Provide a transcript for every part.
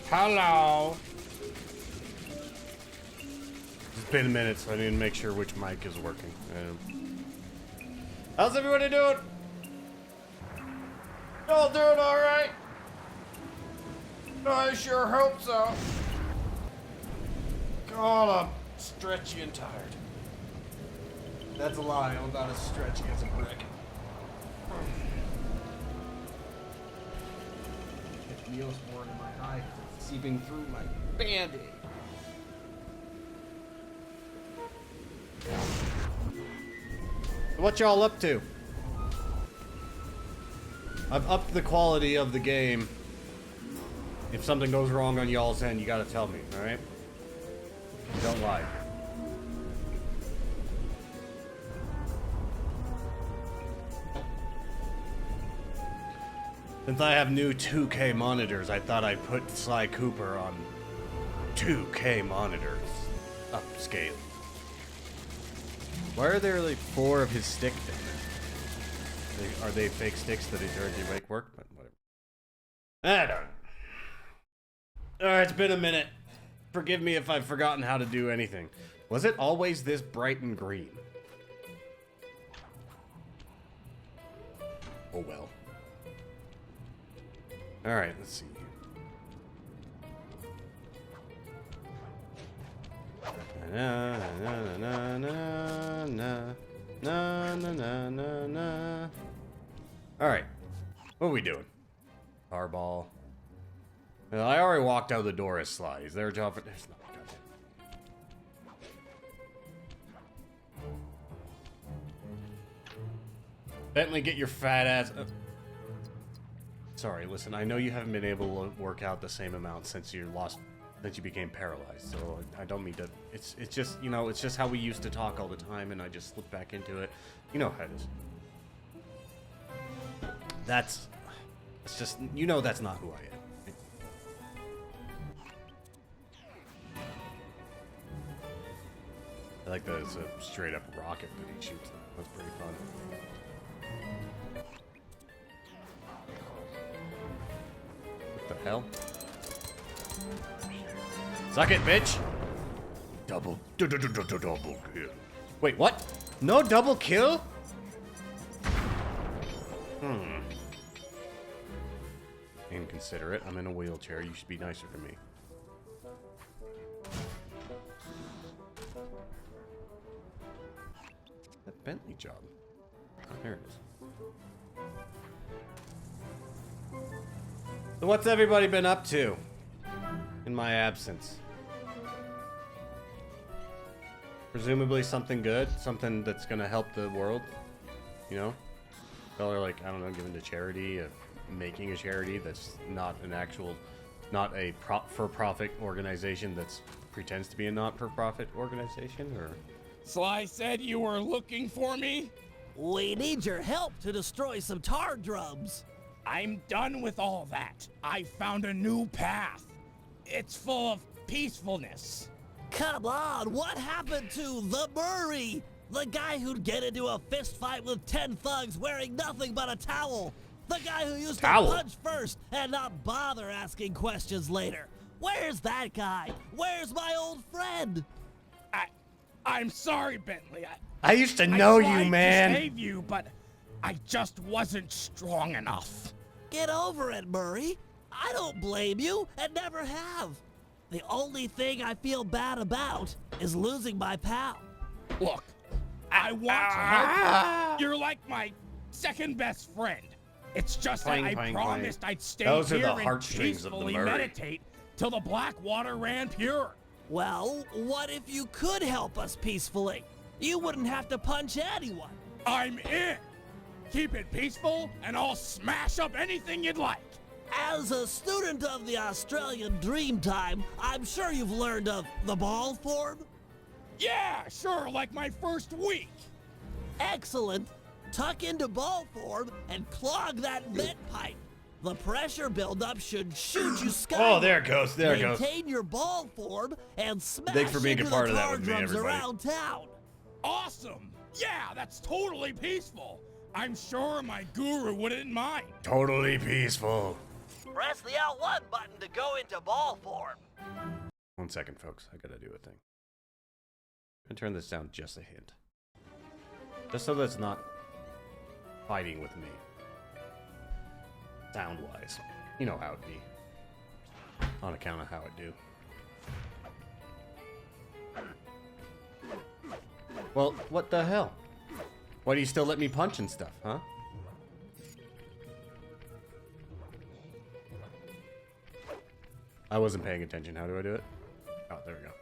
Hello. It's been a minute, so I need to make sure which mic is working. How's everybody doing? Y'all doing all right? I sure hope so. God, I'm stretchy and tired. That's a lie. I'm not as stretchy as a brick. Neosporin in my eye, seeping through my band-aid. What y'all up to? I've upped the quality of the game. If something goes wrong on y'all's end, you gotta tell me, alright? Don't lie. Since I have new 2K monitors, I thought I'd put Sly Cooper on 2K monitors. Upscale. Why are there like 4 of his stick down there? Are they fake sticks that he already make work? But whatever. I don't know. Alright, it's been a minute. Forgive me if I've forgotten how to do anything. Was it always this bright and green? Oh well. Alright, let's see. Na na na na na na na na na. Alright. What are we doing? Tarball. Well, I already walked out the door as Sly. Is there a job for there's not. Bentley, get your fat ass up. Sorry, listen, I know you haven't been able to work out the same amount since you became paralyzed, so I don't mean to, it's just, you know, it's just how we used to talk all the time, and I just slipped back into it. You know how it is. It's just, you know that's not who I am. I like that it's a straight up rocket that he shoots. That's pretty fun. What the hell? Suck it, bitch! Double kill. Wait, what? No double kill? Inconsiderate. I'm in a wheelchair. You should be nicer to me. That Bentley job. Oh, there it is. So what's everybody been up to in my absence? Presumably something good, something that's gonna help the world, you know? Y'all are like, I don't know, giving to charity, making a charity that's not an actual, not a for-profit organization that's pretends to be a not-for-profit organization, or? Sly said you were looking for me? We need your help to destroy some tar drums. I'm done with all that. I found a new path. It's full of peacefulness. Come on, what happened to the Murray? The guy who'd get into a fist fight with 10 thugs wearing nothing but a towel. The guy who used to punch first and not bother asking questions later. Where's that guy? Where's my old friend? I'm sorry, Bentley. I used to know you, man. I tried to save you, but I just wasn't strong enough. Get over it, Murray. I don't blame you and never have. The only thing I feel bad about is losing my pal. Look, I want to help you. You're like my second best friend. It's just that I promised I'd stay here and peacefully meditate till the black water ran pure. Well, what if you could help us peacefully? You wouldn't have to punch anyone. I'm in. Keep it peaceful, and I'll smash up anything you'd like. As a student of the Australian Dreamtime, I'm sure you've learned of the ball form? Yeah, sure, like my first week. Excellent. Tuck into ball form and clog that vent pipe. The pressure buildup should shoot you sky. Oh, there it goes. There it goes. Maintain your ball form and smash Thanks for being into a part the of that tar with me, drums everybody. around town. Awesome. Yeah, that's totally peaceful. I'm sure my guru wouldn't mind. Totally peaceful. Press the L1 button to go into ball form. 1 second, folks. I gotta do a thing. I'm gonna turn this down just a hint. Just so that's not fighting with me. Sound-wise. You know how it be. On account of how it do. Well, what the hell? Why do you still let me punch and stuff, huh? I wasn't paying attention. How do I do it? Oh, there we go.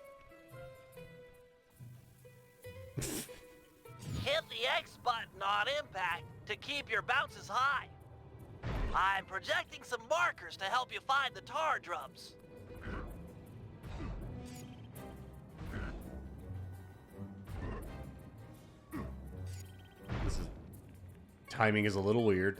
Hit the X button on impact to keep your bounces high. I'm projecting some markers to help you find the tar drums. This is... Timing is a little weird.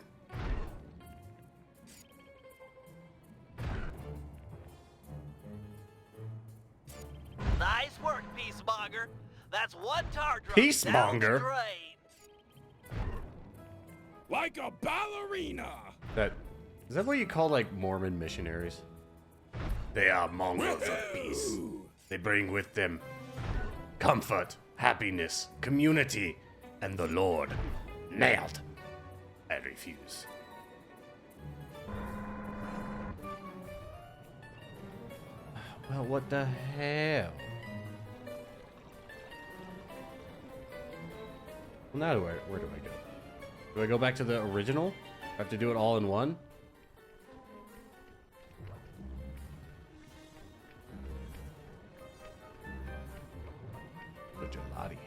Nice work, Peacemonger. That's one tar drum. Peacemonger? Down the drain. Like a ballerina. Is that what you call, like, Mormon missionaries? They are mongers of peace. They bring with them comfort, happiness, community, and the Lord. Nailed. I refuse. Well, what the hell? Well, now where do I go? Do I go back to the original? I have to do it all in one? The gelati.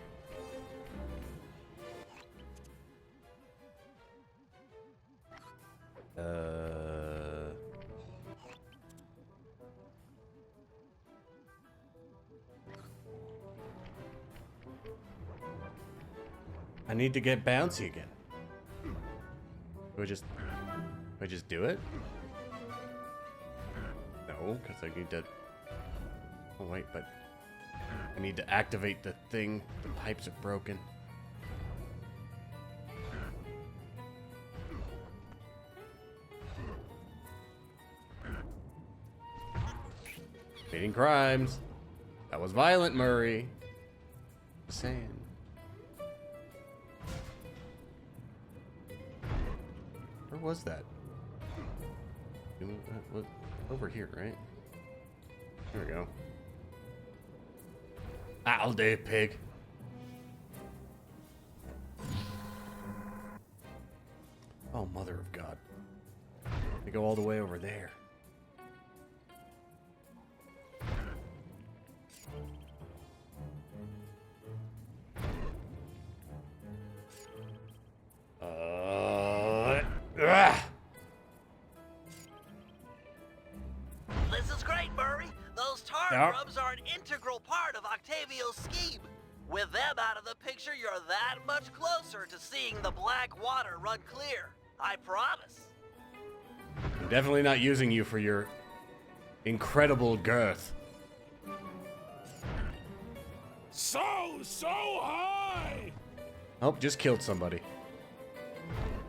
I need to get bouncy again. Do I just do it? No, because I need to... Oh wait, but... I need to activate the thing. The pipes are broken. Committing crimes. That was violent, Murray. Just saying. Where was that? Over here, right? There we go. That'll do, pig. Oh, mother of God. They go all the way over there. This is great, Murray. Those tar drums are an integral part of Octavio's scheme. With them out of the picture, you're that much closer to seeing the black water run clear. I promise. I'm definitely not using you for your incredible girth. So high! Oh, just killed somebody.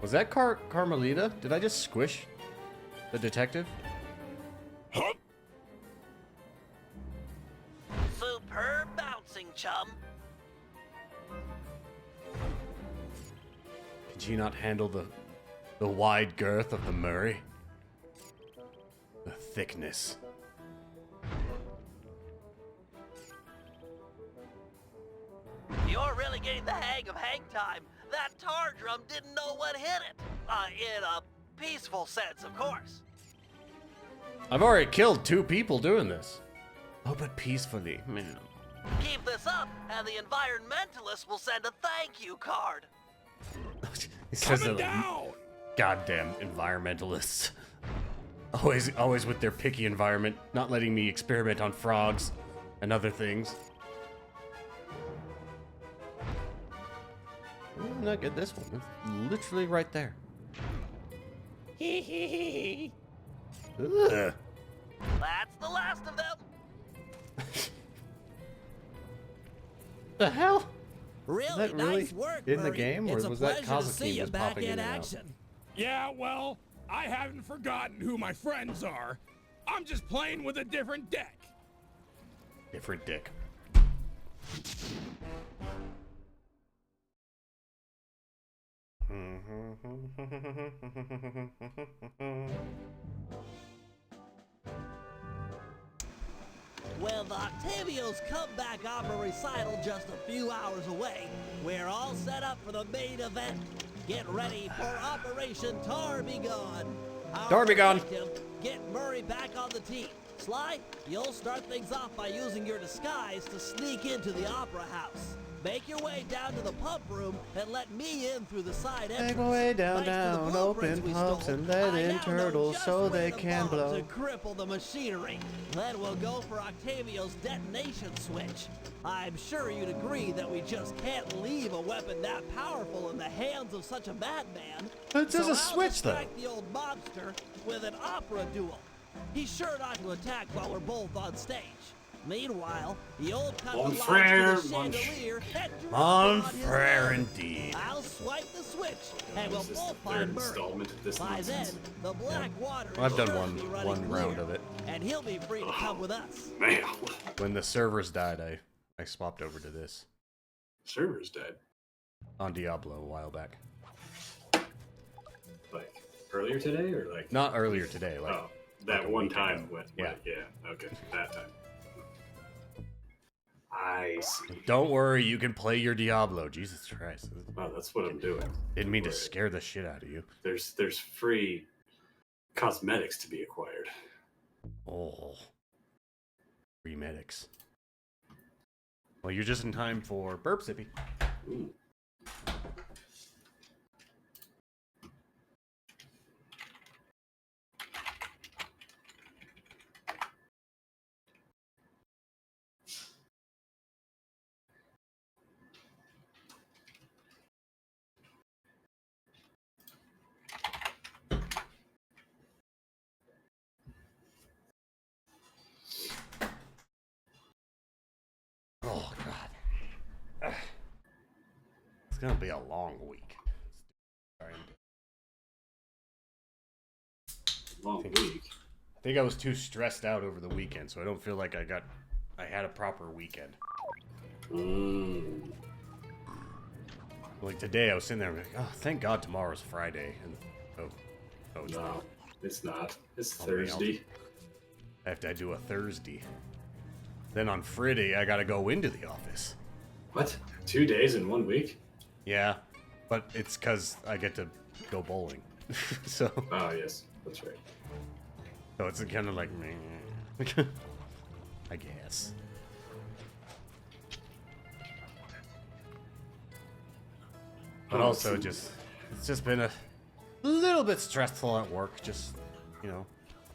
Was that Carmelita? Did I just squish the detective? Hup. Superb bouncing, chum. Did she not handle the wide girth of the Murray? The thickness. You're really getting the hang of hang time. That tar drum didn't know what hit it. In a peaceful sense, of course. I've already killed 2 people doing this. Oh, but peacefully. Man. Keep this up, and the environmentalists will send a thank you card. He says Coming that, down! goddamn environmentalists. Always with their picky environment, not letting me experiment on frogs and other things. Ooh, not get this one. It's literally right there. Hee hee hee. Ugh. That's the last of them. The hell? Really, that really nice work, in the Murray. game, or it's was a that pleasure to see Kazuki you was back popping in in and out? action. Yeah, well, I haven't forgotten who my friends are. I'm just playing with a different deck. Different dick. With Octavio's comeback opera recital just a few hours away, we're all set up for the main event. Get ready for Operation Tar Be Gone. Tar Be Gone. Get Murray back on the team. Sly, you'll start things off by using your disguise to sneak into the opera house. Make your way down to the pump room and let me in through the side entrance. Make my way down, Thanks open pumps and let in turtles so they can blow. To cripple the machinery. Then we'll go for Octavio's detonation switch. I'm sure you'd agree that we just can't leave a weapon that powerful in the hands of such a madman. It's just a switch, though. I'll distract the old mobster with an opera duel. He's sure not to attack while we're both on stage. Meanwhile, the old cut the lines to the chandelier and Mon frere indeed. I'll swipe the switch, and we'll both find Murray. By then, the black water I've done be one round of it. And he'll be free to come with us. Man. When the servers died, I swapped over to this. Servers died? On Diablo a while back. Like, earlier today, or like... Not earlier today, like... Oh, that like one time when... Yeah. Yeah, okay, that time. I see. Don't worry, you can play your Diablo. Jesus Christ. Wow, that's what I'm doing. Didn't mean to scare the shit out of you. There's free cosmetics to be acquired. Oh. Free medics. Well, you're just in time for Burp Sippy. Ooh. Oh, God. It's gonna be a long week. Long week. I think I was too stressed out over the weekend, so I don't feel like I had a proper weekend. Like today, I was sitting there like, oh, thank God tomorrow's Friday. And oh, it's No, not. it's not. It's Something Thursday. I have to do a Thursday. Then on Friday, I gotta go into the office. What? 2 days in 1 week? Yeah, but it's because I get to go bowling. So Oh, yes, that's right. it's kind of like, meh. I guess. But also it's just been a little bit stressful at work. Just, you know,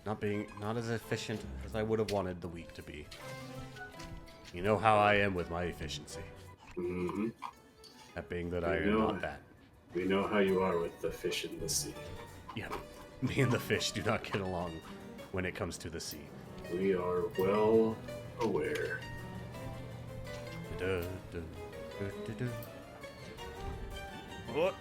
not as efficient as I would have wanted the week to be. You know how I am with my efficiency. Mm-hmm. That being that I am not that. We know how you are with the fish in the sea. Yeah, me and the fish do not get along when it comes to the sea. We are well aware. What?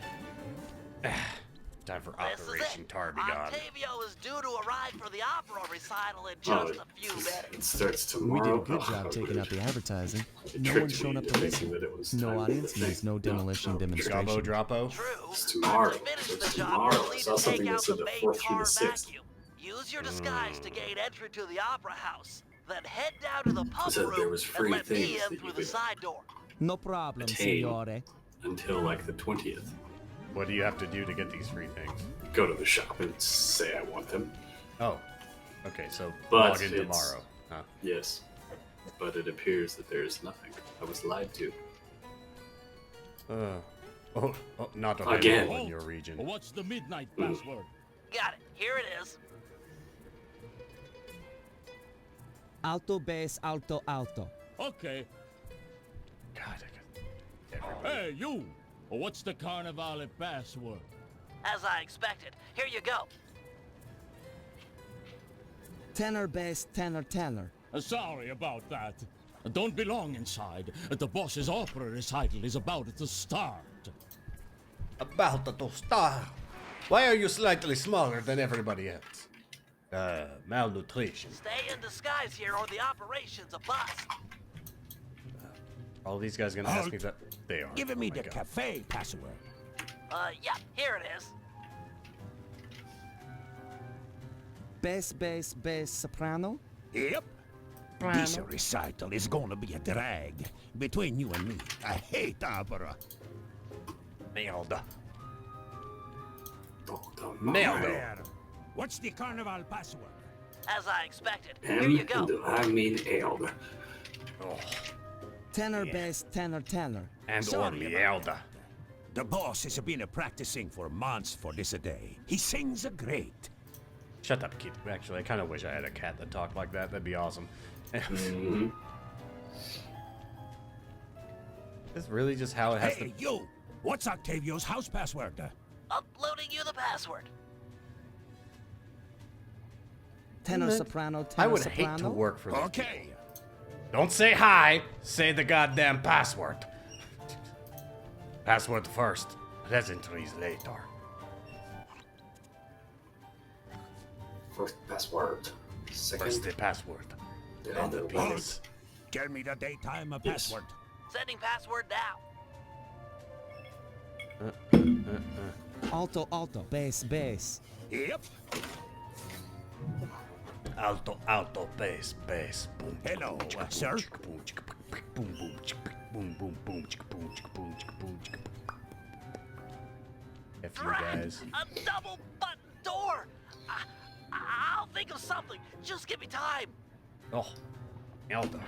Time for Operation Tar Be Gone. Octavio is due to arrive for the opera recital in just a few minutes. It starts We tomorrow. did a good job taking out the advertising. No tricked one's shown me up to into thinking listen. that it was No time for audience the means thing. no demolition Gobbo demonstration. Droppo? True. It's tomorrow. To finish It's the job, tomorrow. you'll I need saw to something take that out said the the main 4th through car the 6th. vacuum. Use your disguise to gain entry to the opera house. Then head down to the pump said there room was and free let me things in that you through the could side door. No problem, attain signore. until like the 20th. What do you have to do to get these free things? Go to the shop and say I want them. Oh, okay, so But log in it's- tomorrow. Huh? Yes. But it appears that there is nothing. I was lied to. Not Again. available in your region. What's the midnight password? Got it. Here it is. Alto, bass, alto, alto. Okay. God, I got everybody. Hey, you! What's the Carnivale password? As I expected. Here you go. Tenor, bass, tenor, tenor. Sorry about that. Don't belong inside. The boss's opera recital is about to start. About to start. Why are you slightly smaller than everybody else? Malnutrition. Stay in disguise here or the operation's a bust. All these guys gonna ask me that? They are. Give me my the God. cafe password. Yeah, here it is. Bass, soprano? Yep. This recital is gonna be a drag. Between you and me, I hate opera. Merda. Puta Merda. There. What's the carnival password? As I expected. Here you go. I mean eld. Oh, Tenor, bass, tenor. and Sorry only about Elda. The boss has been practicing for months for this a day. He sings great. Shut up, kid. Actually, I kind of wish I had a cat that talked like that. That'd be awesome. Mm-hmm. Is this really just how it has Hey, you! What's Octavio's house password? Uploading you the password. Tenor, to... soprano, I tenor, would soprano. hate to work for this. Okay. Don't say hi. Say the goddamn password. Password first. Pleasantries later. First password. Second. First the password. Then the penis. Tell me the daytime Yes. password. Sending password now. Alto, bass. Yep. Alto, bass. Boom. Hello, sir. Boom, boom, chicka, boom. F you guys. A double button door. I'll think of something. Just give me time. Oh, Elda.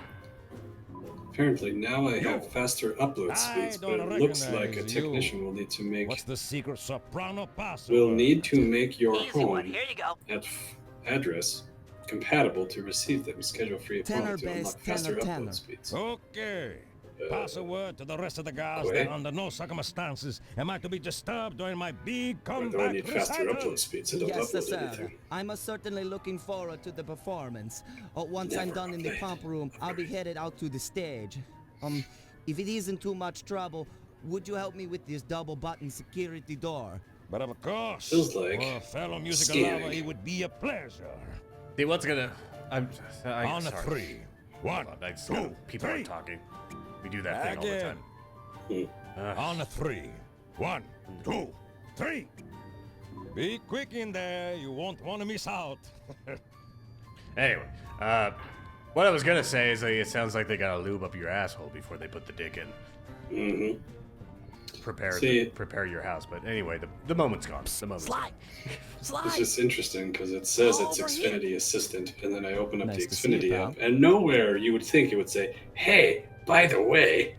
Apparently now I have faster upload I speeds, but don't it looks like a recognize you. technician will need to make What's the secret soprano password? will need to make your Easy one. home Here you go. address compatible to receive them. Schedule free Tenor, appointment to bass, unlock faster tenor. upload speeds. Okay. Pass a word to the rest of the guys okay. that under no circumstances am I to be disturbed during my big Or do I comeback need faster recital. upload speeds? I don't Yes, upload sir. anything. I'm certainly looking forward to the performance. Once I'm Never done in the upload. pump room, I'll be headed out to the stage. If it isn't too much trouble, would you help me with this double button security door? But of course, Feels like for a fellow musical scanning. lover, it would be a pleasure. See, what's gonna... I'm On a sorry. 3. 1, Hold on, I just 2, people 3. are talking. We do that thing all the Again. time. On a 3. 1, 2, 3. Be quick in there. You won't want to miss out. Anyway, what I was gonna say is it sounds like they gotta lube up your asshole before they put the dick in. Mm-hmm. Prepare your house. But anyway, the moment's gone. The moment's Slide. It's Slide. just interesting because it says it's Over here. Xfinity Assistant, and then I open up Nice the to see you, Xfinity pal. app, and nowhere you would think it would say, "Hey, by the way,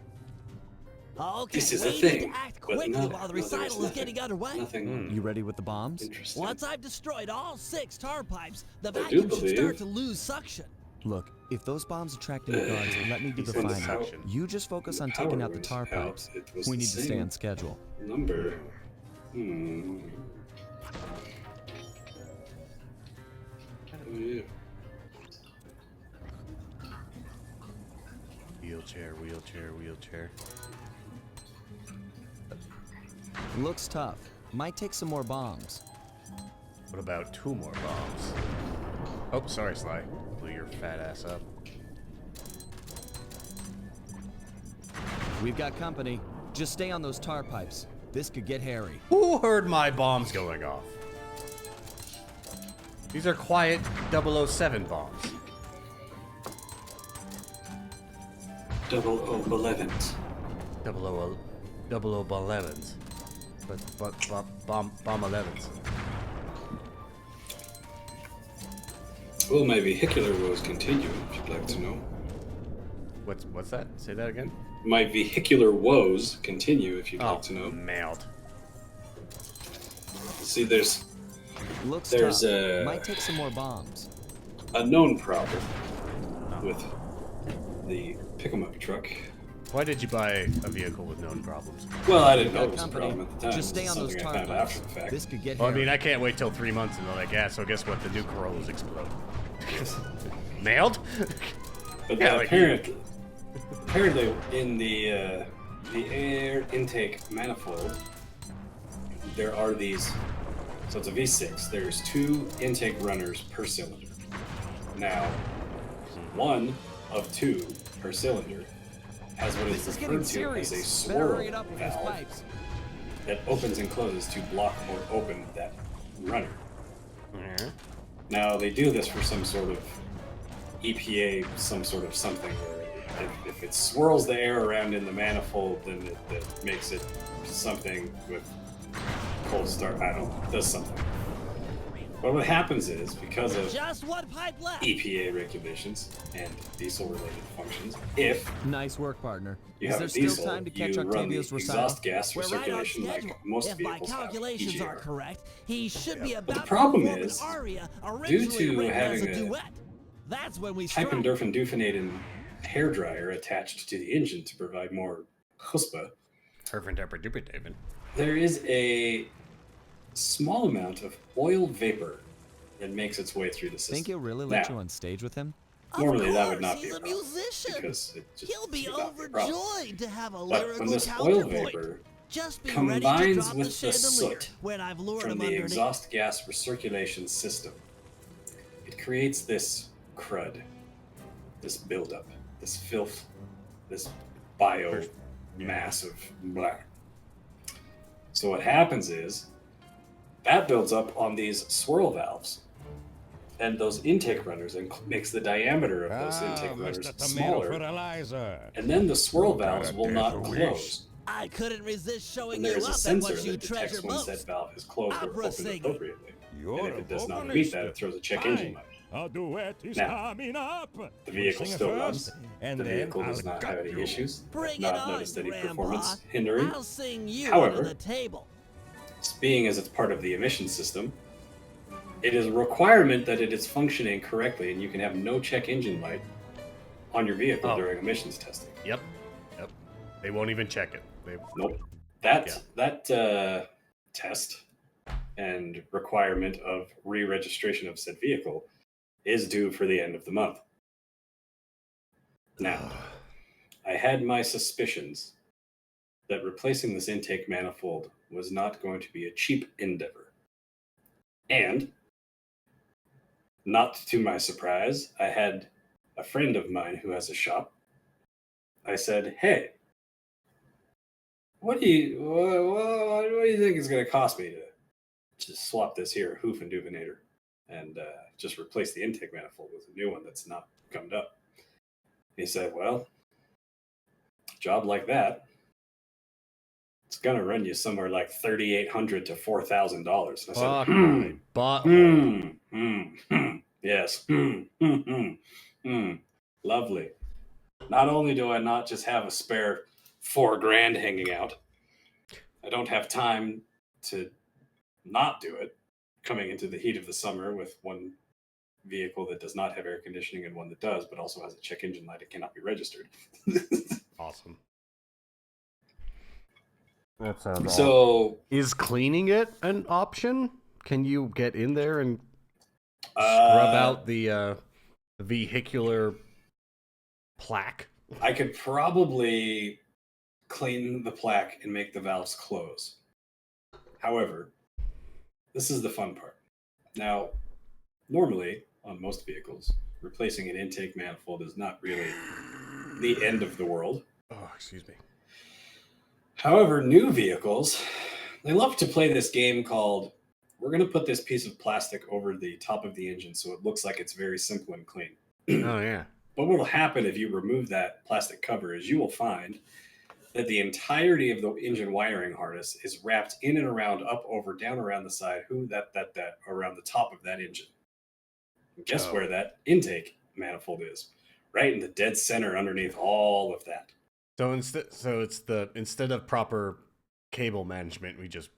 Okay, this is a we need thing." to act But quickly no, while the no, there's recital is nothing. getting underway. Nothing You ready with the bombs? interesting. Once I've destroyed all 6 tar pipes, the I do vacuum should believe- start to lose suction. Look, if those bombs attract any guards, let me do the When the final. suction- You just focus on power taking out the was tar out, pipes. it was We the need to stay same on schedule. number. Oh, yeah. Wheelchair. Looks tough. Might take some more bombs. What about 2 more bombs? Oh, sorry, Sly. Blew your fat ass up. We've got company. Just stay on those tar pipes. This could get hairy. Who heard my bombs going off? These are quiet 007 bombs. 0011. 0011s. But bomb 11s. Well, my vehicular woes continue, if you'd like to know. What's that? Say that again? My vehicular woes continue, if you'd Oh, like to know. mailed. See, there's Looks There's tough. a- Might take some more bombs. a known problem with the pick-em-up truck. Why did you buy a vehicle with known problems? Well, I didn't know Got it was a company. problem at the time. Just stay It's on those something I tar found pipes. after the fact. This could get Well, I hairy. mean, I can't wait till 3 months and they're like, yeah, so guess what? The new Corollas explode. Mailed? But Yeah, then like- apparently, in the air intake manifold, there are these So it's a V6. There's 2 intake runners per cylinder. Now, 1 of 2 per cylinder has what is referred to as a swirl valve that opens and closes to block or open that runner. Mm-hmm. Now, they do this for some sort of EPA, some sort of something where if it swirls the air around in the manifold, then it makes it something with cold start. I don't know, does something. But what happens is, because of just one pipe left. EPA regulations and diesel-related functions, if nice work, partner. you have a diesel, you run the exhaust gas for circulation like most if vehicles my calculations have are correct, he should be about But the problem to perform is, an aria due to originally written as having a a duet. That's when we strike. Hypendorfin-dufinated hairdryer attached to the engine to provide more chutzpah, there is a small amount of oil vapor that makes its way through the system. Think he'll really let you on stage with him? Normally that would not be he's a problem, musician. because it just He'll be would not be a problem. overjoyed to have a But lyrical when this oil counterpoint. vapor Just be combines ready to drop with the the chandelier soot when I've lured from him the underneath. exhaust gas recirculation system, it creates this crud, this buildup, this filth, this biomass of black. So what happens is, that builds up on these swirl valves, and those intake runners, and makes the diameter of those intake runners smaller. And then the swirl valves will not close. I couldn't resist showing And you there's up a at sensor what you that detects treasure when said most. valve is closed or Opera opened singing. appropriately. And if it does not meet that, it throws a check engine light. A duet is Now, coming up. The vehicle Sing it still first, runs. and The then vehicle does I'll not gut have any you. issues. Bring it Not on, noticed any Grandpa. performance hindering. I'll sing you However, under the table. Being as it's part of the emission system, it is a requirement that it is functioning correctly, and you can have no check engine light on your vehicle during emissions testing. Yep. They won't even check it. Nope. That test and requirement of re-registration of said vehicle is due for the end of the month. Now, I had my suspicions that replacing this intake manifold was not going to be a cheap endeavor. And, not to my surprise, I had a friend of mine who has a shop. I said, hey, what do you think it's going to cost me to just swap this here Hoofenduvinator and just replace the intake manifold with a new one that's not gummed up? He said, well, a job like that, it's going to run you somewhere like $3,800 to $4,000. I said, yes, lovely. Not only do I not just have a spare $4,000 hanging out, I don't have time to not do it coming into the heat of the summer with one vehicle that does not have air conditioning and one that does, but also has a check engine light. It cannot be registered. Awesome. That sounds so awesome. Is cleaning it an option? Can you get in there and scrub out the vehicular plaque? I could probably clean the plaque and make the valves close. However, this is the fun part. Now, normally, on most vehicles, replacing an intake manifold is not really the end of the world. Oh, excuse me. However, new vehicles, they love to play this game called, we're going to put this piece of plastic over the top of the engine so it looks like it's very simple and clean. Oh, yeah. But what will happen if you remove that plastic cover is you will find that the entirety of the engine wiring harness is wrapped in and around, up, over, down, around the side, around the top of that engine. And guess where that intake manifold is? Right in the dead center underneath all of that. So instead of proper cable management, we just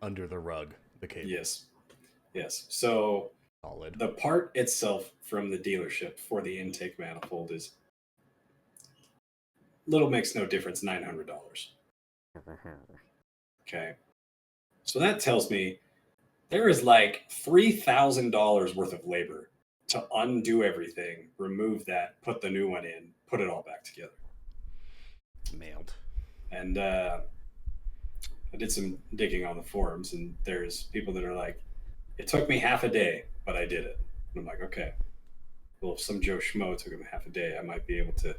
under the rug the cable. Yes. So solid. The part itself from the dealership for the intake manifold is little makes no difference, $900. Okay. So that tells me there is like $3,000 worth of labor to undo everything, remove that, put the new one in, put it all back together. Mailed. And I did some digging on the forums, and there's people that are like, it took me half a day, but I did it. And I'm like, okay, well, if some Joe Schmo took him half a day, I might be able to,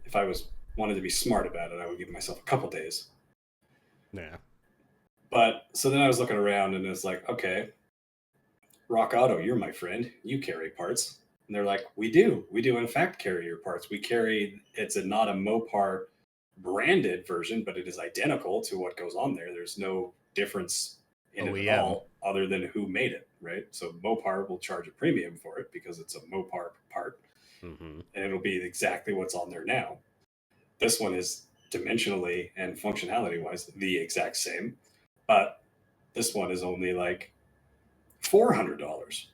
if I wanted to be smart about it, I would give myself a couple days. Yeah. But so then I was looking around, and it's like, okay, Rock Auto, you're my friend. You carry parts. And they're like, we do in fact carry your parts. We carry, it's not a Mopar branded version, but it is identical to what goes on there. There's no difference in it at all other than who made it, right? So Mopar will charge a premium for it because it's a Mopar part, and it'll be exactly what's on there now. This one is dimensionally and functionality wise the exact same, but this one is only like $400.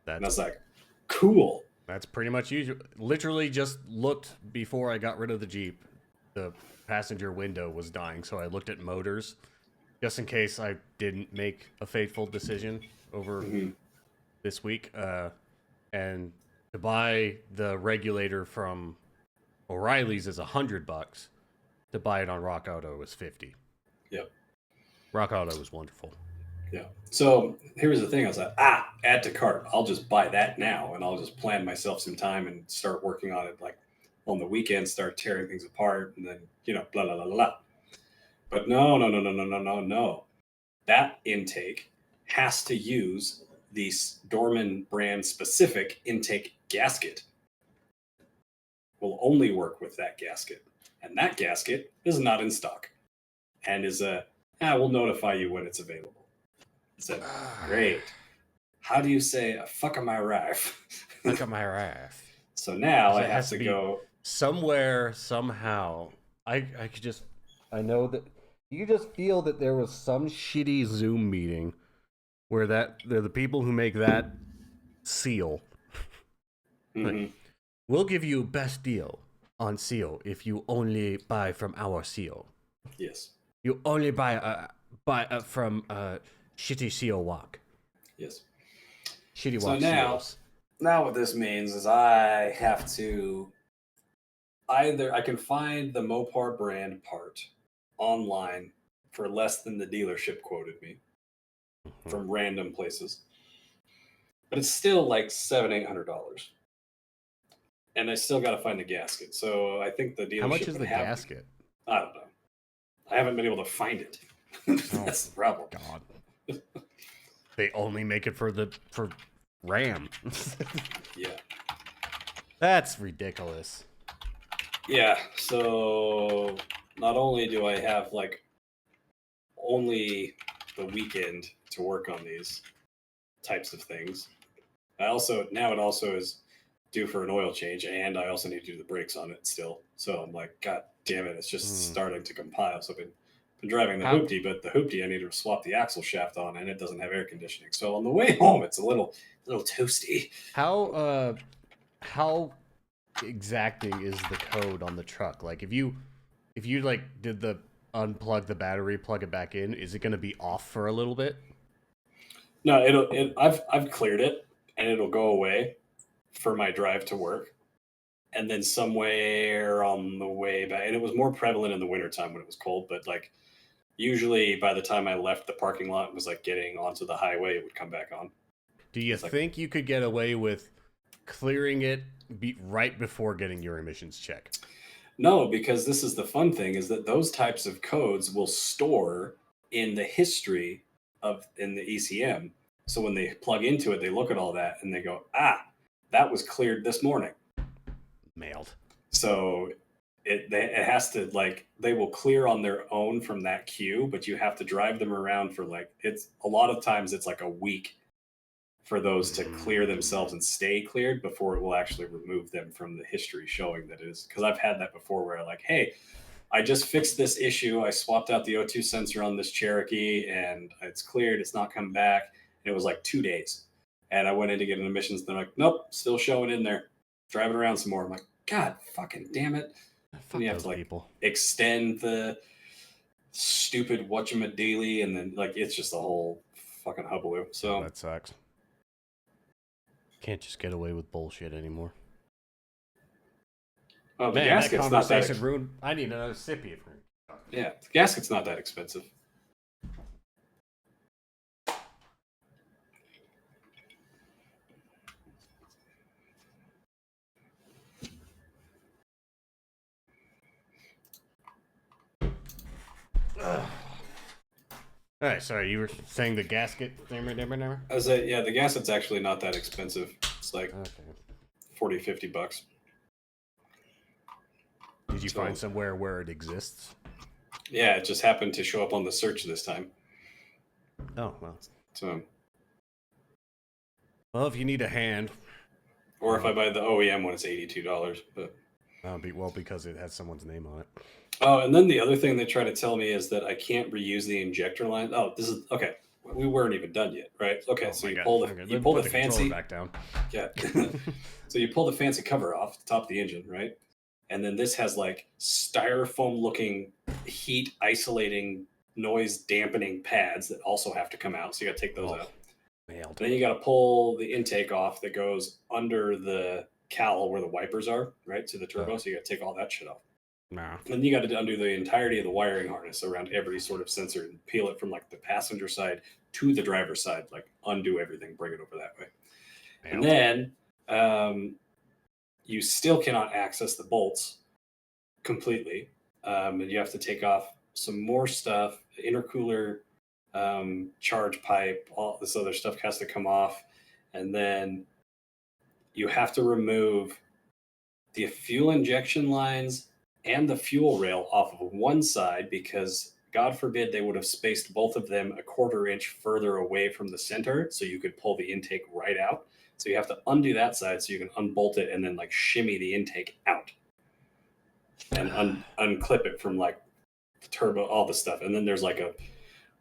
And I was like, cool. That's pretty much usual. Literally just looked before I got rid of the Jeep. The passenger window was dying, so I looked at motors just in case I didn't make a fateful decision over this week. And to buy the regulator from O'Reilly's is $100. To buy it on Rock Auto was $50. Yep. Rock Auto was wonderful. Yeah. So here's the thing. I was like, add to cart. I'll just buy that now, and I'll just plan myself some time and start working on it. Like on the weekend, start tearing things apart, and then, blah, blah, blah, blah. But no. That intake has to use the Dorman brand specific intake gasket. Will only work with that gasket. And that gasket is not in stock. And is we'll notify you when it's available. I said, great. How do you say, fuck am I rife? Fuck am I rife? So now I have to go somewhere, somehow. I know that you just feel that there was some shitty Zoom meeting where they're the people who make that seal. Like, we'll give you best deal on seal if you only buy from our seal. Yes. You only buy from shitty seal walk. Yes. Shitty so walk seals. Now what this means is I have to I can find the Mopar brand part online for less than the dealership quoted me from random places. But it's still like $700-800. And I still got to find the gasket. So I think the dealership. How much is the gasket? I don't know. I haven't been able to find it. That's the problem. God. They only make it for RAM. Yeah. That's ridiculous. Yeah. So not only do I have like only the weekend to work on these types of things, it also is due for an oil change, and I also need to do the brakes on it still. So I'm like, God damn it, it's just starting to compile. So I've been driving the Hoopty, but the Hoopty I need to swap the axle shaft on, and it doesn't have air conditioning. So on the way home, it's a little toasty. How exacting is the code on the truck? Like if you like did the unplug the battery, plug it back in, is it going to be off for a little bit? No, I've cleared it, and it'll go away for my drive to work. And then somewhere on the way back, and it was more prevalent in the wintertime when it was cold, but like usually by the time I left the parking lot and was like getting onto the highway, it would come back on. Do you think you could get away with clearing it right before getting your emissions check? No, because this is the fun thing, is that those types of codes will store in the history in the ECM. So when they plug into it, they look at all that and they go, that was cleared this morning. Mailed. So it has to, like, they will clear on their own from that queue, but you have to drive them around for like, it's a lot of times it's like a week for those to clear themselves and stay cleared before it will actually remove them from the history showing that it is. Because I've had that before where like, hey, I just fixed this issue. I swapped out the O2 sensor on this Cherokee and it's cleared. It's not come back. And it was like 2 days. And I went in to get an emissions. And they're like, nope, still showing in there. Drive it around some more. I'm like, God fucking damn it. Fuck and you have to like extend the stupid whatchamadaily, and then like it's just a whole fucking hubbub. So that sucks. Can't just get away with bullshit anymore. Oh, the Man, gasket's that conversation ruined. I need another sippy. Yeah, the gasket's not that expensive. All right, sorry, you were saying the gasket. I was yeah, the gasket's actually not that expensive. It's like $40-$50. Did you find somewhere where it exists? Yeah, it just happened to show up on the search this time. Oh, well. So, well, if you need a hand. Or if I buy the OEM one, it's $82. But because it has someone's name on it. Oh, and then the other thing they try to tell me is that I can't reuse the injector line. Oh, this is okay. We weren't even done yet, right? Okay, so you pull the fancy back down. Yeah. So you pull the fancy cover off the top of the engine, right? And then this has like styrofoam looking heat isolating noise dampening pads that also have to come out. So you got to take those out. Then you got to pull the intake off that goes under the cowl where the wipers are, right, to the turbo. So you got to take all that shit off. Nah. Then you got to undo the entirety of the wiring harness around every sort of sensor and peel it from like the passenger side to the driver's side, like undo everything, bring it over that way. And then you still cannot access the bolts completely. And you have to take off some more stuff, the intercooler, charge pipe, all this other stuff has to come off. And then you have to remove the fuel injection lines and the fuel rail off of one side because God forbid they would have spaced both of them a 1/4 inch further away from the center so you could pull the intake right out. So you have to undo that side so you can unbolt it and then like shimmy the intake out and unclip it from like the turbo, all the stuff. And then there's like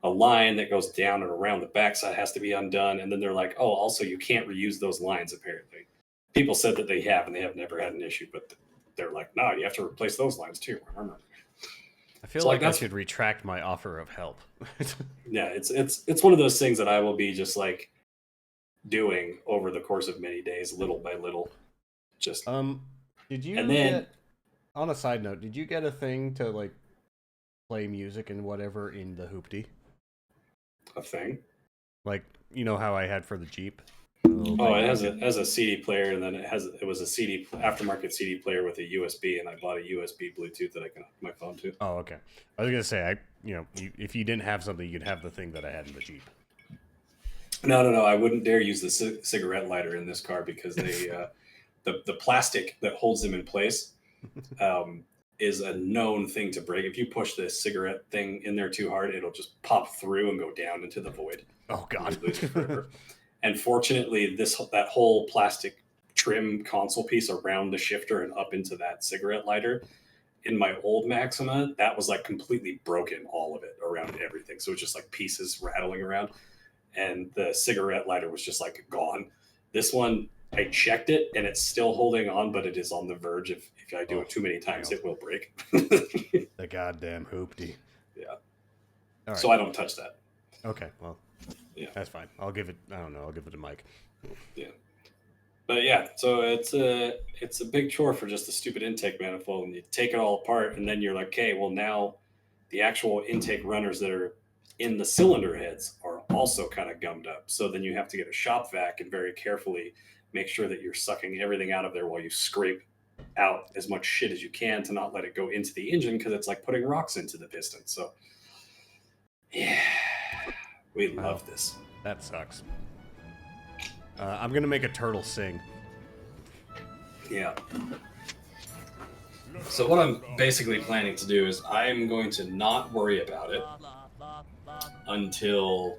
a line that goes down and around the backside has to be undone. And then they're like, oh, also you can't reuse those lines apparently. People said that they have and they have never had an issue, but they're like, no, you have to replace those lines too. I feel like I should retract my offer of help. Yeah, it's one of those things that I will be just like doing over the course of many days, little by little. Just did you get, on a side note, did you get a thing to like play music and whatever in the hoopty? A thing? Like, you know how I had for the Jeep? Oh, it has a CD player, and then it was a CD aftermarket CD player with a USB, and I bought a USB Bluetooth that I can hook my phone to. Oh, okay. I was gonna say, if you didn't have something, you'd have the thing that I had in the Jeep. No, I wouldn't dare use the cigarette lighter in this car because they, the plastic that holds them in place, is a known thing to break. If you push the cigarette thing in there too hard, it'll just pop through and go down into the void. Oh God. And fortunately, that whole plastic trim console piece around the shifter and up into that cigarette lighter, in my old Maxima, that was like completely broken, all of it around everything. So it's just like pieces rattling around, and the cigarette lighter was just like gone. This one, I checked it and it's still holding on, but it is on the verge. If I do it too many times, it will break. The goddamn hoopty. Yeah. All right. So I don't touch that. Okay, well, yeah, that's fine. I'll give it to Mike. Yeah. But yeah, so it's a big chore for just a stupid intake manifold, and you take it all apart, and then you're like, okay, well now the actual intake runners that are in the cylinder heads are also kind of gummed up. So then you have to get a shop vac and very carefully make sure that you're sucking everything out of there while you scrape out as much shit as you can to not let it go into the engine, because it's like putting rocks into the piston. So yeah, we love this. That sucks. I'm gonna make a turtle sing. Yeah. So what I'm basically planning to do is I'm going to not worry about it until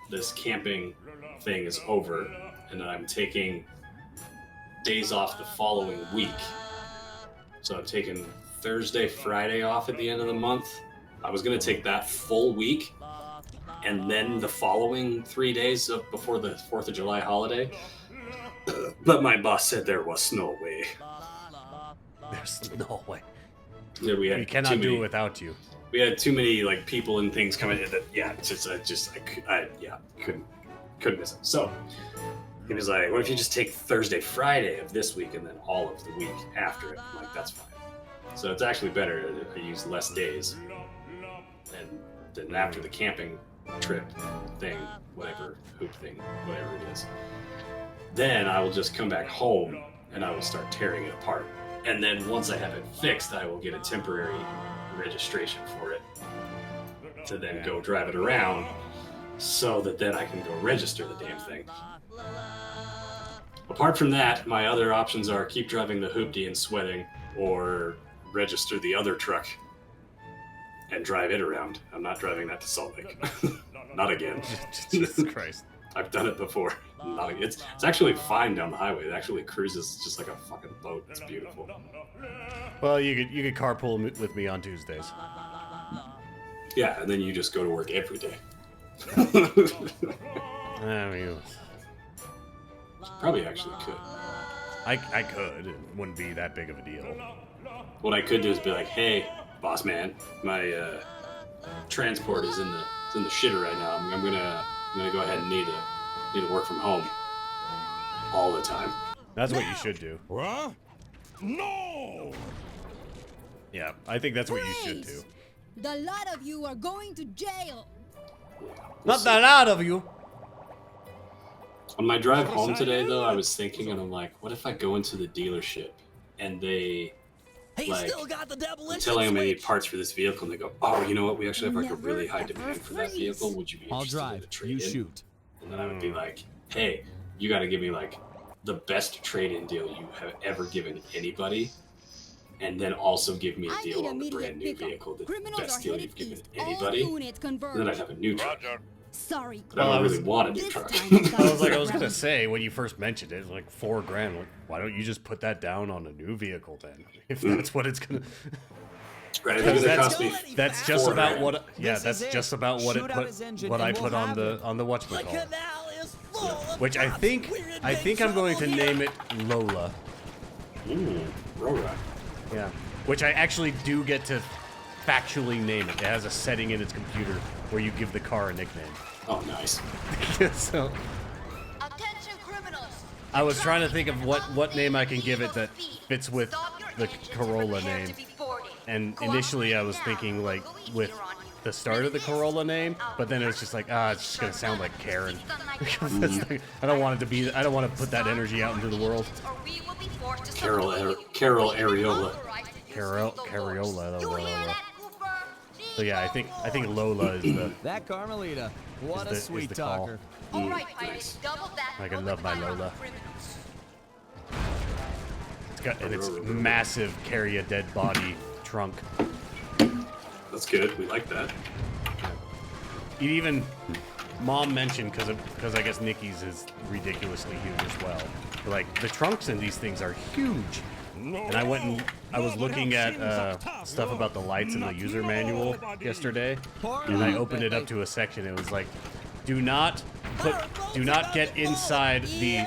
this camping thing is over, and then I'm taking days off the following week. So I'm taking Thursday, Friday off at the end of the month. I was going to take that full week, and then the following 3 days before the 4th of July holiday. But my boss said there was no way. There's no way. Yeah, we cannot do it without you. We had too many like people and things coming in that I couldn't miss it. So he was like, "What if you just take Thursday, Friday of this week, and then all of the week after it?" I'm like, "That's fine." So it's actually better. I use less days. And then after the camping trip thing, whatever, hoop thing, whatever it is, then I will just come back home and I will start tearing it apart. And then once I have it fixed, I will get a temporary registration for it to then go drive it around so that then I can go register the damn thing. Apart from that, my other options are keep driving the hoopty and sweating, or register the other truck and drive it around. I'm not driving that to Salt Lake. Not again. Jesus Christ. I've done it before. Not again. It's actually fine down the highway. It actually cruises just like a fucking boat. It's beautiful. Well, you could carpool with me on Tuesdays. Yeah, and then you just go to work every day. I mean, probably actually could. I could. It wouldn't be that big of a deal. What I could do is be like, hey, boss man, my transport is in the shitter right now. I'm gonna go ahead and need to work from home all the time. That's what you should do. What? No! Yeah, I think that's what you should do. The lot of you are going to jail. Not the lot of you. On my drive home today, though, I was thinking, and I'm like, what if I go into the dealership and they still got the demolition telling them I need switch. parts for this vehicle, and they go, oh, you know what? We actually have like a really high demand for that vehicle. Would you be I'll interested in a drive. trade-in? You shoot. And then I would be like, hey, you got to give me like the best trade-in deal you have ever given anybody, and then also give me a deal on the brand new vehicle, the best deal you've given anybody. And then I'd have a new truck. Sorry. But I don't really want a new truck. I was gonna say when you first mentioned it, it was like $4,000. Like, why don't you just put that down on a new vehicle then? If that's what it's gonna. Right, I think it cost me. That's just about $4,000. what. Yeah, that's just about what Shoot out his engine what and I we'll put on have the it. whatchamacallit. The canal is full of Which I cops. think We're in I big think I'm going to trouble name here. it Lola. Ooh, Rora. Yeah. Which I actually do get to factually name it. It has a setting in its computer where you give the car a nickname. Oh, nice. So Attention criminals. I was trying to think of what name I can give it that fits with the Corolla name. And initially I was thinking like with the start of the Corolla name, but then it was just like, it's just gonna sound like Karen. I don't want it to be. I don't want to put that energy out into the world. Carol Areola. Cariola. So yeah, I think Lola is the. That Carmelita. What a is sweet the call. talker. All right, pirates, double that. I can love my Lola. It's got and it's massive, carry a dead body trunk. That's good. We like that. Even Mom mentioned because I guess Nikki's is ridiculously huge as well. But, like the trunks in these things are huge. And I went and I was looking at stuff about the lights in the user manual yesterday, and I opened it up to a section. It was like, do not get inside the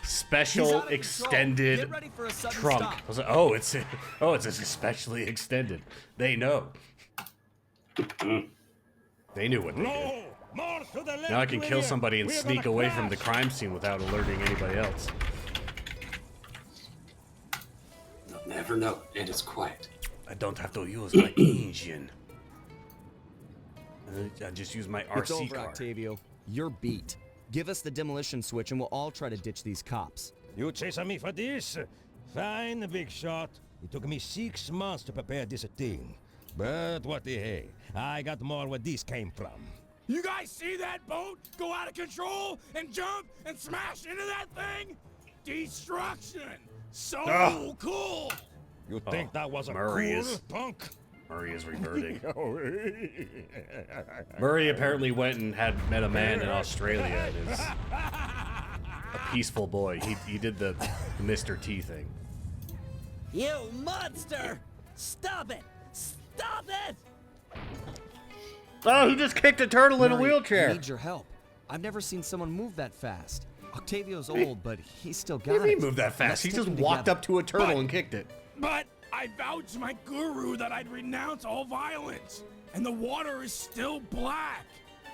special extended trunk. I was like, oh, it's especially extended. They know. They knew what they did. Now I can kill somebody and sneak away from the crime scene without alerting anybody else. They'll never know, and it's quiet. I don't have to use my engine. I just use my It's RC over, car. Octavio. You're beat. Give us the demolition switch and we'll all try to ditch these cops. You chasing me for this? Fine, big shot. It took me 6 months to prepare this thing. But what the hey, I got more where this came from. You guys see that boat go out of control and jump and smash into that thing? Destruction! So cool! You think that was a Murray cool is- punk? Murray is reverting. Murray apparently went and had met a man in Australia and is a peaceful boy. He did the Mr. T thing. You monster! Stop it! Stop it! Oh, he just kicked a turtle in a Murray, wheelchair. I need your help. I've never seen someone move that fast. Octavio's old, but he's still What got do you mean it. move that fast? Let's He stick just them walked together. up to a turtle and kicked it. But I vowed to my guru that I'd renounce all violence, and the water is still black.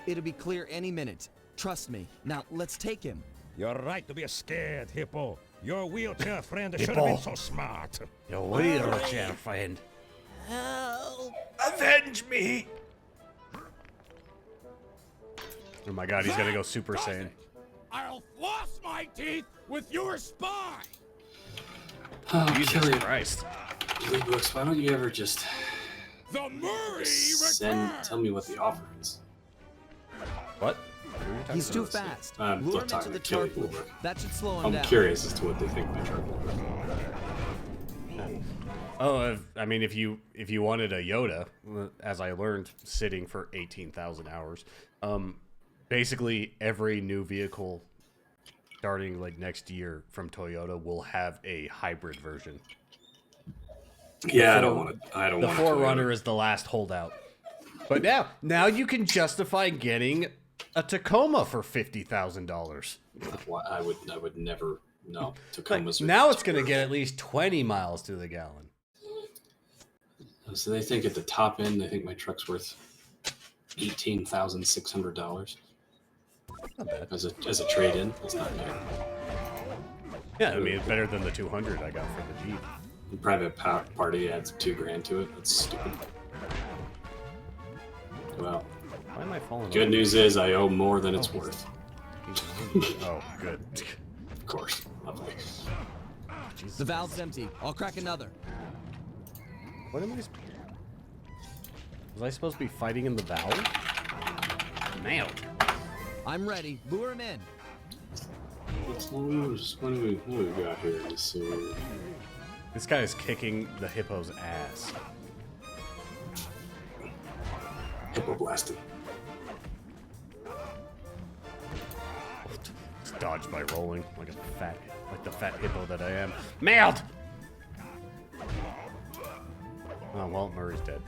It'll be clear any minute. Trust me. Now, let's take him. You're right to be scared, Hippo. Your wheelchair friend should have been so smart. Your wheelchair friend. Help! Avenge me! Oh my god, he's gonna go Super Saiyan. I'll floss my teeth with your spine. Oh, Jesus Killian. Christ. Lee Brooks, why don't you ever just The Murray tell me what the offer is? What? He's too fast. I'm Lure him into talking the to Killian tar pool. Woodward. That should slow him I'm down. curious as to what they think my truck will be. Oh, I mean, if you wanted a Yoda, as I learned sitting for 18,000 hours, basically every new vehicle starting like next year from Toyota will have a hybrid version. Yeah, I don't want to. The 4Runner is the last holdout. But now you can justify getting a Tacoma for $50,000. I would never. No, Tacomas. Now it's going to get at least 20 miles to the gallon. So they think at the top end, they think my truck's worth $18,600 Not bad. as a trade-in. That's not bad. Yeah, I mean, it's better than the 200 I got for the Jeep. The private party adds $2,000 to it. That's stupid. Well, Why am I falling good over? news is I owe more than it's worth. Oh, good. Of course, lovely. Jesus. The valve's empty. I'll crack another. What am I? Was I supposed to be fighting in the valve? Nailed. I'm ready. Lure him in. What do we got here? So, This guy is kicking the hippo's ass. hippo blasted. Just dodged by rolling like the fat hippo that I am. Nailed. Oh well, Murray's dead.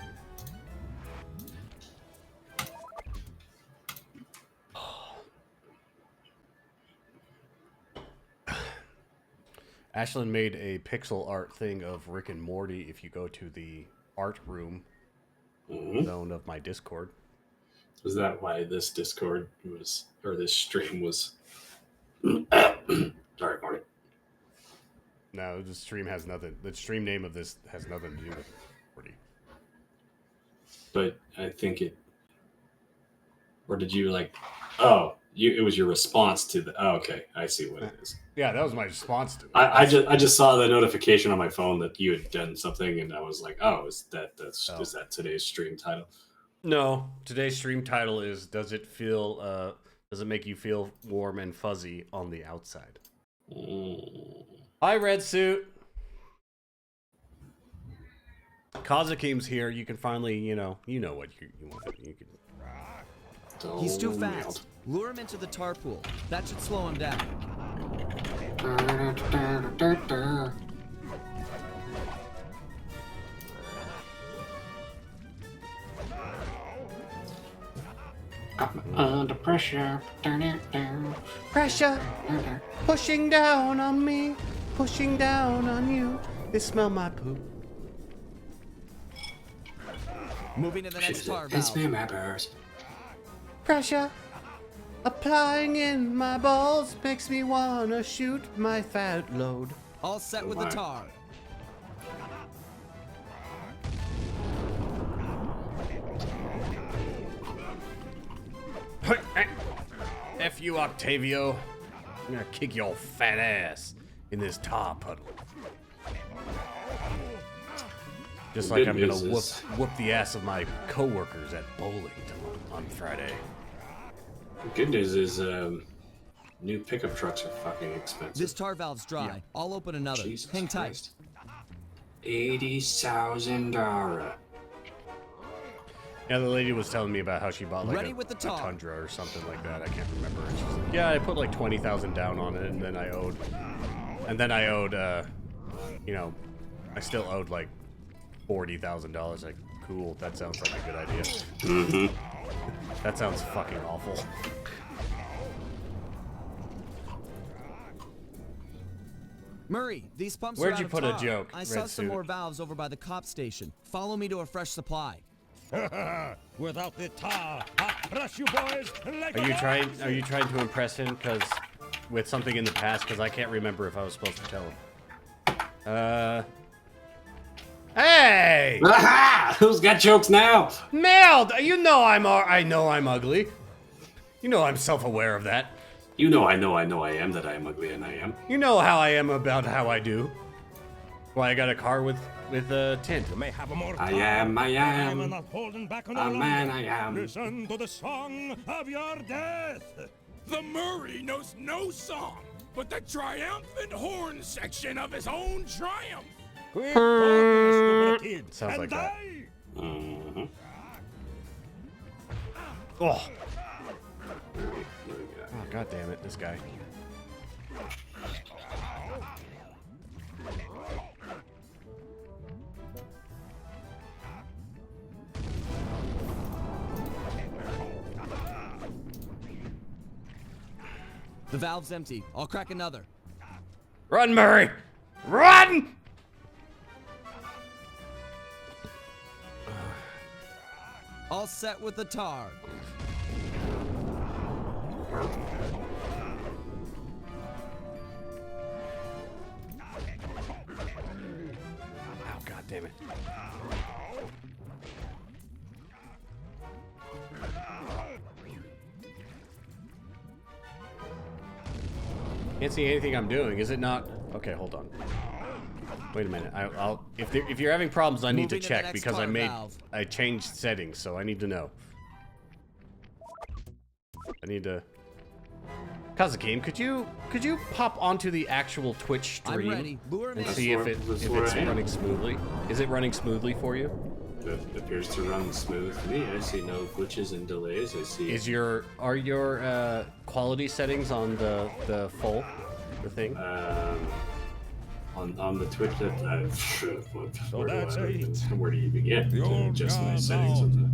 Ashlyn made a pixel art thing of Rick and Morty if you go to the art room zone of my Discord. Is that why this Discord was, or this stream was? Sorry, Marty. No, the stream has nothing. The stream name of this has nothing to do with Morty. But I think it, or did you like? Oh, it was your response to the. Oh, okay, I see what it is. Yeah, that was my response to it. I just saw the notification on my phone that you had done something, and I was like, oh, is that today's stream title? No, today's stream title is does it make you feel warm and fuzzy on the outside? Hi, Red Suit. Kazakim's here. You can finally, you know what you want. You can. He's too fast. Lure him into the tar pool. That should slow him down. Under pressure. Pressure pushing down on me, pushing down on you. They smell my poop. Moving to the next tar It's valve. me, my bears. Pressure applying in my balls makes me wanna shoot my fat load. All set with the tar. F you, Octavio. I'm gonna kick your fat ass in this tar puddle. Just like I'm gonna whoop the ass of my coworkers at bowling on Friday. The good news is new pickup trucks are fucking expensive. This tar valve's dry. Yeah. I'll open another. Jesus Hang tight. Christ. $80,000. Yeah, the lady was telling me about how she bought like Ready a with the tar. Tundra or something like that. I can't remember. And she's like, yeah, I put like 20,000 down on it, and then I owed, I still owed like $40,000. Like, cool. That sounds like a good idea. That sounds fucking awful. Murray, these pumps Where'd are out you of put a tar. joke, I Red saw some Suit? more valves over by the cop station. Follow me to a fresh supply. Without the tar, I'll crush you boys like Are you trying to impress him? Because with something in the past because I can't remember if I was supposed to tell him. Hey! Aha! Who's got jokes now? Nailed! I know I'm ugly. You know I'm self-aware of that. You know I am that I am ugly and I am. You know how I am about how I do. Why I got a car with a tint. You may have a more I am. I'm not holding back on A man I am. Listen to the song of your death. The Murray knows no song, but the triumphant horn section of his own triumph. Quit talking, stupid kid. Sounds like that. Mm-hmm. Oh. Oh, god damn it, this guy. The valve's empty. I'll crack another. Run, Murray! Run! All set with the tar. Oh, god damn it. Can't see anything I'm doing. Is it not? Okay, hold on. Wait a minute. If you're having problems, I need to check because I changed settings, so I need to know. I need to. Kazakim, could you hop onto the actual Twitch stream and see if it's running smoothly? Is it running smoothly for you? It appears to run smooth to me. I see no glitches and delays. I see. Are your quality settings on the thing? On the Twitch that where do you begin to adjust my settings on the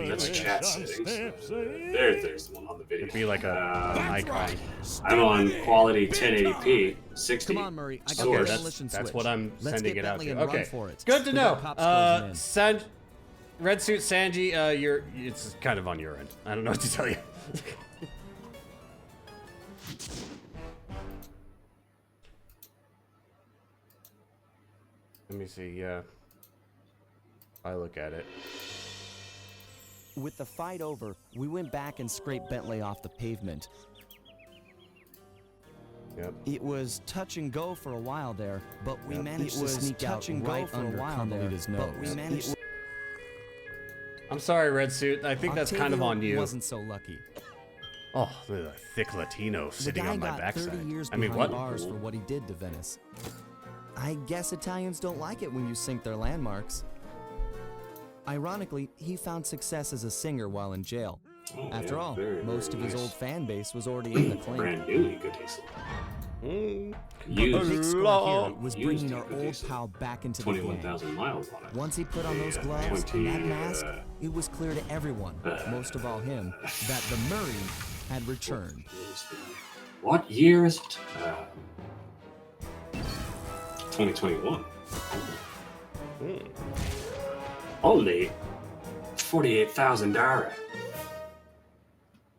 that's chat settings. There's the one on the video. It'd be like a icon. I'm on quality 1080p 60. Come on, Murray. I got Okay, the demolition that's switch. what I'm Let's sending get it out Bentley to. and run Okay, for it. good to We got know. cops closing in. Red suit Sanji, it's kind of on your end. I don't know what to tell you. Let me see. Yeah, I look at it. With the fight over, we went back and scraped Bentley off the pavement. Yep. It was touch and go for a while there, but we managed to sneak out right under Carmelita's nose. I'm sorry, Red Suit. I think that's kind of on you. Wasn't so lucky. Oh, the thick Latino sitting on my backside. The guy got 30 years I mean, behind what? bars for what he did to Venice. I guess Italians don't like it when you sink their landmarks. Ironically, he found success as a singer while in jail. After all, most of his old fan base was already in the clink. Brand new egotism. The big score here was bringing our old pal back into the game. 21,000 miles on it. Once he put on those gloves and that mask, it was clear to everyone, most of all him, that the Murray had returned. What year is it? 2021. Only $48,000.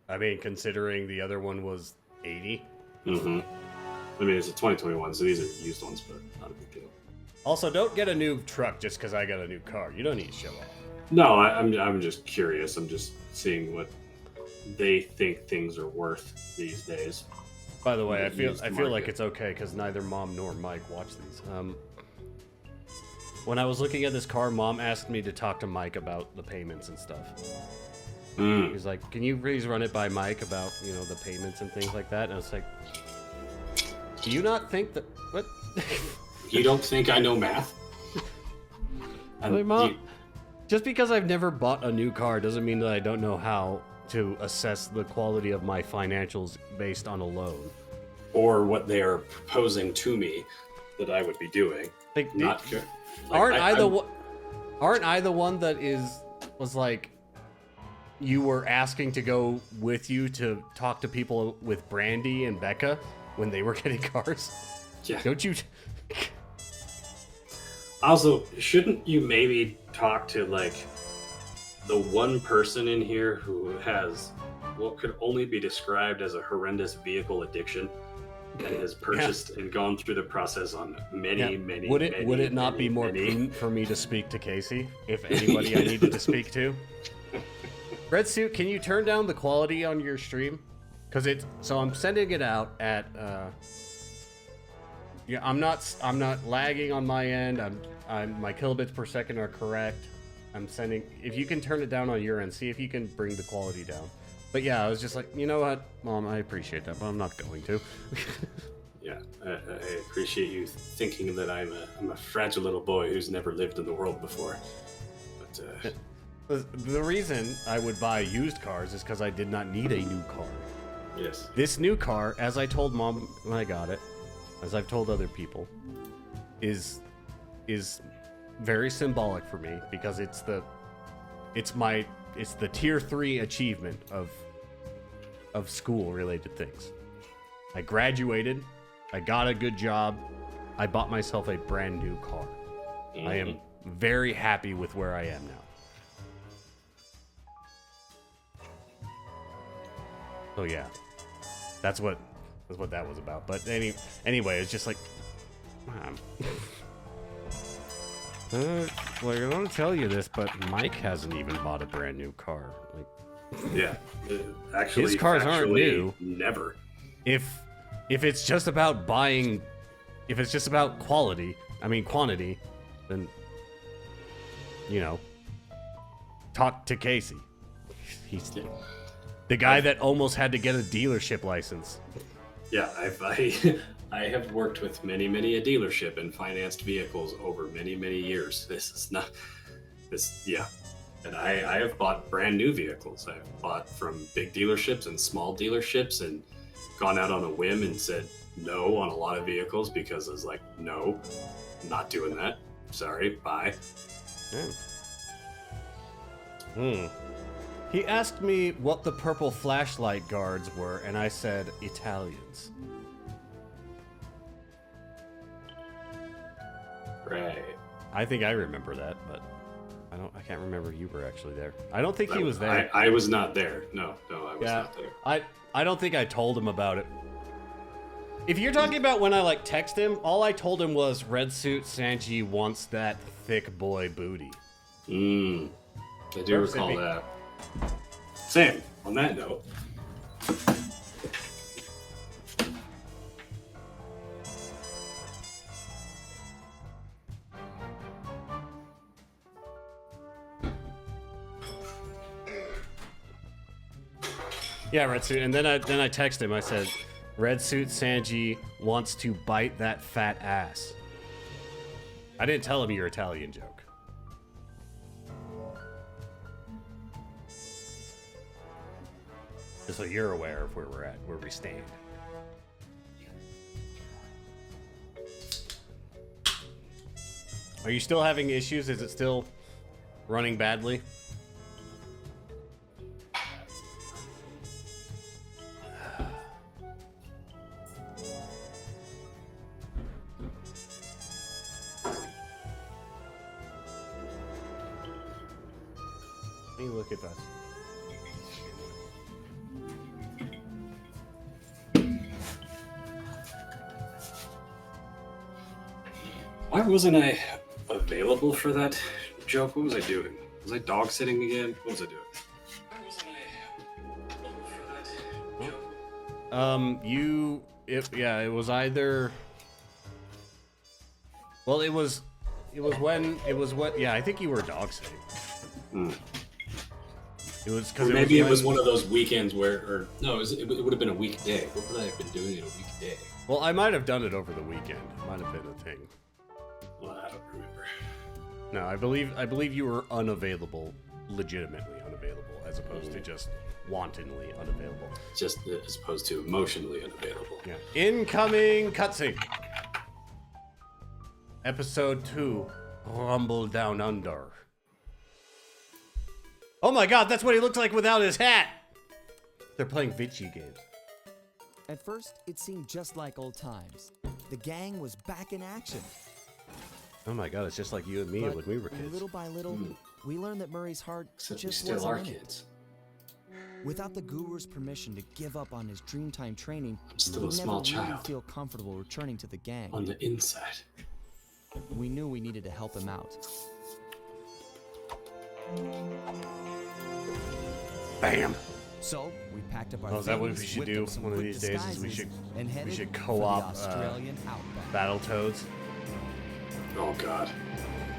I mean, considering the other one was 80. Mm-hmm. I mean, it's a 2021, so these are used ones, but not a big deal. Also, don't get a new truck just because I got a new car. You don't need to show off. No, I'm just curious. I'm just seeing what they think things are worth these days. By the way, I feel like it's okay because neither Mom nor Mike watch these. When I was looking at this car, Mom asked me to talk to Mike about the payments and stuff. He's like, "Can you please run it by Mike about the payments and things like that?" And I was like, "Do you not think that what?" You don't think I know math? Like, Mom, just because I've never bought a new car doesn't mean that I don't know how to assess the quality of my financials based on a loan. Or what they are proposing to me that I would be doing. Like, not good. Aren't I the one that was like, you were asking to go with you to talk to people with Brandy and Becca when they were getting cars? Yeah. Don't you? Also, shouldn't you maybe talk to like the one person in here who has what could only be described as a horrendous vehicle addiction, and has purchased and gone through the process on many. Would it not be more prudent for me to speak to Casey if anybody I needed to speak to? Red Suit, can you turn down the quality on your stream? So I'm sending it out at yeah, I'm not lagging on my end. My kilobits per second are correct. I'm sending, if you can turn it down on your end, see if you can bring the quality down. But yeah, I was just like, you know what, Mom, I appreciate that, but I'm not going to. Yeah, I appreciate you thinking that I'm a fragile little boy who's never lived in the world before. But the reason I would buy used cars is because I did not need a new car. Yes. This new car, as I told Mom when I got it, as I've told other people, is very symbolic for me because it's the tier 3 achievement of school related things. I graduated, I got a good job, I bought myself a brand new car. Mm-hmm. I am very happy with where I am now. So yeah, that's what that was about. But anyway, it's just like, man. Well, I don't tell you this, but Mike hasn't even bought a brand new car. Like, yeah, actually, his cars aren't new. Never. If it's just about buying, if it's just about quantity, then talk to Casey. He's the guy that almost had to get a dealership license. Yeah, I have worked with many a dealership and financed vehicles over many years. And I have bought brand new vehicles. I've bought from big dealerships and small dealerships and gone out on a whim and said no on a lot of vehicles because I was like, no, I'm not doing that. Sorry, bye. He asked me what the purple flashlight guards were, and I said Italians. Right. I think I remember that, but I can't remember you were actually there. I don't think he was there. I was not there. No, I was not there. I don't think I told him about it. If you're talking about when I text him, all I told him was Red Suit Sanji wants that thick boy booty. I do recall that. Sam, on that note. Yeah, Red Suit. And then I texted him. I said, Red Suit Sanji wants to bite that fat ass. I didn't tell him your Italian joke. Just so you're aware of where we're at, where we stand. Are you still having issues? Is it still running badly? Let me look at that. Why wasn't I available for that joke? What was I doing? Was I dog sitting again? What was I doing? Why wasn't I available for that joke? It was either. Well, it was what? Yeah, I think you were dog sitting. It was because maybe it was one of those weekends where, it would have been a weekday. What would I have been doing in a weekday? Well, I might have done it over the weekend. It might have been a thing. Well, I don't remember. No, I believe you were unavailable, legitimately unavailable, as opposed to just wantonly unavailable. Just as opposed to emotionally unavailable. Yeah. Incoming cutscene. Episode 2, Rumble Down Under. Oh my god, that's what he looks like without his hat! They're playing Vichy games. At first, it seemed just like old times. The gang was back in action. Oh my god, it's just like you and me when we were kids. Little by little, we learned that Murray's heart Except just we still wasn't are in kids. Without the guru's permission to give up on his Dreamtime training, I'm still he'd a small never really child. feel comfortable returning to the gang. On the inside. We knew we needed to help him out. Bam. So we packed up our Is that what things, we should whipped do up some one of quick these days? Is we disguises, should and headed for the co-op Australian outback. Battletoads. Oh god,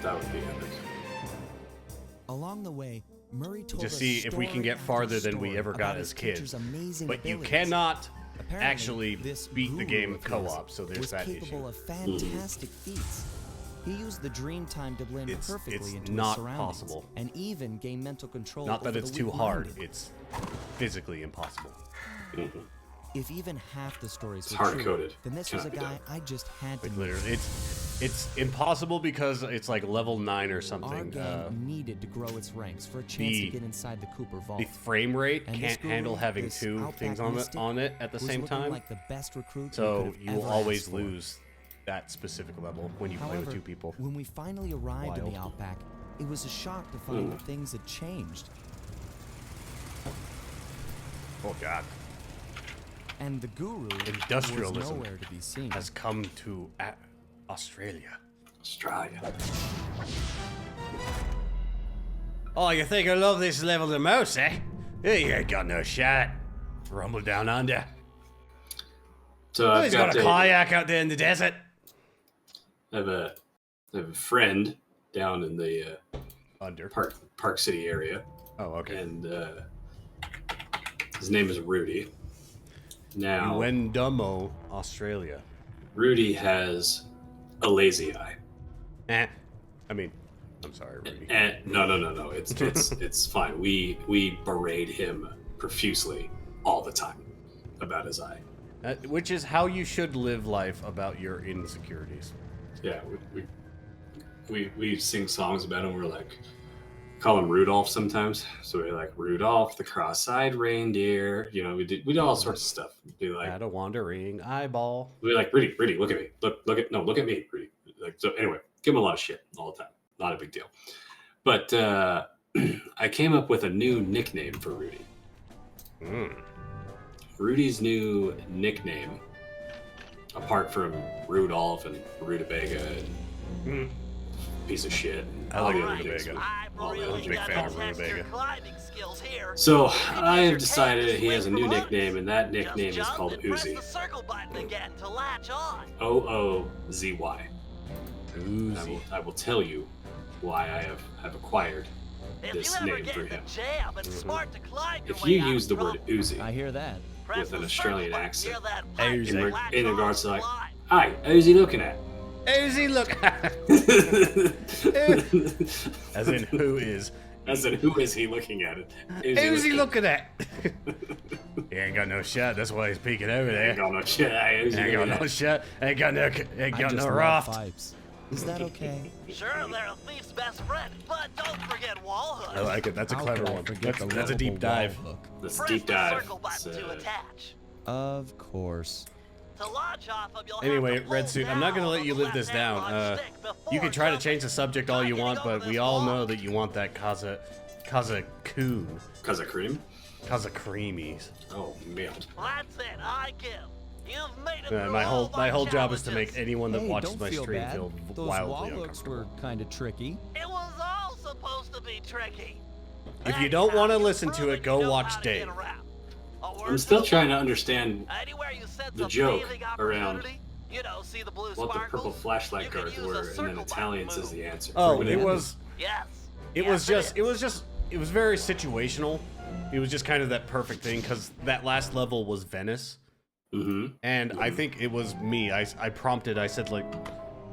that would be epic. Along the way, Murray told Just us see if we can story get after farther than we story ever got about as his kids. teacher's amazing But you abilities. cannot Apparently, actually this beat the guru game of his co-op, so there's was that capable issue. of fantastic feats. He used the Dreamtime to blend It's perfectly into not his surroundings, possible. and even gain mental control. Not that over it's the too hard, weak-minded. it's physically impossible. If even half the stories were hard-coded. true, then this was a Cannot be guy done. I just had to Like meet. literally, it's impossible because it's like level 9 or Our something. gang needed to grow its ranks for a chance the- to get inside the Cooper vault. The frame rate And this can't handle guru, having this two Outback things mystic, on it at the was same looking time. like the best recruit we So could have you will ever always asked for. lose that specific level when you play However, with two people. when we finally arrived in Wild. the Outback, it was a shock to find that things had changed. Oh god. And the guru Industrialism was nowhere to be seen. has come to Australia. Australia. Oh, you think I love this level the most, eh? You ain't got no shot. Rumble down under. So Oh, I've he's got a a, kayak out there in the desert. I have a friend down in the Under. Park City area, Oh, okay. and his name is Rudy. Now, Wendomo, Australia. Rudy has a lazy eye. I mean, I'm sorry, Rudy. And no. It's fine. We berate him profusely all the time about his eye. Which is how you should live life about your insecurities. Yeah, we sing songs about him. We're like, call him Rudolph sometimes. So we're like, Rudolph the cross-eyed reindeer. You know, we did all sorts of stuff. Be like, Had a wandering eyeball. we're like, Rudy, look at me. Look at me, Rudy. Like, so anyway, give him a lot of shit all the time. Not a big deal. But I came up with a new nickname for Rudy. Rudy's new nickname, apart from Rudolph and Rutabaga and piece of shit. I like all the other Rutabaga. things. I'm All the really other big gonna fan of test your Rutabaga. climbing skills here. So Maybe I your have decided head he has a new swing nickname, and that Just nickname is jump called and press the Uzi. circle button again to latch on. OOZY. Uzi. I will tell you why I have acquired If this you ever name get for in the him. jam and smart to climb your If way you out use of the word trouble, Uzi I hear that. press with an the Australian circle button accent, near that Uzi. pipe and In latch in on regards to to like, climb. hi, who's he looking at? Uzi, look. As in, who is? As in, who is he looking at? Who's he looking at? He ain't got no shot. That's why he's peeking over there. Ain't got no shit. Who's he Ain't got looking no at? shot. Ain't got no. Ain't I got just no love raft. pipes. Is that okay? Sure, they're a thief's best friend, but don't forget wall I hook. like it. That's a How clever could I one. forget That's, the that's a deep lovable dive. wall hook? This Press deep the dive. circle button It's, to attach. Of course. To launch off of, you'll Anyway, have to Red hold Suit, I'm not gonna down let on you the live this left-hand down. launch stick before You can try to jumping. change the subject all you Try want, getting over but we this all wall. know that you want that Kaza-kun. Cause of cream? Kaza creamies. Oh, man. That's it, I give. You've made it through My all whole job is to make challenges. anyone that Hey, watches don't my feel stream bad. feel Those wildly wall hooks uncomfortable. were kind of tricky. It was all supposed to be tricky. If you don't want to Anyhow, listen to you've it, go proven you know watch how to Dave. get around. A word I'm still to trying to the understand Anywhere you sense the a joke bathing around opportunity, you know, see the blue what the purple sparkles? flashlight You can guards use a were, and then circle Italians button is the move. answer. Oh, Pretty it handy. was. Yes. It Yes, was just. It was very situational. It was just kind of that perfect thing because that last level was Venice, Mm-hmm. and I think it was me. I prompted. I said like,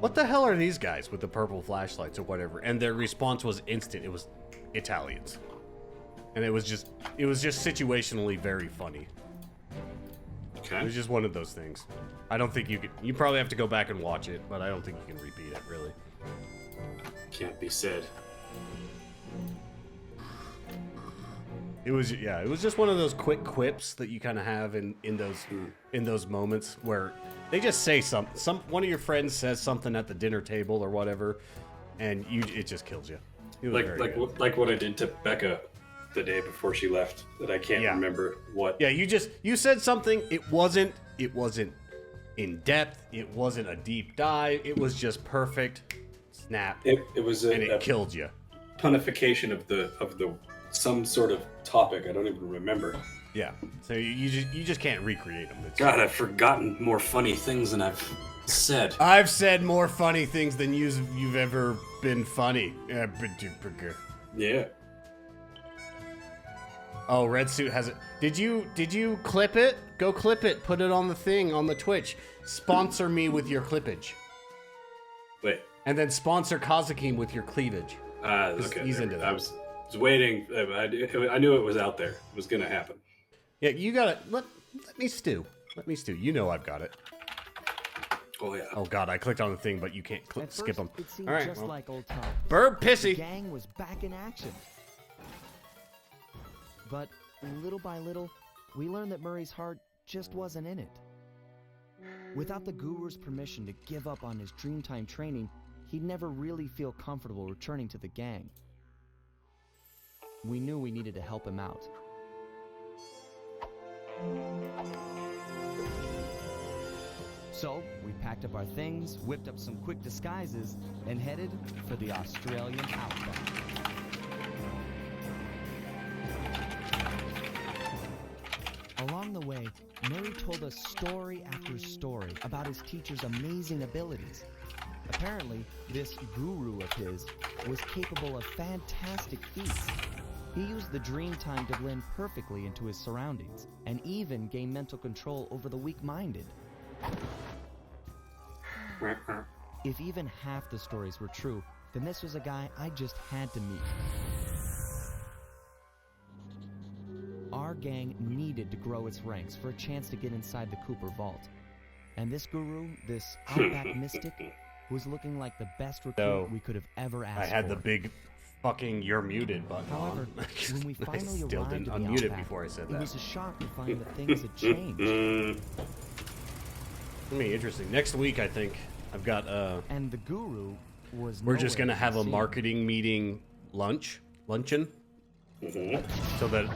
"What the hell are these guys with the purple flashlights or whatever?" And their response was instant. It was Italians, and it was just situationally very funny. It Okay. was just one of those things. I don't think you could. You probably have to go back and watch it, but I don't think you can repeat it really. Can't be said. It was just one of those quick quips that you kind of have in those moments where they just say something. One of your friends says something at the dinner table or whatever, and it just kills you. It was very good. Like what I did to Becca the day before she left that I can't remember what. Yeah, you said something. It wasn't in depth. It wasn't a deep dive. It was just perfect. Snap. It was it killed you. Punification of the some sort of topic. I don't even remember. Yeah. So you just can't recreate them. God, I've forgotten more funny things than I've said. I've said more funny things than you've ever been funny. Yeah. Oh, Red Suit has it. Did you clip it? Go clip it. Put it on the thing on the Twitch. Sponsor me with your clippage. Wait. And then sponsor Kazakim with your cleavage. Okay. He's into that. I was waiting. I knew it was out there. It was gonna happen. Yeah, you got it. Let me stew. Let me stew. You know I've got it. Oh yeah. Oh god, I clicked on the thing, but you can't skip them. It seemed all right. just like old times. Bird pissy. The gang was back in action. But little by little, we learned that Murray's heart just wasn't in it. Without the guru's permission to give up on his Dreamtime training, he'd never really feel comfortable returning to the gang. We knew we needed to help him out. So, we packed up our things, whipped up some quick disguises, and headed for the Australian outback. Along the way, Murray told us story after story about his teacher's amazing abilities. Apparently, this guru of his was capable of fantastic feats. He used the Dreamtime to blend perfectly into his surroundings, and even gain mental control over the weak-minded. If even half the stories were true, then this was a guy I just had to meet. Our gang needed to grow its ranks for a chance to get inside the Cooper Vault. And this guru, this outback mystic, was looking like the best recruit we could have ever asked for. I had the big fucking "you're muted" button However, on. when we finally I still arrived didn't at the unmute it outback, before I said it that. was a shock to find that things had changed. Gonna be interesting. Next week, I think I've got. And the guru was. We're just gonna have a seen. marketing meeting luncheon, so that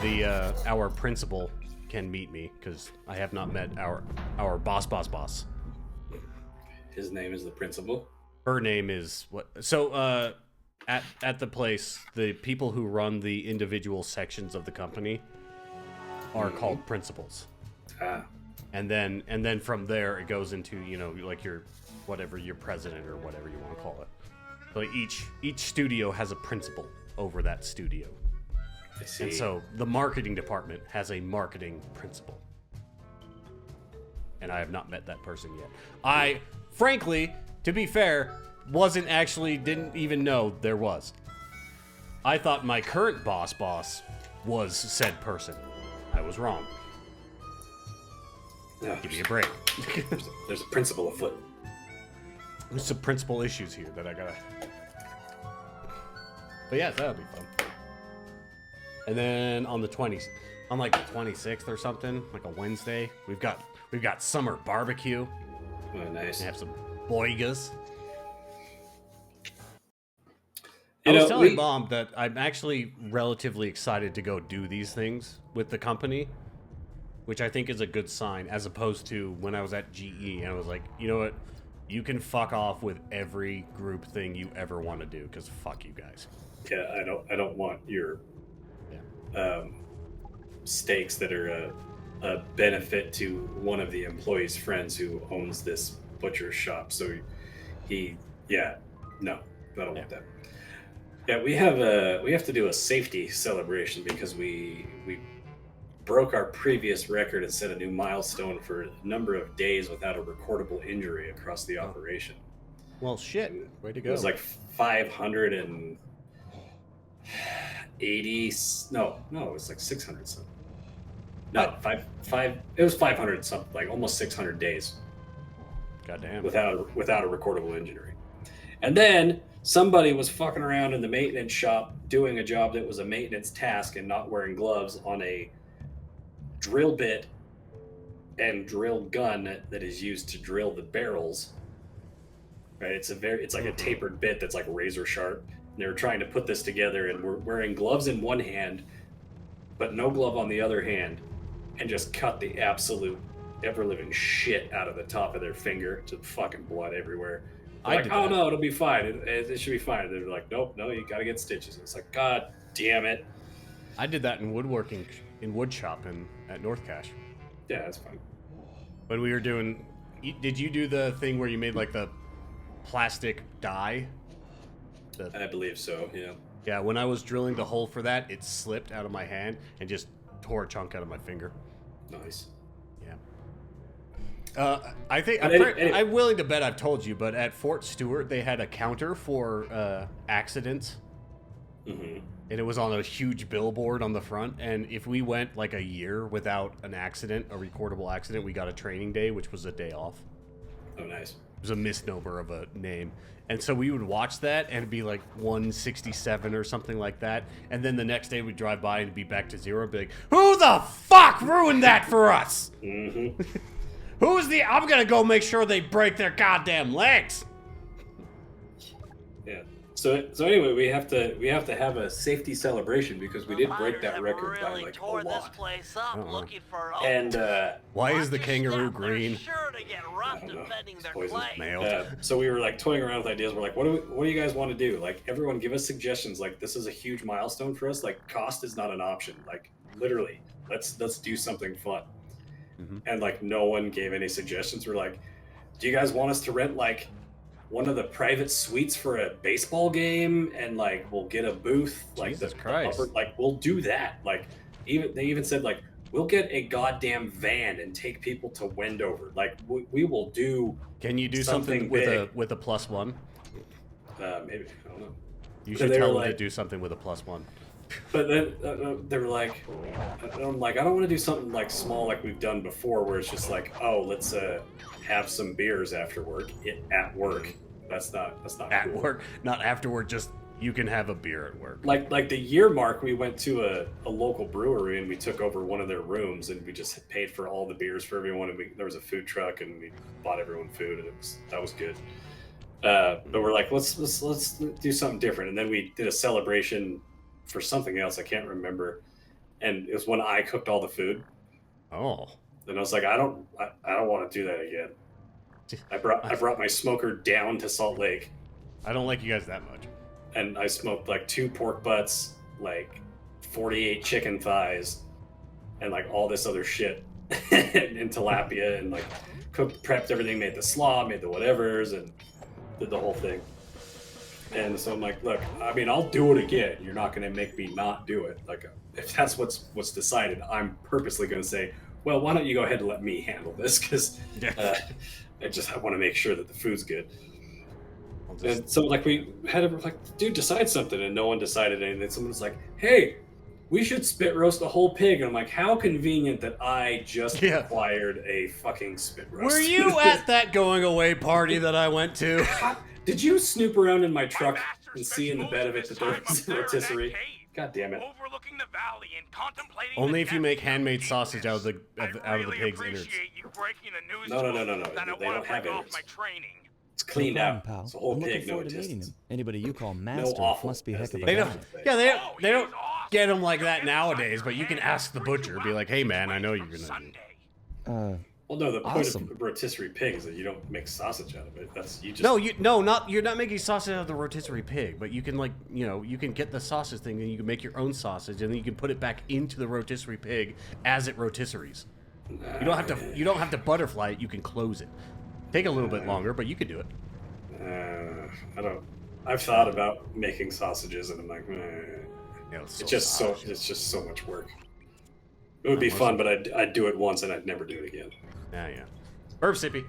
the our principal can meet me, because I have not met our boss. His name is the principal. Her name is what? So at the place, the people who run the individual sections of the company are called principals. And then from there it goes into, like your president or whatever you want to call it. So each studio has a principal over that studio. I see. And so the marketing department has a marketing principal. And I have not met that person yet. I, frankly, to be fair, didn't even know there was. I thought my current boss was said person. I was wrong. No, Give me a break. there's a principal afoot. There's some principal issues here that I gotta. But yeah, that'll be fun. And then on the 20s, on like the 26th or something, like a Wednesday, we've got summer barbecue. Oh, nice. We have some boigas. I was telling Mom that I'm actually relatively excited to go do these things with the company, which I think is a good sign, as opposed to when I was at GE and I was like, you know what? You can fuck off with every group thing you ever want to do, because fuck you guys. Yeah, I don't want your stakes that are a benefit to one of the employees' friends who owns this butcher shop. So I don't want that. Yeah, we have to do a safety celebration because we broke our previous record and set a new milestone for a number of days without a recordable injury across the operation. Well, shit. Way to go. It was like 580. No, it was like 600 something. No, it was 500 something, like almost 600 days. Goddamn. Without a recordable injury. And then somebody was fucking around in the maintenance shop doing a job that was a maintenance task and not wearing gloves on a drill bit and drill gun that is used to drill the barrels. Right? It's like a tapered bit that's like razor sharp, They were trying to put this together, and we're wearing gloves in one hand, but no glove on the other hand, and just cut the absolute ever-living shit out of the top of their finger to fucking blood everywhere. Like, oh no, it'll be fine. It should be fine. They're like, nope, no, you gotta get stitches. It's like, God damn it. I did that in woodworking, in wood shop at North Cache. Yeah, that's fine. When we were doing, did you do the thing where you made like the plastic die? I believe so, yeah. Yeah, when I was drilling the hole for that, it slipped out of my hand and just tore a chunk out of my finger. Nice. Yeah. I think I'm willing to bet I've told you, but at Fort Stewart they had a counter for accidents, and it was on a huge billboard on the front. And if we went like a year without an accident, a recordable accident, we got a training day, which was a day off. Oh, nice. It was a misnomer of a name. And so we would watch that and it'd be like 167 or something like that. And then the next day we'd drive by and it'd be back to zero and be like, who the fuck ruined that for us? Who's the... I'm gonna go make sure they break their goddamn legs. Yeah. So anyway, we have to have a safety celebration because we did break that record by like a lot. This place up looking for and why is the kangaroo green? Sure to get rough defending their claim. So we were like toying around with ideas. We're like, what do you guys want to do? Like, everyone give us suggestions. Like, this is a huge milestone for us. Like, cost is not an option. Like, literally, let's do something fun. And like, no one gave any suggestions. We're like, do you guys want us to rent like one of the private suites for a baseball game, and like we'll get a booth, like Jesus the Christ. upper, like we'll do that. Like, they even said like, we'll get a goddamn van and take people to Wendover. Like, we will do. Can you do something with a +1? Maybe, I don't know. You should tell them to do something with a +1. But then they were like, I'm like, I don't want to do something like small like we've done before, where it's just like, oh, let's have some beers after work. At work. That's not at cool. Work, not after work. Just you can have a beer at work. Like the year mark, we went to a local brewery and we took over one of their rooms and we just paid for all the beers for everyone. And there was a food truck and we bought everyone food, and that was good. But we're like, let's do something different. And then we did a celebration for something else. I can't remember. And it was when I cooked all the food. Oh. And I was like, I don't want to do that again. I brought my smoker down to Salt Lake. I don't like you guys that much. And I smoked like 2 pork butts, like 48 chicken thighs, and like all this other shit, and tilapia, and like prepped everything, made the slaw, made the whatevers, and did the whole thing. And so I'm like, look, I mean, I'll do it again. You're not going to make me not do it. Like, if that's what's decided, I'm purposely going to say, well, why don't you go ahead and let me handle this? Because I want to make sure that the food's good. And so, like, we had to, like, dude, decide something, and no one decided anything. Someone was like, hey, we should spit roast a whole pig. And I'm like, how convenient that I just acquired a fucking spit roast. Were you at that going away party that I went to? Did you snoop around in my truck and see in the bed of it that there was a rotisserie? God damn it. Overlooking the valley and contemplating only if you make handmade sausage out of the pig's innards. No. They don't have innards. It's cleaned out. It's a whole pig, no intestines. Anybody you call master must be a heck of a guy. They don't Oh, get them like that nowadays, but you can ask the butcher. Be like, hey man, I know you're gonna. Well, no, the point of rotisserie pig is that you don't make sausage out of it. You're not making sausage out of the rotisserie pig, but you can you can get the sausage thing and you can make your own sausage and then you can put it back into the rotisserie pig as it rotisseries. You don't have to butterfly it. You can close it. Take a little bit longer, but you can do it. I've thought about making sausages and I'm like, it's just so much work. It would be fun, but I'd do it once and I'd never do it again. Yeah. Herb Sippy.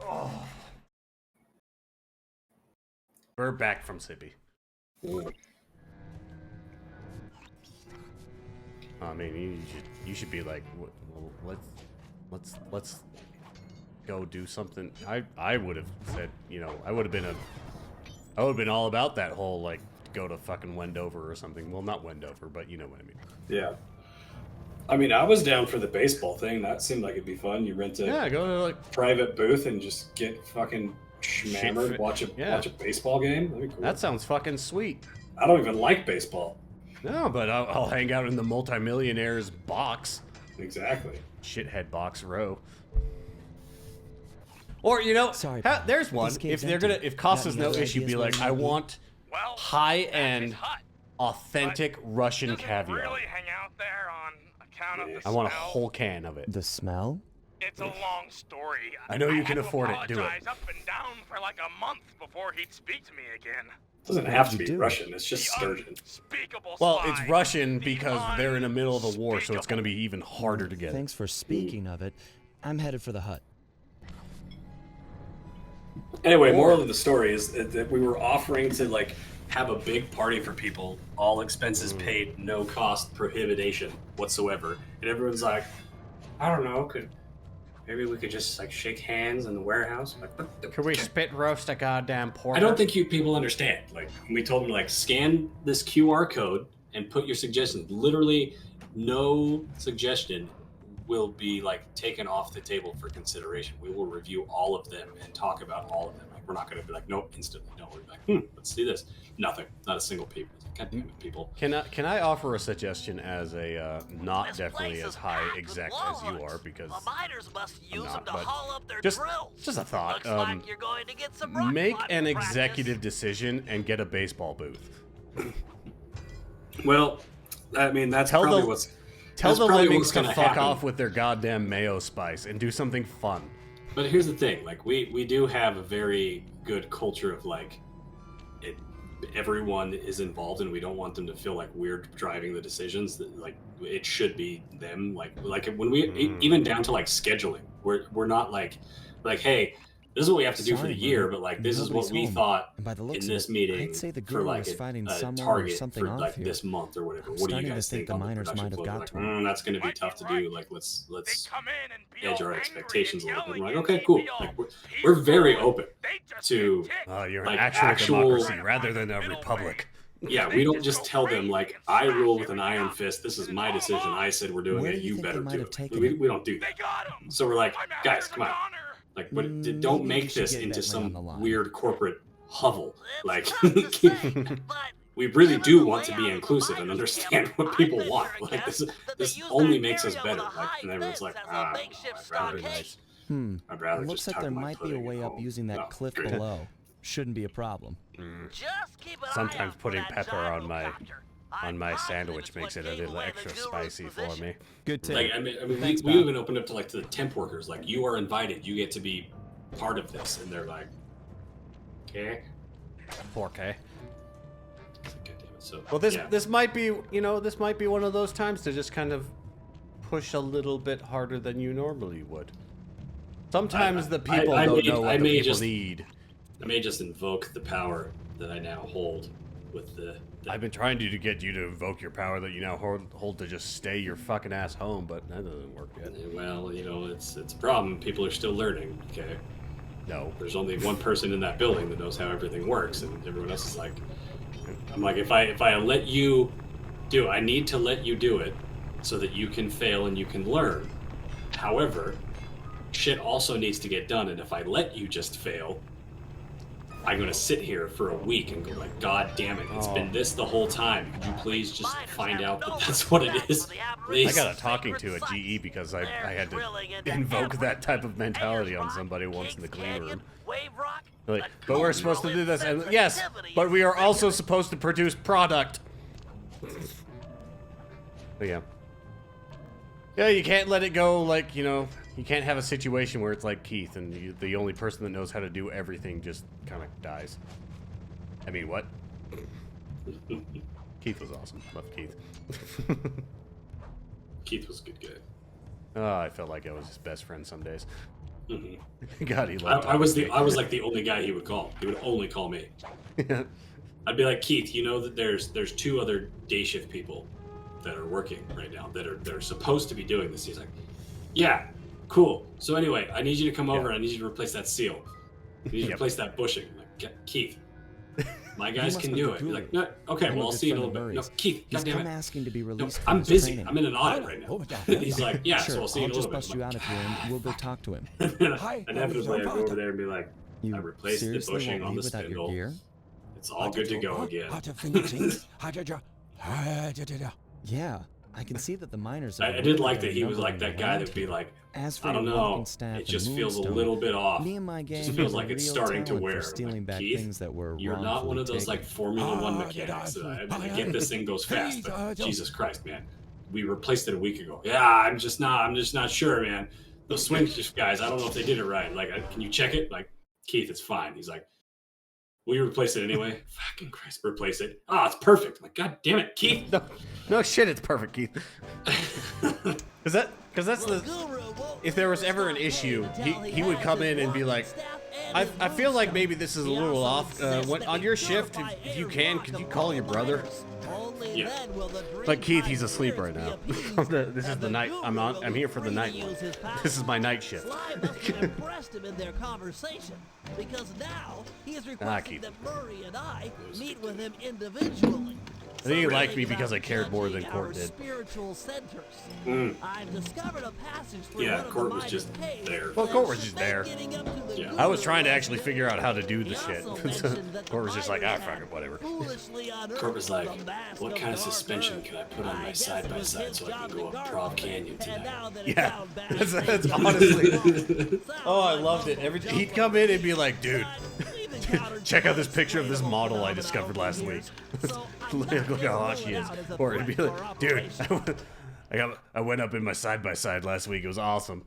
Oh. We're back from Sippy. I mean, you should be like, well, let's go do something. I would have said, I would have been all about that whole like go to fucking Wendover or something. Well, not Wendover, but you know what I mean. Yeah. I mean, I was down for the baseball thing. That seemed like it'd be fun. You rent a go to like private booth and just get fucking shmammered, watch a baseball game. That'd be cool. That sounds fucking sweet. I don't even like baseball. No, but I'll hang out in the multimillionaire's box. Exactly. Shithead box row. Or Sorry, there's one. If cost is no issue, be like, I want high-end, authentic Russian caviar. Really hang out there on account of the I want a smell? whole can of it. The smell? It's a long story. I know you can had to afford it. Do it. apologize up and down for like a month before he'd speak to me again. It doesn't have to be Russian. It's just sturgeon. Well, it's Russian because they're in the middle of a war, so it's going to be even harder to get. Thanks for speaking of it. I'm headed for the hut. Anyway, moral of the story is that we were offering to like have a big party for people, all expenses paid, no cost prohibition whatsoever, and everyone's like, I don't know, maybe we could just like shake hands in the warehouse. Like, Could we spit roast a goddamn porter? I don't think people understand. Like, we told them like scan this QR code and put your suggestions. Literally, no suggestion will be like taken off the table for consideration. We will review all of them and talk about all of them. Like, we're not going to be like, nope, instantly. No, we're like, let's see this. Nothing. Not a single people. God damn it, people. Can I offer a suggestion as a not definitely as high exec as you are, because the miners must use them to but haul up their just drills. a thought. Looks like you're going to get some rock Make climbing an practice. executive decision and get a baseball booth. Well, I mean, that's probably what's... Tell the lemmings to fuck happen. off with their goddamn mayo spice and do something fun. But here's the thing, like we do have a very good culture of like everyone is involved, and we don't want them to feel like we're driving the decisions. That like it should be them. Like when we even down to like scheduling, we're not like hey, this is what we have to do for the year, but like this is what we thought in this meeting I'd say the for like a target for like this month or whatever. What do you guys think the on the miners production might have floor? got Like, to him. that's going to be tough to do. Like let's Come in and be edge all our angry expectations a and little bit. We're yelling like, and okay, cool. be all Like we're very peaceful, open they just to get ticked. You're like an actual democracy actual- rather than a republic. Yeah, we don't just tell them like I rule with an iron fist. This is my decision. I said we're doing Where it. do you You think better they might do have it. taken We don't do that. They got him. So we're like, I'm out guys, here come on. for honor. Like, but Maybe don't we make should this get into Bentley on the some line. weird corporate hovel. Like, Tough to say, but we really given do the want to be layout of the inclusive and miners' understand camp, what people I want. venture a Like guess that this they use only that makes us area better. with a Like, high and everyone's fence like, as a makeshift I'd rather stockade. just, It just looks like tuck there my might be a pudding way at up home. using that No, cliff great. below. Shouldn't be a problem. Just keep an eye Sometimes out for putting that pepper gyro on my copter. I'm my positive sandwich it's makes what it a gave little away the extra guru's spicy for position. me. Good tip. Like, I mean, Thanks, we pal. even opened up to like to the temp workers. Like, you are invited. You get to be part of this, and they're like, okay. 4K. God damn it. So, Well, this yeah. this might be this might be one of those times to just kind of push a little bit harder than you normally would. Sometimes the people don't know what the people need. I may just invoke the power that I now hold with the I've been trying to get you to invoke your power that you now hold to just stay your fucking ass home, but that doesn't work yet. well, it's a problem. People are still learning. Okay, No. there's only one person in that building that knows how everything works, and everyone else is like, I'm like, if I let you do, I need to let you do it so that you can fail and you can learn. However, shit also needs to get done, and if I let you just fail, I'm gonna sit here for a week and go like, God damn it, it's been this the whole time. Could you please just find out that that's what it is? Please. I got a talking to at GE because I had to invoke that type of mentality on somebody once in the clean room. Like, but we're supposed to do this, and yes, but we are also supposed to produce product. But yeah. Yeah, you can't let it go like, you can't have a situation where it's like Keith and the only person that knows how to do everything just kind of dies. I mean, what? Keith was awesome. Love Keith. Keith was a good guy. Oh, I felt like I was his best friend some days. Mm-hmm. God, he loved I was talking I was like the only guy he would call. He would only call me. to me. I'd be like, Keith, you know that there's two other day shift people that are working right now that are supposed to be doing this. He's like, yeah, cool. So anyway, I need you to come over. Yeah. I need you to replace that seal. I need you to Yep. replace that bushing. I'm like, Keith, My guys can do it. You're like, no, okay, well, I'll see you in a little bit. No, Keith, He's goddammit. asking to be No, released I'm from his busy. training. I'm in an audit right now. He's like, yeah, Sure, so I'll see you in a just little bust bit. you out of here and we'll go talk to him. Inevitably, I go over there and be like, You I replaced the seriously bushing won't on leave the without your spindle. gear? It's all good to go again. Yeah, I can see that the miners I did like that he was like that guy that'd be like, As for I don't your know, walking staff it just and feels a moonstone, little bit off. me and my It gang just feels have like a it's real starting to talent wear. for stealing Like, back Keith, things that were you're not one of those wrongfully like Formula One mechanics. I get this thing goes fast, but Jesus Christ, man, we replaced it a week ago. Yeah, I'm just not sure, man. Those swing shift guys, I don't know if they did it right. Like, can you check it? Like, Keith, it's fine. He's like, will you replace it anyway? Fucking Christ, replace it. Ah, it's perfect. I'm like, God damn it, Keith. No shit, it's perfect, Keith. Because that's the. If there was ever an issue, he would come in and be like, I feel like maybe this is a little off. When, on your shift, if you can, could you call your brother? Yeah. Like Keith, he's asleep right now. This is the night. I'm here for the night one. This is my night shift. SLY must have impressed him in their conversation, because now he is requesting Keith. that Murray and I meet with him individually. I think he liked me because I cared more than Our Court did. spiritual centers. Mm. I've discovered a passage through Yeah, one of Court the was just miners' caves there. Well, that Court was should just make there. getting up to the Yeah. I was guru trying to a actually figure out how to do the He shit. also mentioned that the Court was just like, ah, miners fuck had it, whatever. foolishly unearthed Court was like, the mask what of kind of Dark suspension Earth. can I put on I my guess side it by was side his so I job can to go up guard Prov them. Canyon And tonight? now that Yeah. it's down bad, That's things honestly. Sounds Oh, I like loved it. mumbo He'd jumbo. come in and be like, dude, We've encountered check out this some picture of this explainable model I phenomena discovered over last the week. years, so I'm Look not how gonna hot rule she it is. out as a Or it'd be threat like, for dude, operation. I went up in my side by side last week. It was awesome.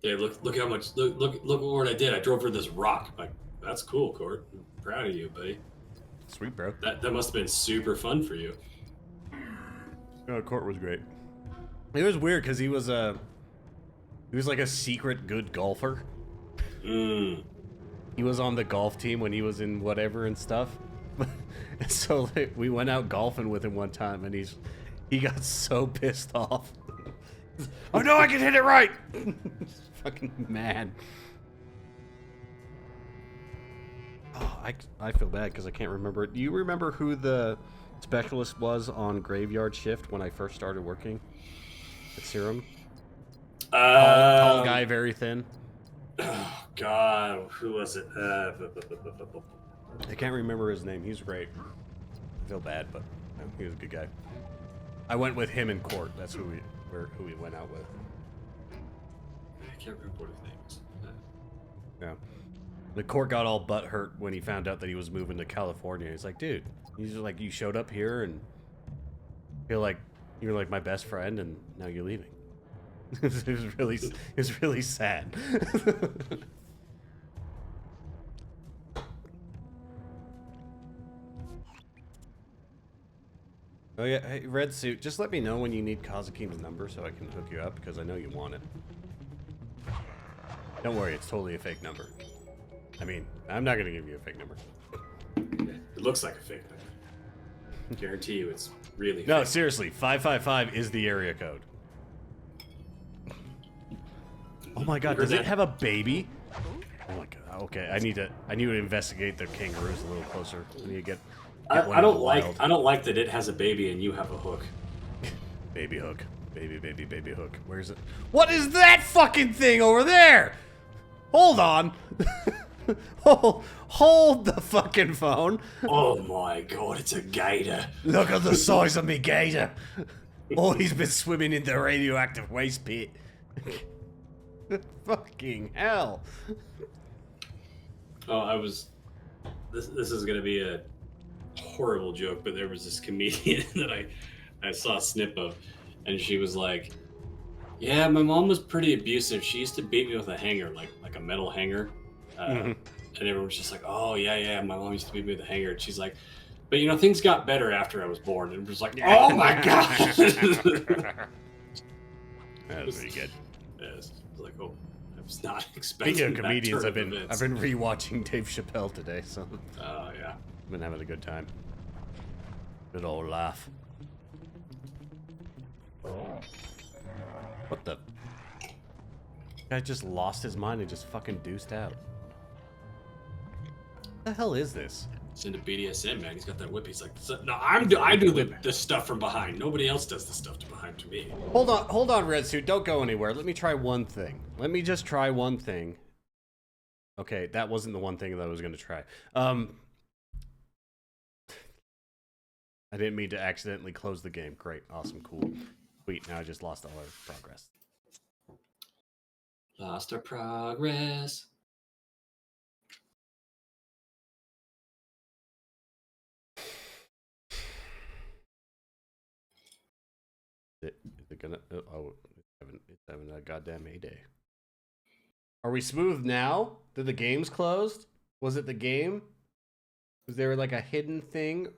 Yeah, look how much look what I did. I drove her this rock. Like, that's cool, Court. I'm proud of you, buddy. Sweet, bro. That must have been super fun for you. Court was great. It was weird because he was like a secret good golfer. Mm. He was on the golf team when he was in whatever and stuff. So like, we went out golfing with him one time, and he got so pissed off. Oh no, I can hit it right! Fucking mad. Oh, I feel bad because I can't remember it. Do you remember who the specialist was on graveyard shift when I first started working at Serum? Tall guy, very thin. Oh God, who was it? I can't remember his name. He's great. I feel bad, but he was a good guy. I went with him in Court. That's who we went out with. I can't remember what his name is. Yeah. The Court got all butthurt when he found out that he was moving to California. He's like, dude, he's like, you showed up here and feel like you're like my best friend, and now you're leaving. It was really sad. Oh yeah, hey, Red Suit, just let me know when you need Kazuki's number so I can hook you up, because I know you want it. Don't worry, it's totally a fake number. I mean, I'm not gonna give you a fake number. It looks like a fake number. I guarantee you it's really No, fake. seriously, 555 is the area code. Oh my god, You heard does it that? have a baby? Oh my god, okay, I need to investigate the kangaroos a little closer. I need to get one I in don't the like wild. I don't like that it has a baby and you have a hook. Baby hook. Baby hook. Where is it? What is that fucking thing over there? Hold on. Hold the fucking phone. Oh my God, it's a gator. Look at the size of me gator. Oh, he's been swimming in the radioactive waste pit. Fucking hell. Oh, this is gonna be a horrible joke, but there was this comedian that I saw a snip of, and she was like, yeah, my mom was pretty abusive. She used to beat me with a hanger, like a metal hanger. And everyone was just like, oh yeah, my mom used to beat me with a hanger. And she's like, but you know, things got better after I was born. And it was like, oh my God. That was pretty good. Yes. I was like, oh, I was not expecting Speaking of that comedians, turn I've of been events. rewatching Dave Chappelle today, so Oh yeah. I've been having a good time. Good old laugh. What the? Guy just lost his mind and just fucking deuced out. What the hell is this? He's into BDSM, man. He's got that whip. He's like, no, I do the stuff from behind. Nobody else does the stuff behind to me. Hold on, Red Suit. Don't go anywhere. Let me try one thing. Let me just try one thing. Okay, that wasn't the one thing that I was going to try. I didn't mean to accidentally close the game. Great, awesome, cool. Sweet, now I just lost all our progress. Lost our progress. Is it gonna? Oh, it's having a goddamn heyday. Are we smooth now? Did the games closed? Was it the game? Was there like a hidden thing?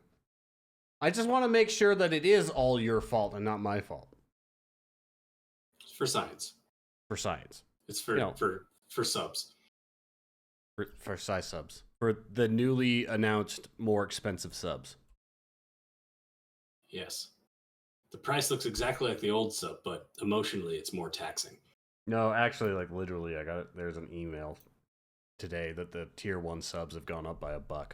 I just want to make sure that it is all your fault and not my fault. It's for science. For science. It's for for subs. For size subs. For the newly announced more expensive subs. Yes. The price looks exactly like the old sub, but emotionally it's more taxing. No, actually, like literally, I got it. There's an email today that the tier 1 subs have gone up by $1.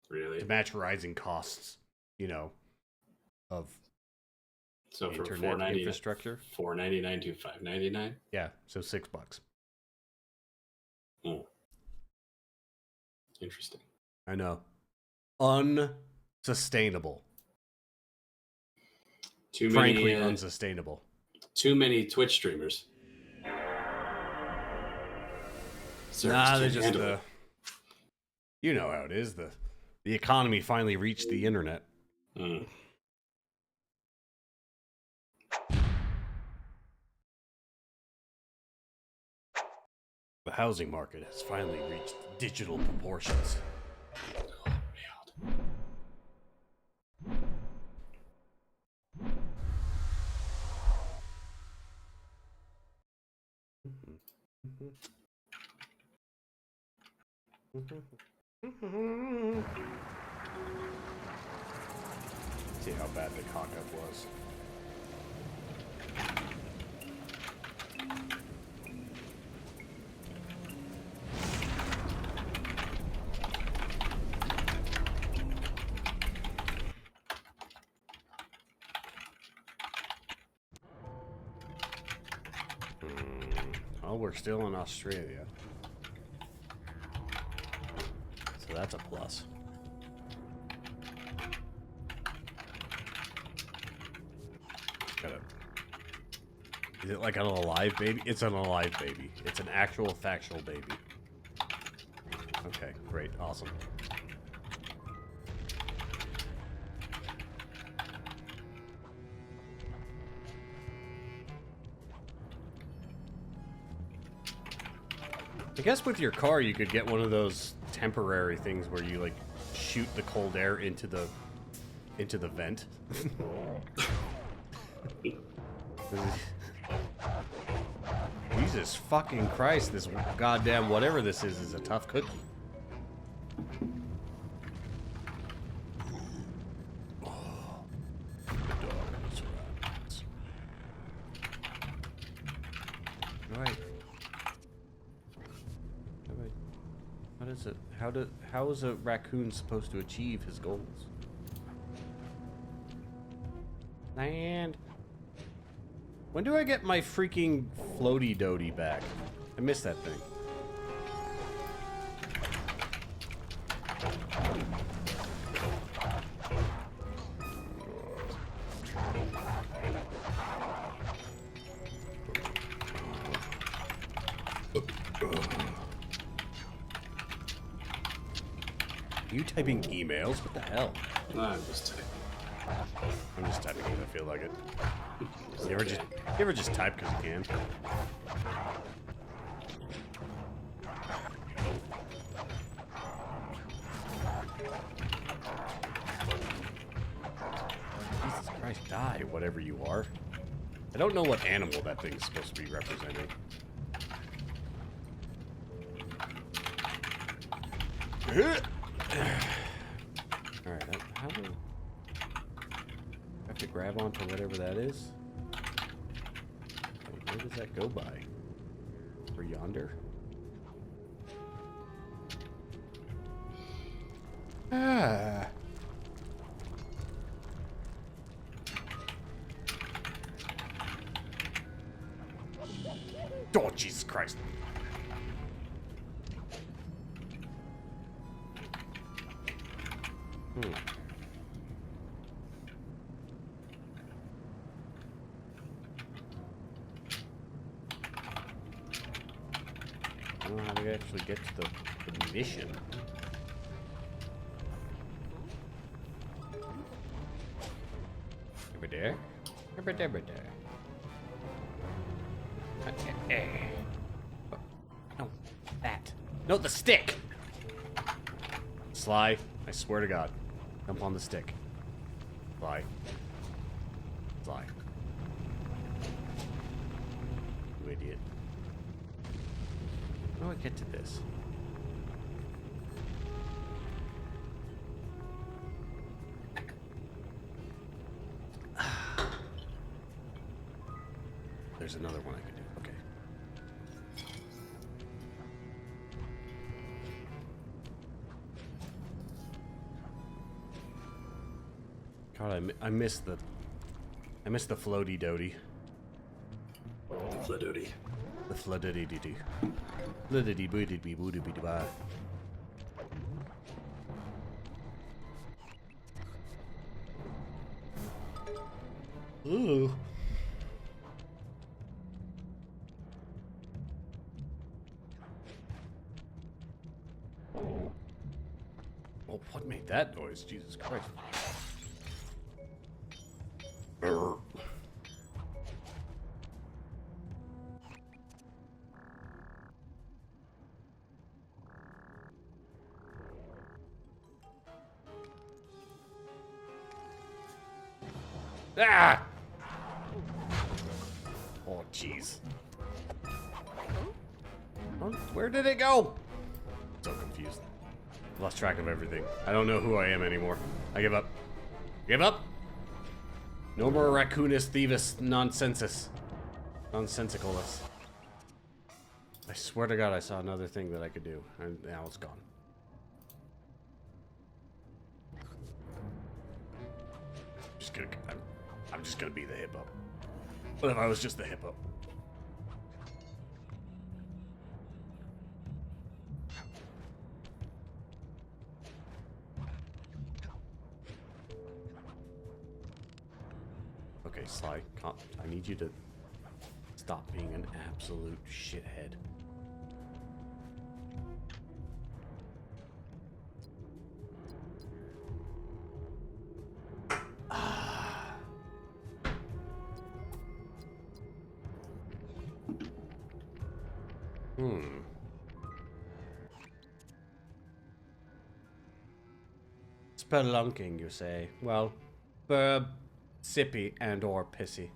Really? To match rising costs, you know, of so for internet infrastructure. $4.99 to $5.99. Yeah, so $6. Oh. Interesting. I know. Unsustainable. Frankly, unsustainable. Too many Twitch streamers. Nah, they just you know how it is. The economy finally reached the internet. Mm. The housing market has finally reached digital proportions. Oh, man. See how bad the cock-up was. Oh, we're still in Australia. So that's a plus. Is it like an alive baby? It's an alive baby. It's an actual factual baby. Okay, great, awesome. I guess with your car you could get one of those temporary things where you like shoot the cold air into the vent. Jesus fucking Christ, this goddamn whatever this is a tough cookie. Oh, the dog is right. What is it? How is a raccoon supposed to achieve his goals? Land. When do I get my freaking floaty doty back? I missed that thing. Are you typing emails? What the hell? I'm just typing. I'm just typing because I feel like it. You ever just type because you can? Jesus Christ, die, whatever you are. I don't know what animal that thing is supposed to be representing. Alright, how do I have to grab onto whatever that is? Where does that go by? Or yonder? Ah. Oh, Jesus Christ. I don't know how to actually get to the mission. Over there? Over there, over there. No, that. No, the stick! Sly, I swear to God. Jump on the stick. Sly. Sly. You idiot. How do I get to this? There's another one I can do. Okay. God, I missed the floaty doty. Floodody. The floodity doo doo. Floodity booty bee booty bee bye. Ooh. Oh, what made that noise? Jesus Christ. Brr. Ah! Oh, jeez. Oh, where did it go? So confused. Lost track of everything. I don't know who I am anymore. I give up. Give up? No more raccoonus thievis nonsensus. Nonsensicalness. I swear to God I saw another thing that I could do, and now it's gone. I'm just gonna be the hippo. What if I was just the hippo? Okay, Sly, I need you to stop being an absolute shithead. Spelunking, you say? Well, burb, sippy, and or pissy.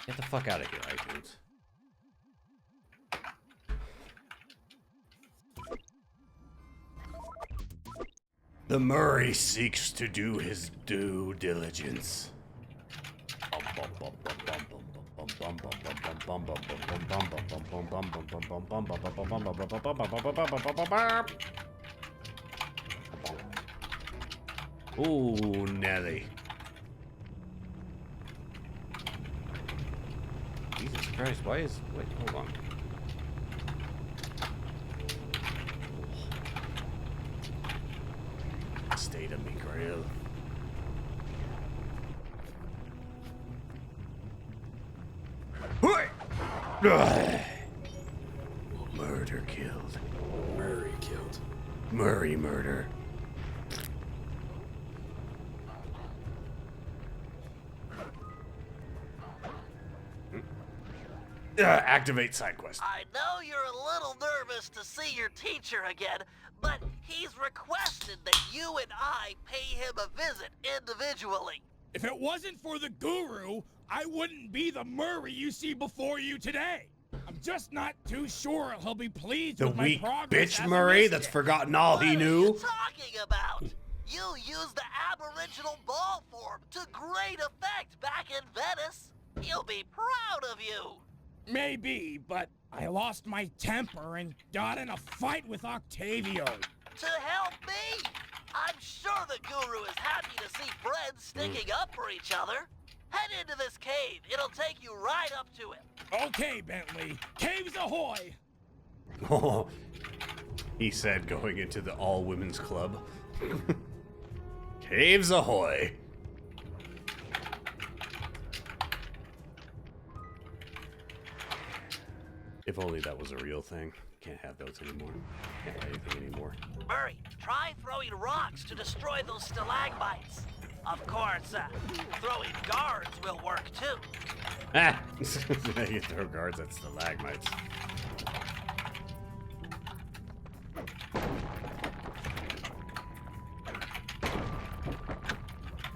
Get the fuck out of here, iTunes. The Murray seeks to do his due diligence. Ooh, Nelly. Jesus Christ, why is... Wait, hold on. State of me grill. Murder killed. Murray killed. Murray murder. Activate side quest. I know you're a little nervous to see your teacher again, but he's requested that you and I pay him a visit individually. If it wasn't for the guru, I wouldn't be the Murray you see before you today. I'm just not too sure he'll be pleased with my progress. The weak bitch Murray that's forgotten all he knew. What are you talking about? You used the Aboriginal ball form to great effect back in Venice. He'll be proud of you. Maybe, but I lost my temper and got in a fight with Octavio. To help me? I'm sure the guru is happy to see friends sticking up for each other. Head into this cave. It'll take you right up to it. Okay, Bentley. Caves ahoy! Oh, he said going into the all-women's club. Caves ahoy! If only that was a real thing. Can't have those anymore. Can't have anything anymore. Murray, try throwing rocks to destroy those stalagmites. Of course, throwing guards will work too. Ah! You throw guards at stalagmites.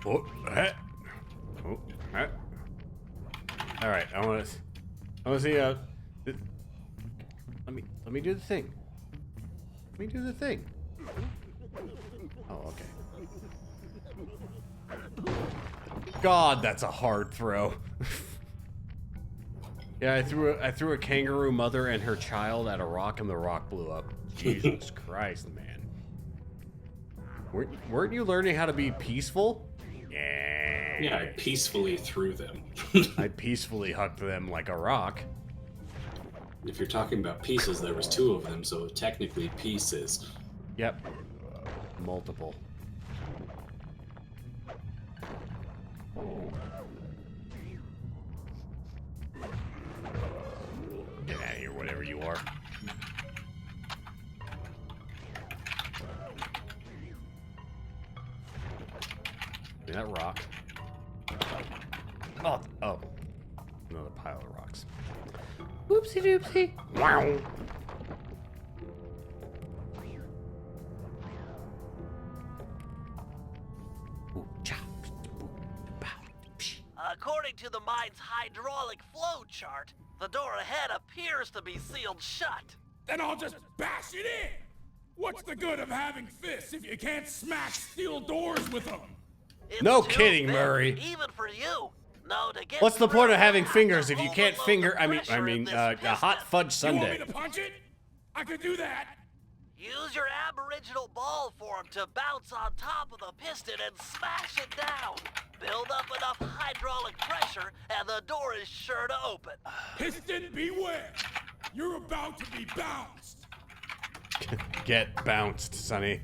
Oh, oh, all right, I want to see. Let me do the thing. Let me do the thing. Oh, okay. God, that's a hard throw. Yeah, I threw a kangaroo mother and her child at a rock, and the rock blew up. Jesus Christ, man. Weren't you learning how to be peaceful? Yeah, I peacefully threw them. I peacefully hucked them like a rock. If you're talking about pieces, there was 2 of them, so technically pieces. Yep. Multiple. Get out of here, whatever you are. Give me that rock. Oh. Another pile of rocks. Whoopsie doopsie. Wow. According to the mine's hydraulic flow chart, the door ahead appears to be sealed shut. Then I'll just bash it in! What's the good of having fists if you can't smash steel doors with them? It's no too kidding, big, Murray. Even for you. No, to get What's the point of having through, fingers if you can't overload finger? the I mean, pressure in this a hot piston. fudge You sundae. want me to punch it? I could do that. Use your aboriginal ball form to bounce on top of the piston and smash it down. Build up enough hydraulic pressure and the door is sure to open. Piston beware. You're about to be bounced. Get bounced, Sonny.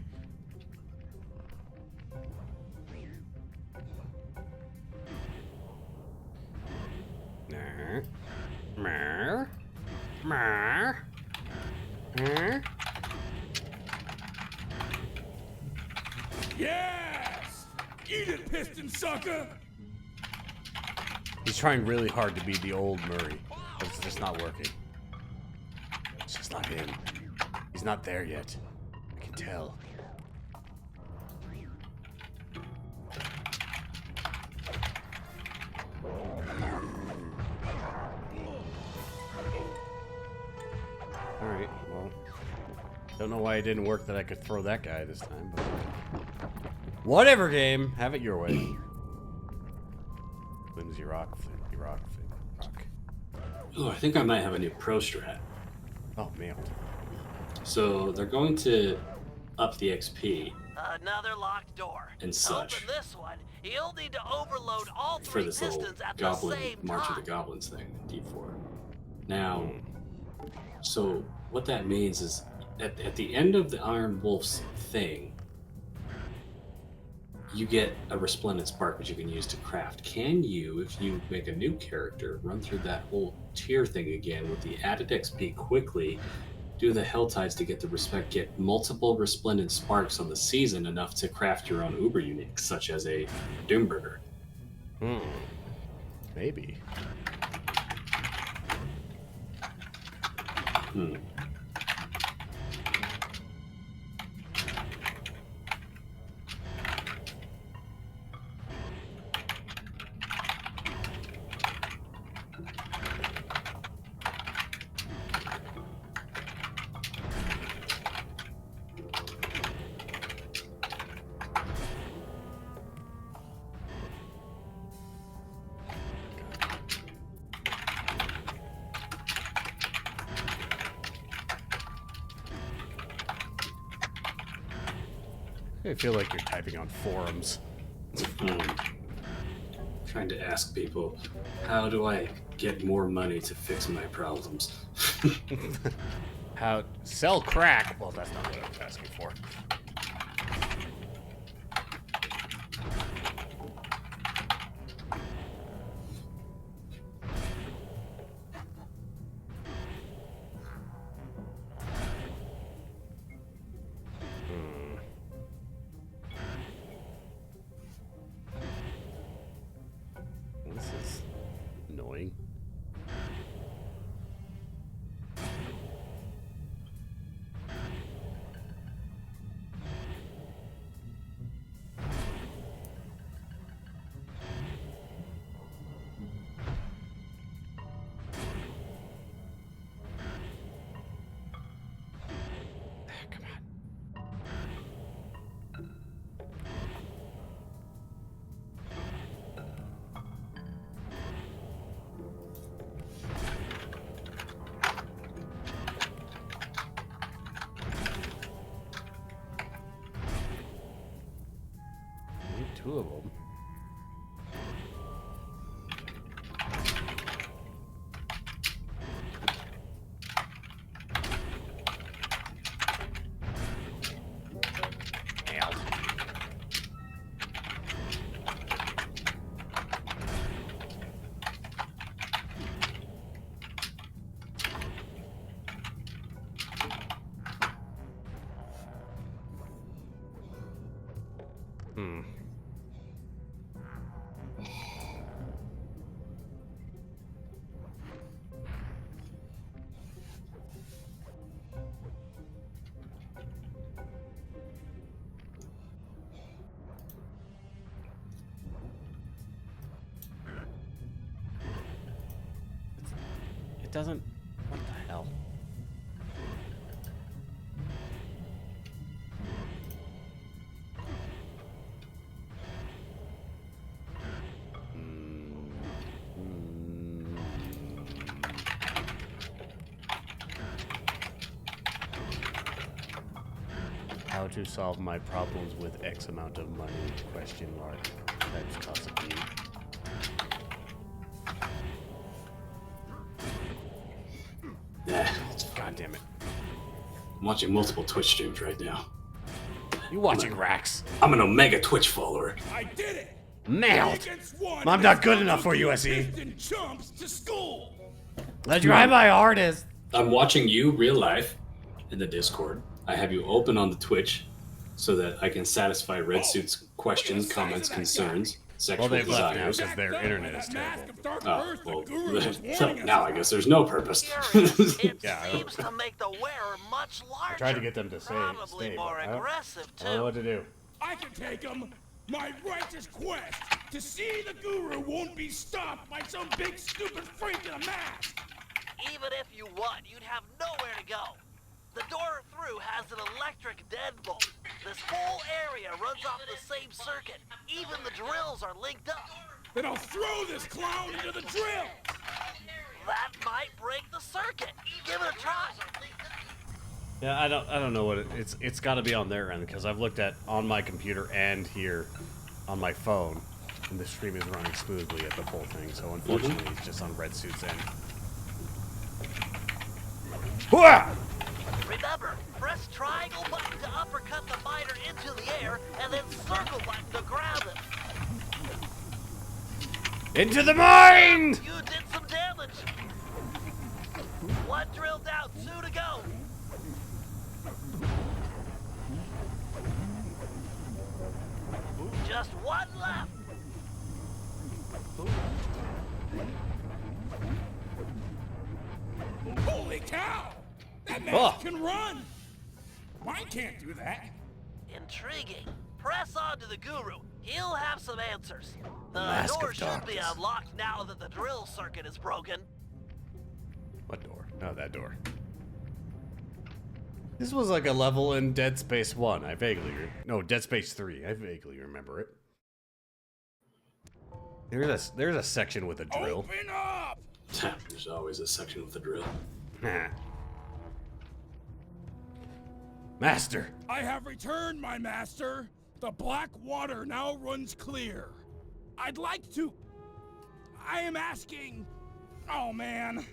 Mer. Yes! Eat it, piston sucker! He's trying really hard to be the old Murray, but it's just not working. It's just not him. He's not there yet. I can tell. Alright, well. Don't know why it didn't work that I could throw that guy this time, but... Whatever, game! Have it your way. Flimsy rock, flimsy rock, flimsy rock. Oh, I think I might have a new pro strat. Oh, mailed. So they're going to up the XP. Another locked door. And To such. open this one, you'll need to overload all For 3 this little pistons at the goblin same March time. of the Goblins thing, D4. Now, so what that means is at the end of the Iron Wolf's thing, you get a resplendent spark which you can use to craft. Can you, if you make a new character, run through that whole tier thing again with the added XP quickly, do the Hell Tides to get the respect, get multiple resplendent sparks on the season enough to craft your own uber unique, such as a Doomburger? Maybe. I feel like you're typing on forums. Trying to ask people, how do I get more money to fix my problems? How sell crack? Well, that's not what I was asking for. This is annoying. Come on. I need 2 of them. It doesn't. What the hell? How to solve my problems with X amount of money? Question mark. That's possibly. God damn it. I'm watching multiple Twitch streams right now. You watching Rax? I'm an Omega Twitch follower. I did it! Nailed! I'm not good enough for you, SE. Chumps to school. I try my hardest. I'm watching you real life in the Discord. I have you open on the Twitch so that I can satisfy Red Suit's questions, comments, concerns, sexual they've left now desires. because their internet is terrible. Oh, well, so now I guess there's no purpose. It Yeah, seems to make the wearer much larger. I tried to get them to Probably stay, more but aggressive, I don't know too. what to do. I can take him. My righteous quest to see the guru won't be stopped by some big stupid freak in a mask. Even if you won, you'd have nowhere to go. The door through has an electric deadbolt. This whole area runs off the same circuit. Even the drills are linked up. Then I'll throw this clown into the drill. That might break the circuit. Give it a try. Yeah, I don't know what it's got to be on their end because I've looked at on my computer and here on my phone, and the stream is running smoothly at the full thing. So unfortunately, it's just on Red Suit's end. Remember, press triangle button to uppercut the miner into the air, and then circle button to grab him. Into the mine! You did some damage. 1 drill down, 2 to go. Just 1 left. Holy cow! That man can run! Mine can't do that. Intriguing. Press on to the guru. He'll have some answers. The door should be unlocked now that the drill circuit is broken. What door? No, that door. This was like a level in Dead Space 1. I vaguely... No, Dead Space 3. I vaguely remember it. There's a section with a drill. Open up! There's always a section with a drill. Master! I have returned, my master. The black water now runs clear. I'd like to... I am asking... Oh, man.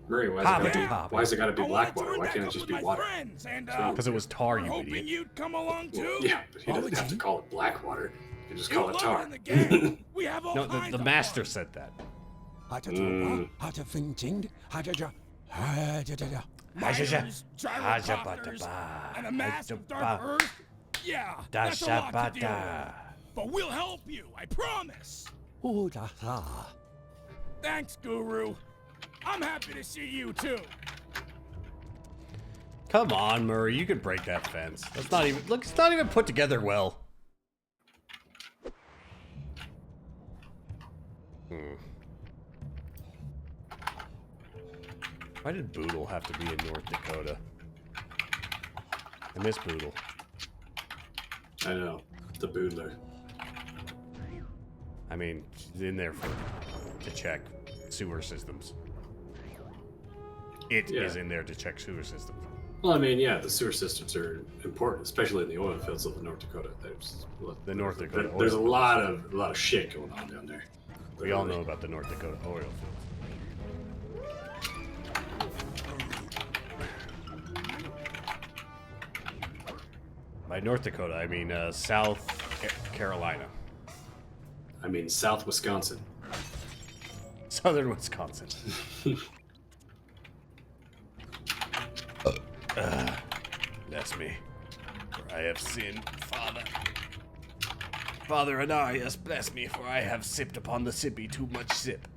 Murray, why is it gotta be black water? Why can't it just be water? Because it was tar, you hoping idiot. You'd come along too. Yeah, but he doesn't have to call it black water. He can just call it tar. We have all No, the master said that. Miners, gyrocopters, and a massive dark earth. Yeah, that's a lot to deal with. But we'll help you, I promise. Thanks, Guru. I'm happy to see you too. Come on, Murray, you can break that fence. That's not even... Look, it's not even put together well. Why did Boodle have to be in North Dakota? I miss Boodle. I know. The Boodler. I mean, she's in there to check sewer systems. It is in there to check sewer systems. Well, I mean, yeah, the sewer systems are important, especially in the oil fields of North Dakota. There's a lot of shit going on down there. We all know about the North Dakota oil fields. By North Dakota, I mean South Carolina. I mean South Wisconsin. Southern Wisconsin. Bless me, for I have sinned, Father. Father Anarius, bless me, for I have sipped upon the sippy too much sip.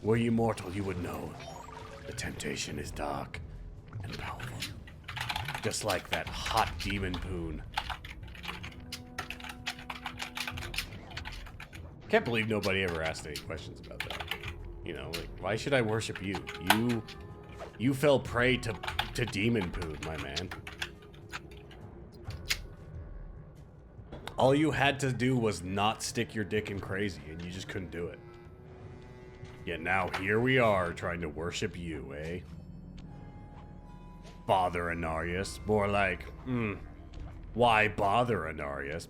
Were you mortal, you would know. The temptation is dark and powerful. Just like that hot demon poon. Can't believe nobody ever asked any questions about that. You know, like, why should I worship you? You fell prey to demon poon, my man. All you had to do was not stick your dick in crazy, and you just couldn't do it. Yet now here we are trying to worship you, eh? Father Anarius. More like, why bother Anarius?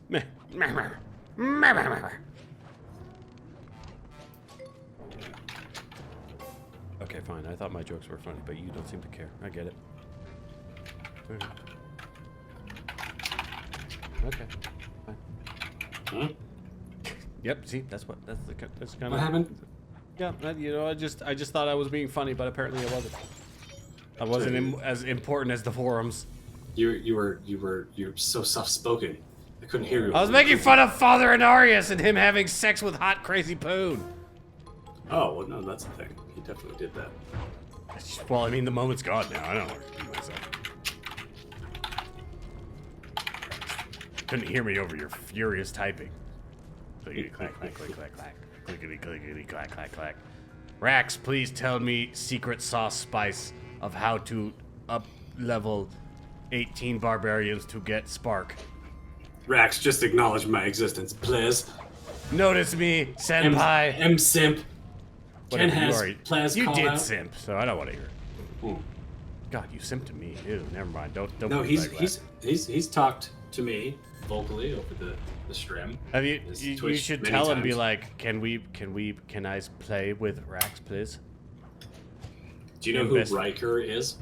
Okay, fine. I thought my jokes were funny, but you don't seem to care. I get it. Okay, fine. Huh? Yep. See, that's kind of what happened. Yeah, you know, I just thought I was being funny, but apparently I wasn't. I wasn't as important as the forums. You're so soft-spoken. I couldn't hear you. I was making fun of Father Anarius and him having sex with hot, crazy poon. Oh, well, no, that's the thing. He definitely did that. Well, I mean, the moment's gone now. I don't know what to do myself. Couldn't hear me over your furious typing. Clickety clack, clack, click, clack, clack. Clickety, clickety, clack, clack, clack. Rax, please tell me secret sauce spice of how to up level 18 barbarians to get spark. Rax, just acknowledge my existence, please. Notice me, senpai. M simp. Ken Whatever, has Plaz you call did out. simp, so I don't want to hear it. God, you simped to me. Ew, never mind. Don't. No, put it like he's talked to me vocally over the stream. Have you? You should many tell him. Be times. like, can I play with Rax, please? Do you know who Riker is?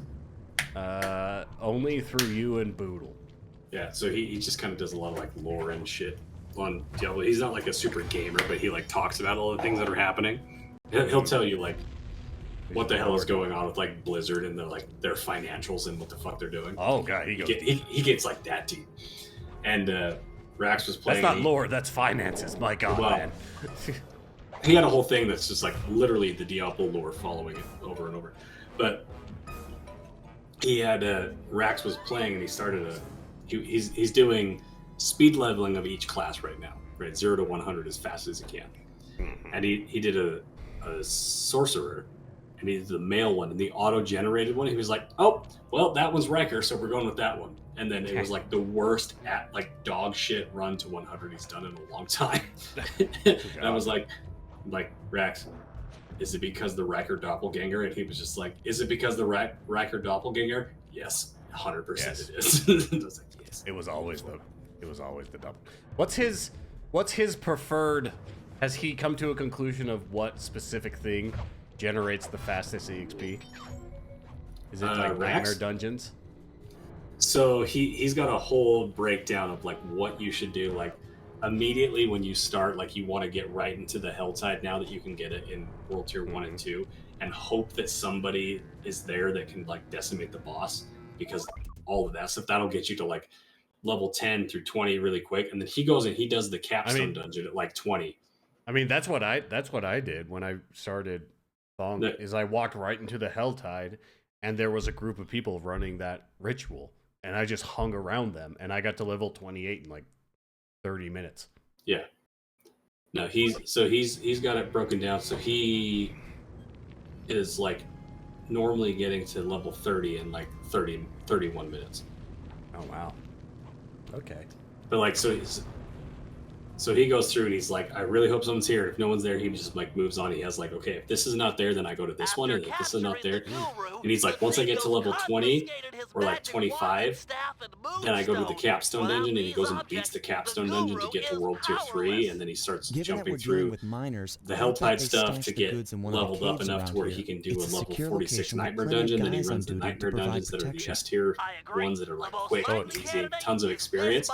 Only through you and Boodle. Yeah, so he just kind of does a lot of like lore and shit on Diablo. He's not like a super gamer, but he like talks about all the things that are happening. He'll tell you like what the hell is going on with like Blizzard and their financials and what the fuck they're doing. Oh god, he gets like that deep. And Rax was playing. That's not lore. That's finances. My god, man. He had a whole thing that's just like literally the Diablo lore following it over and over. But he had Rax was playing and he started he's doing speed leveling of each class right now, right? 0 to 100 as fast as he can. And he did a sorcerer, and he did the male one and the auto-generated one. He was like, oh, well, that one's Riker, so we're going with that one. And then it was like the worst dog shit run to 100 he's done in a long time. And I was like Rax, is it because the Riker doppelganger? And he was just like, is it because the Riker doppelganger? Yes, 100% Yes. it is. I was like, yes. It was always the double. What's his preferred? Has he come to a conclusion of what specific thing generates the fastest EXP? Is it like Rax? Nightmare Dungeons? So he's got a whole breakdown of like what you should do. Like immediately when you start, like you want to get right into the Helltide now that you can get it in World Tier 1 and 2, and hope that somebody is there that can like decimate the boss, because all of that stuff that'll get you to like level 10 through 20 really quick. And then he goes and he does the capstone dungeon at like 20. I mean, that's what I did when I started Thong, is I walked right into the Helltide, and there was a group of people running that ritual, and I just hung around them, and I got to level 28 in like 30 minutes. Yeah. No, he's got it broken down. So he is like normally getting to level 30 in like 31 minutes. Oh wow. Okay. But like so he goes through and he's like, I really hope someone's here. If no one's there, he just like moves on. He has like, okay, if this is not there, then I go to this one, and if this is not there, and he's like, once I get to level 20 or like 25, then I go to the capstone dungeon, and he goes and beats the capstone dungeon to get to World Tier 3, and then he starts jumping through the Helltide stuff to get leveled up enough to where he can do a level 46 Nightmare dungeon. Then he runs the Nightmare dungeons that are the S tier ones that are like quick and easy, tons of experience.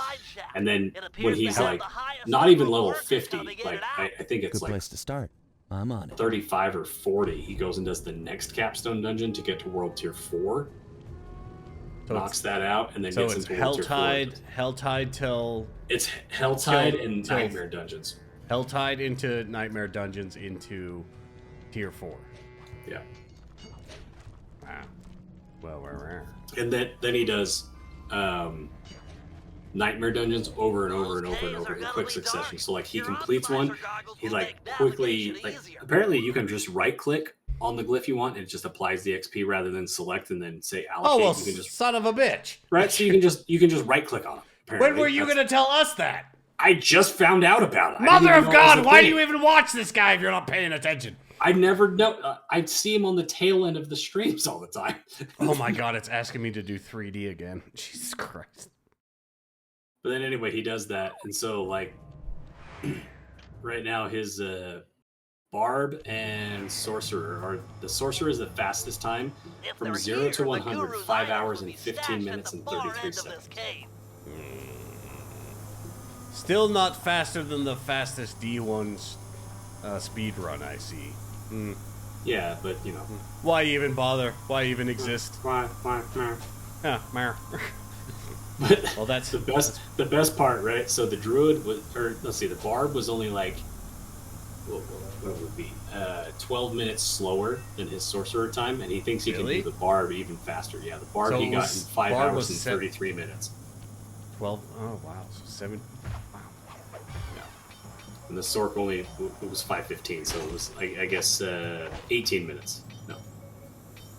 And then when he's like not even level 50, like I think it's Good like place to start. I'm on it. 35 or 40, he goes and does the next capstone dungeon to get to World Tier 4. So knocks that out, and then so gets it's into World Tier 4. Helltide till... It's Helltide and Nightmare Dungeons. Helltide into Nightmare Dungeons into Tier 4. Yeah. Wow. Well, rare. And then he does Nightmare Dungeons over and over and over and over in quick succession. So like he completes one, he like quickly, like apparently you can just right click on the glyph you want, and it just applies the XP rather than select and then say allocate. Oh well, you can just, son of a bitch! Right, so you can just right click on it. When were you going to tell us that? I just found out about it. Mother of God! Why do you even watch this guy if you're not paying attention? I never know. I'd see him on the tail end of the streams all the time. Oh my God! It's asking me to do 3D again. Jesus Christ! But then anyway, he does that, and so like right now his Barb and Sorcerer are the Sorcerer is the fastest time from 0 to 100, 5 hours and 15 minutes and 33 seconds. Still not faster than the fastest D1's speed run I see. Yeah, but you know, why even bother? Why even exist? Why? Yeah, But well, that's the best part, right? So the Druid was, or let's see, the Barb was only like what would it be? 12 minutes slower than his Sorcerer time, and he thinks he can do the Barb even faster. Yeah, the Barb he got in 5 hours and 33 minutes. 12. Oh wow, so 7. Wow. Yeah. And the Sorc only it was 5:15, so it was I guess 18 minutes. No.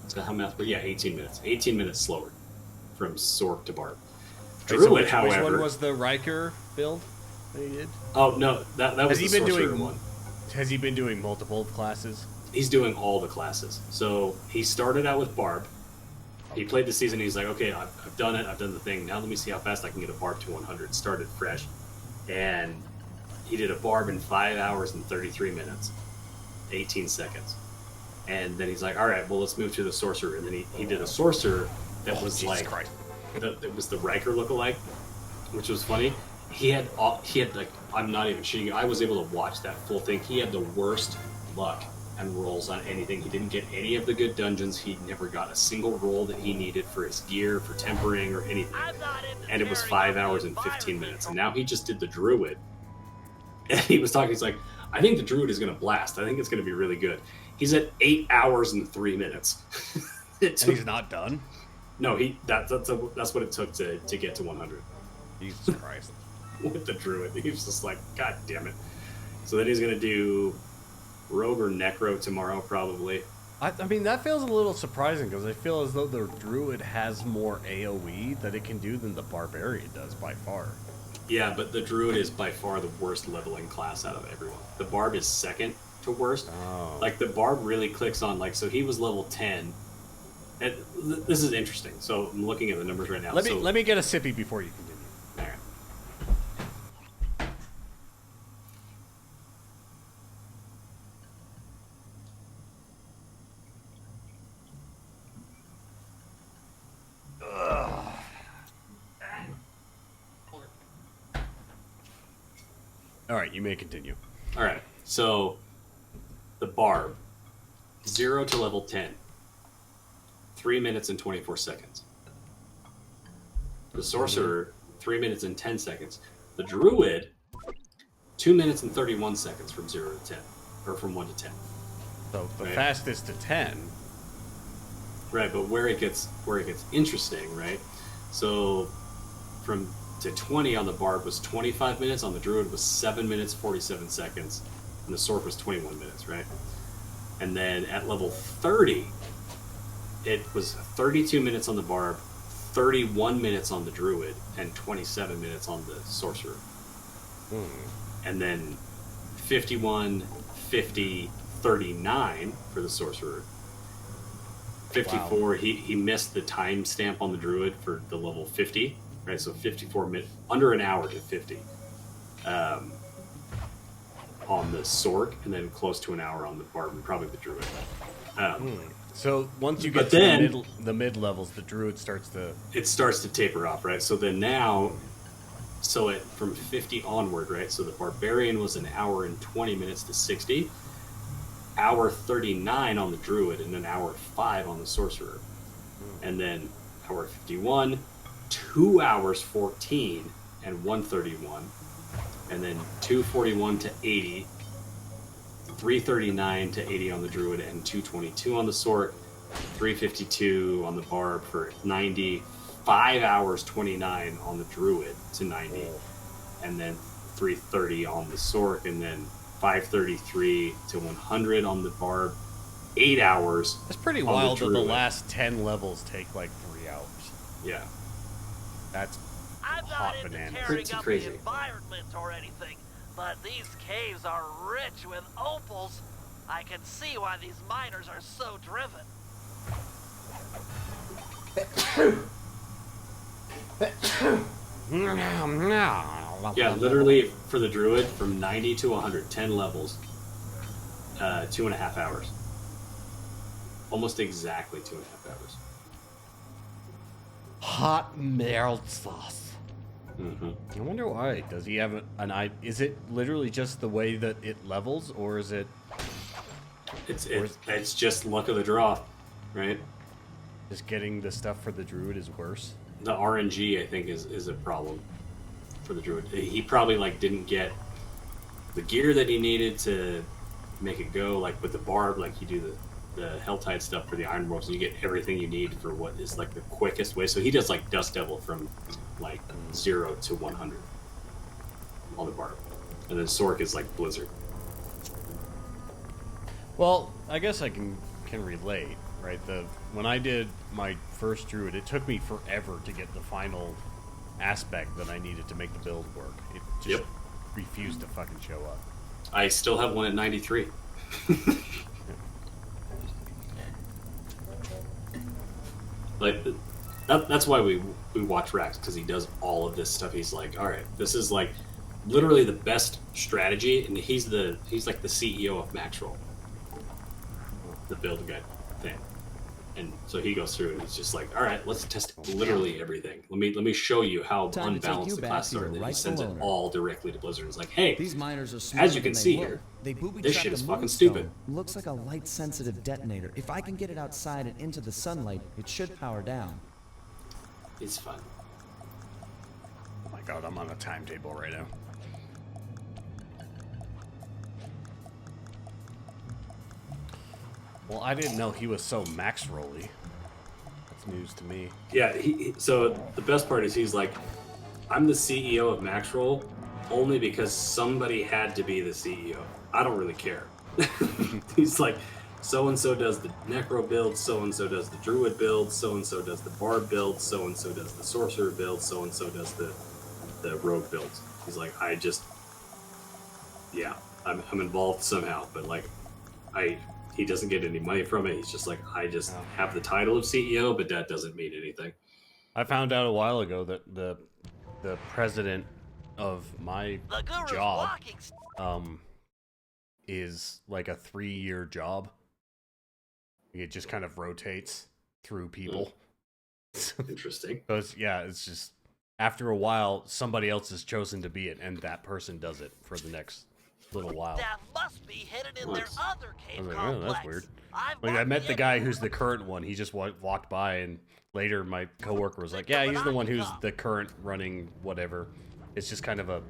So how math? Yeah, 18 minutes. 18 minutes slower from Sorc to Barb. Druid, so which one was the Riker build? that he did? Oh no, that was the sorcerer one. Has he been doing multiple classes? He's doing all the classes. So he started out with Barb. He played the season. He's like, okay, I've done it. I've done the thing. Now let me see how fast I can get a Barb to 100. Started fresh, and he did a Barb in 5 hours and 33 minutes, 18 seconds. And then he's like, all right, well, let's move to the sorcerer. And then he did a sorcerer that was Jesus like, Christ. It was the Riker lookalike, which was funny. He had like, I'm not even shitting you. I was able to watch that full thing. He had the worst luck and rolls on anything. He didn't get any of the good dungeons. He never got a single roll that he needed for his gear, for tempering, or anything. And it was 5 hours and 15 minutes. And now he just did the druid. And he was talking, he's like, I think the druid is going to blast. I think it's going to be really good. He's at 8 hours and 3 minutes. And he's not done? No, that's what it took to get to 100. Jesus Christ. With the druid. He was just like, God damn it. So then he's going to do Rogue or Necro tomorrow, probably. I mean, that feels a little surprising, because I feel as though the druid has more AoE that it can do than the barbarian does, by far. Yeah, but the druid is by far the worst leveling class out of everyone. The barb is second to worst. Oh. Like, the barb really clicks on, like, so he was level 10. And this is interesting. So I'm looking at the numbers right now. Let me get a sippy before you continue. All right. All right, you may continue. All right. So the barb, 0 to level 10, 3 minutes and 24 seconds. The sorcerer, 3 minutes and 10 seconds. The druid, 2 minutes and 31 seconds from 0 to 10, or from 1 to 10. So the fastest to 10. Right, but where it gets interesting, right? So from to 20 on the barb was 25 minutes, on the druid was 7 minutes 47 seconds, and the sword was 21 minutes, right? And then at level 30, it was 32 minutes on the barb, 31 minutes on the druid, and 27 minutes on the sorcerer. And then 51, 50, 39 for the sorcerer. 54, wow. He missed the time stamp on the druid for the level 50, right? So 54 minutes, under an hour to 50 on the Sork, and then close to an hour on the barb, and probably the druid. So once you get to the mid levels, the druid starts to... It starts to taper off, right? So then now, from 50 onward, right? So the barbarian was an hour and 20 minutes to 60. Hour 39 on the druid, and then hour 5 on the sorcerer. And then hour 51, 2 hours 14 and 131. And then 241 to 80, 339 to 80 on the druid, and 222 on the sword, 352 on the barb for 90, 5 hours 29 on the druid to 90, and then 330 on the sword, and then 533 to 100 on the barb, 8 hours. That's pretty wild that the last 10 levels take like 3 hours. Yeah. That's I'm hot not into bananas. tearing Pretty up crazy. the environment or anything, but these caves are rich with opals. I can see why these miners are so driven. Yeah, literally for the druid, from 90 to 110 levels, 2.5 hours. Almost exactly 2.5 hours. Hot melt sauce. Mm-hmm. I wonder why. Does he have an eye? Is it literally just the way that it levels, or is it? It's just luck of the draw, right? Just getting the stuff for the druid is worse. The RNG, I think, is a problem for the druid. He probably didn't get the gear that he needed to make it go. Like with the barb, like you do the Helltide stuff for the Iron World, so you get everything you need for what is the quickest way. So he does Dust Devil from 0 to 100 on the barb, and then Sork is Blizzard. Well, I guess I can relate, right? When I did my first druid, it took me forever to get the final aspect that I needed to make the build work. It just refuse to fucking show up. I still have one at 93. Like, that's why we watch Rax, because he does all of this stuff. He's like, all right, this is like literally the best strategy, and he's like the CEO of Maxroll, the build guy thing. And so he goes through and he's just like, all right, let's test literally everything. Let me show you how unbalanced the classes are. And then he sends it all directly to Blizzard. It's like, hey, these miners are as you can see here, this shit is fucking stupid. Looks like a light-sensitive detonator. If I can get it outside and into the sunlight, it should power down. It's fun. Oh my god, I'm on a timetable right now. Well, I didn't know he was so max-rolly. That's news to me. Yeah, so the best part is he's like, I'm the CEO of Maxroll only because somebody had to be the CEO. I don't really care. He's like, so-and-so does the Necro build, so-and-so does the Druid build, so-and-so does the Bard build, so-and-so does the Sorcerer build, so-and-so does the Rogue builds. He's like, yeah, I'm involved somehow, but like, he doesn't get any money from it. He's just like, I just have the title of CEO, but that doesn't mean anything. I found out a while ago that the president of my job is like a 3-year job. It just kind of rotates through people. Interesting. So it's just after a while somebody else is chosen to be it, and that person does it for the next little while. That must be hidden in their other cave I was like, complex. oh, that's weird. Like, I met the guy who's the current one. He just walked by, and later my coworker was like, yeah, he's the one who's the current running whatever. It's just kind of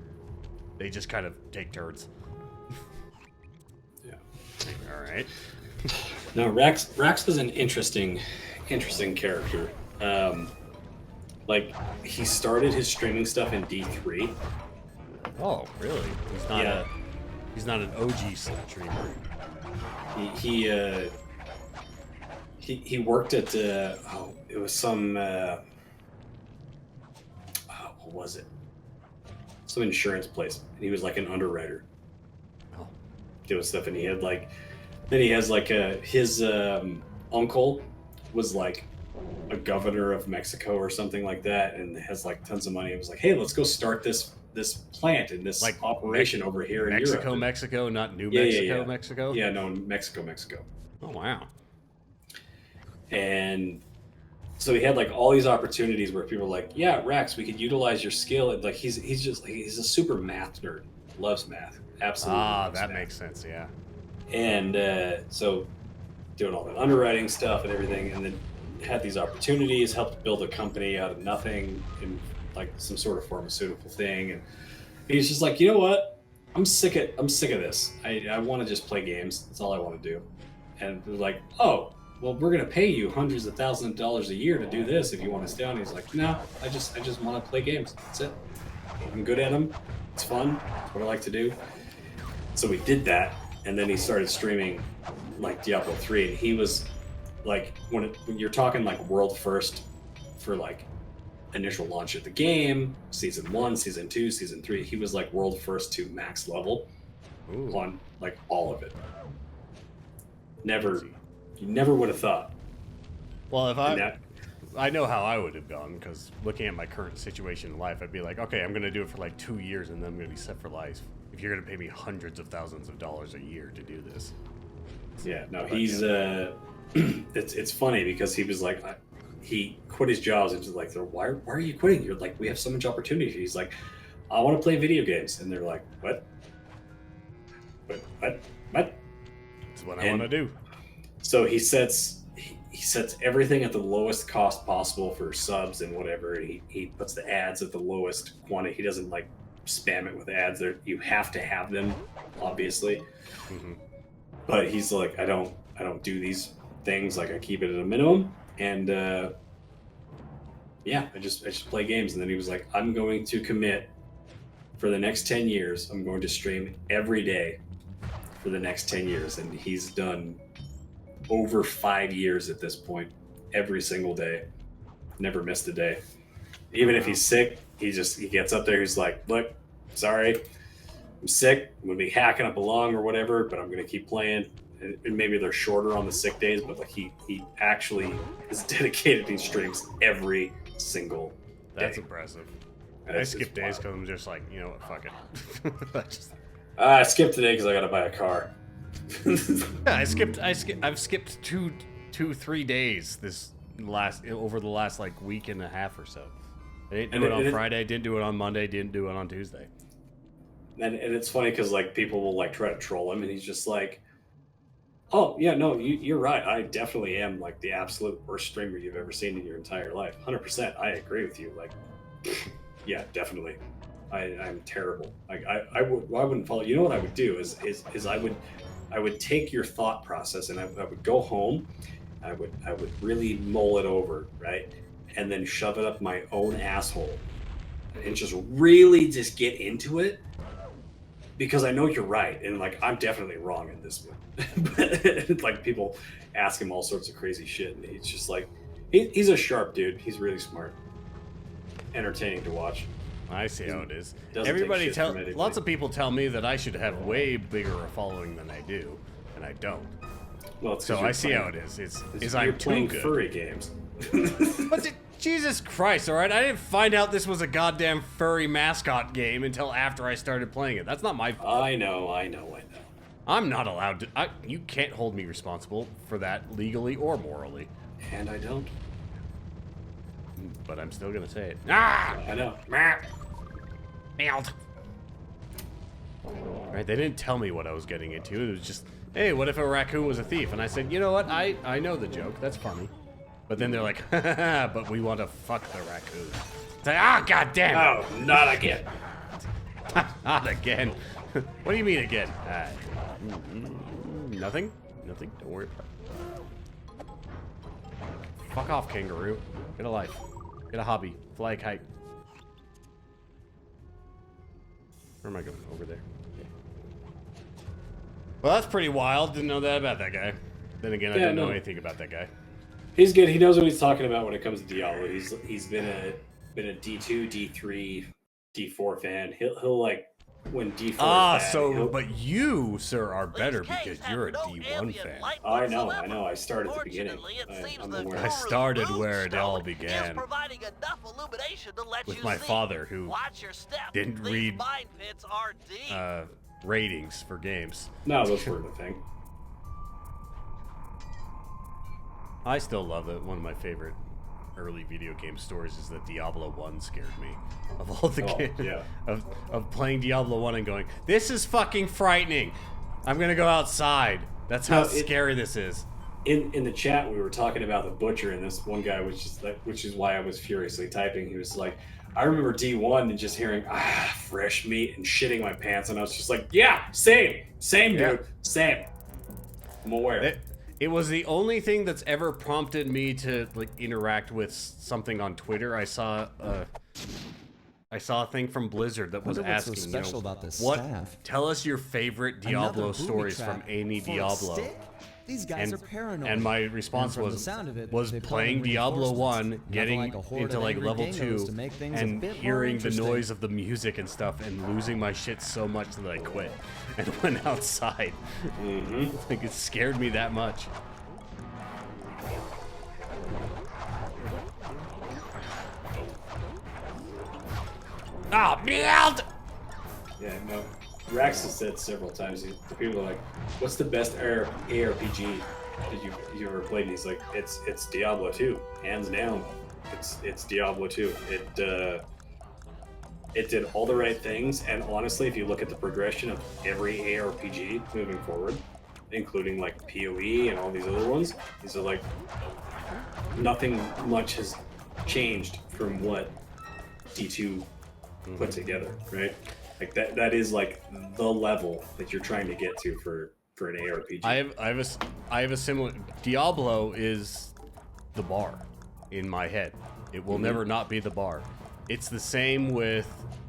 they just kind of take turns. Yeah. All right. No, Rax was an interesting character. Like, he started his streaming stuff in D3. Oh, really? He's not an OG streamer. He worked at it was some what was it? Some insurance place, and he was like an underwriter. Oh, doing stuff, and he had like, then he has like his uncle was like a governor of Mexico or something like that, and has like tons of money. It was like, hey, let's go start this plant and this like operation over here in Mexico, Europe. Mexico, not New Mexico, Mexico. Yeah, no, Mexico. Oh wow. And so he had like all these opportunities where people were like, yeah, Rax, we could utilize your skill. And like he's just like, he's a super math nerd, loves math, absolutely. That makes sense, yeah. And so doing all that underwriting stuff and everything, and then had these opportunities, helped build a company out of nothing in like some sort of pharmaceutical thing. And he's just like, you know what? I'm sick of this. I want to just play games. That's all I want to do. And they're like, oh, well, we're gonna pay you hundreds of thousands of dollars a year to do this if you want to stay on. He's like, no, I just want to play games. That's it. I'm good at them. It's fun. It's what I like to do. So we did that, and then he started streaming like Diablo 3, and he was like, when you're talking like world first for like initial launch of the game, season 1, season 2, season 3, he was like world first to max level. Ooh. On like all of it. You never would have thought. Well, if I know how I would have gone, because looking at my current situation in life, I'd be like, okay, I'm going to do it for like 2 years, and then I'm going to be set for life. If you're going to pay me hundreds of thousands of dollars a year to do this. Yeah, no, he's it's funny because he was like, he quit his jobs and was like, why are you quitting? You're like, we have so much opportunity. He's like, I want to play video games, and they're like, what? That's what I want to do. So he sets everything at the lowest cost possible for subs and whatever. He puts the ads at the lowest quantity. He doesn't like spam it with ads. You have to have them, obviously. Mm-hmm. But he's like, I don't do these things. Like, I keep it at a minimum. And yeah, I just play games. And then he was like, I'm going to commit for the next 10 years. I'm going to stream every day for the next 10 years. And he's done over 5 years at this point, every single day, never missed a day. Even if he's sick, he gets up there. He's like, look, sorry, I'm sick. I'm gonna be hacking up a lung or whatever, but I'm gonna keep playing. And maybe they're shorter on the sick days, but like he actually is dedicated. He streams every single day. That's impressive. I skip days because I'm just like, you know what, fuck it. I skipped today because I gotta buy a car. Yeah, I've skipped 3 days over the last like week and a half or so. I didn't do it on Friday, didn't do it on Monday, didn't do it on Tuesday. And it's funny because like people will like try to troll him, and he's just like, "Oh yeah, no, you're right. I definitely am like the absolute worst streamer you've ever seen in your entire life. 100%. I agree with you. Like, yeah, definitely. I'm terrible. Like I wouldn't follow. You know what I would do is I would take your thought process and I would go home. I would really mull it over, right, and then shove it up my own asshole, and just really just get into it. Because I know you're right, and like I'm definitely wrong in this one. But like people ask him all sorts of crazy shit, and he's just like, he's a sharp dude. He's really smart, entertaining to watch. I see how it is. Everybody Lots of people tell me that I should have way bigger a following than I do, and I don't. Well, so I see how it is. I'm playing too good. furry games. But Jesus Christ, all right? I didn't find out this was a goddamn furry mascot game until after I started playing it. That's not my fault. I know. I'm not allowed to. You can't hold me responsible for that legally or morally. And I don't. But I'm still gonna say it. Ah! I know. Nailed. Right? They didn't tell me what I was getting into. It was just, hey, what if a raccoon was a thief? And I said, you know what? I know the joke. That's funny. But then they're like, haha, but we want to fuck the raccoon. It's like, goddamn. Oh, not again. Not again. What do you mean again? Nothing? Nothing? Don't worry about it. Fuck off, kangaroo. Get a life. Get a hobby. Fly a kite. Where am I going? Over there. Well, that's pretty wild. Didn't know that about that guy. Then again, I didn't know anything about that guy. He's good. He knows what he's talking about when it comes to Diablo. He's been a D2, D3, D4 fan. He'll like when D4 but you, sir, are better because you're a D1 fan. I know. I started at the beginning. I started where it all began. With my father, who didn't read ratings for games. No, those weren't a thing. I still love it. One of my favorite early video game stories is that Diablo 1 scared me. Of all the games, yeah. of playing Diablo 1 and going, this is fucking frightening. I'm gonna go outside. That's how scary this is. In the chat, we were talking about the butcher, and this one guy was just like, which is why I was furiously typing. He was like, I remember D1 and just hearing fresh meat and shitting my pants, and I was just like, yeah, same, dude, same. I'm aware. It was the only thing that's ever prompted me to like interact with something on Twitter. I saw a thing from Blizzard that was asking, what's so special about this what? Staff? Tell us your favorite Diablo stories from any Diablo. These guys are paranoid. And my response was playing Diablo 1, getting into like level 2, and hearing the noise of the music and stuff, and losing my shit so much that I quit and went outside. Like it scared me that much. Build! Yeah, no. Rax has said several times, the people are like, what's the best ARPG that you ever played? And he's like, it's Diablo 2, hands down. It's Diablo 2. It did all the right things, and honestly, if you look at the progression of every ARPG moving forward, including like PoE and all these other ones, these are like, nothing much has changed from what D2 put together, right? Like that is like the level that you're trying to get to for an ARPG. I have a similar. Diablo is the bar in my head. It will never not be the bar. It's the same with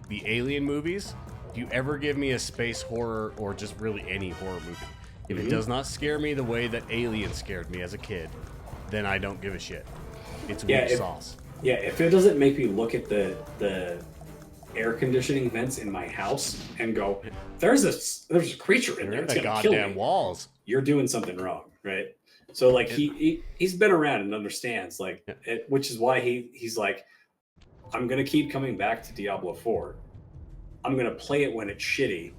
the Alien movies. If you ever give me a space horror or just really any horror movie, if it does not scare me the way that Alien scared me as a kid, then I don't give a shit. It's weak sauce. Yeah, if it doesn't make me look at the air conditioning vents in my house and go, there's a creature in there. It's gonna kill me. Walls. You're doing something wrong, right? So like he's been around and understands which is why he's like, I'm gonna keep coming back to Diablo 4. I'm gonna play it when it's shitty,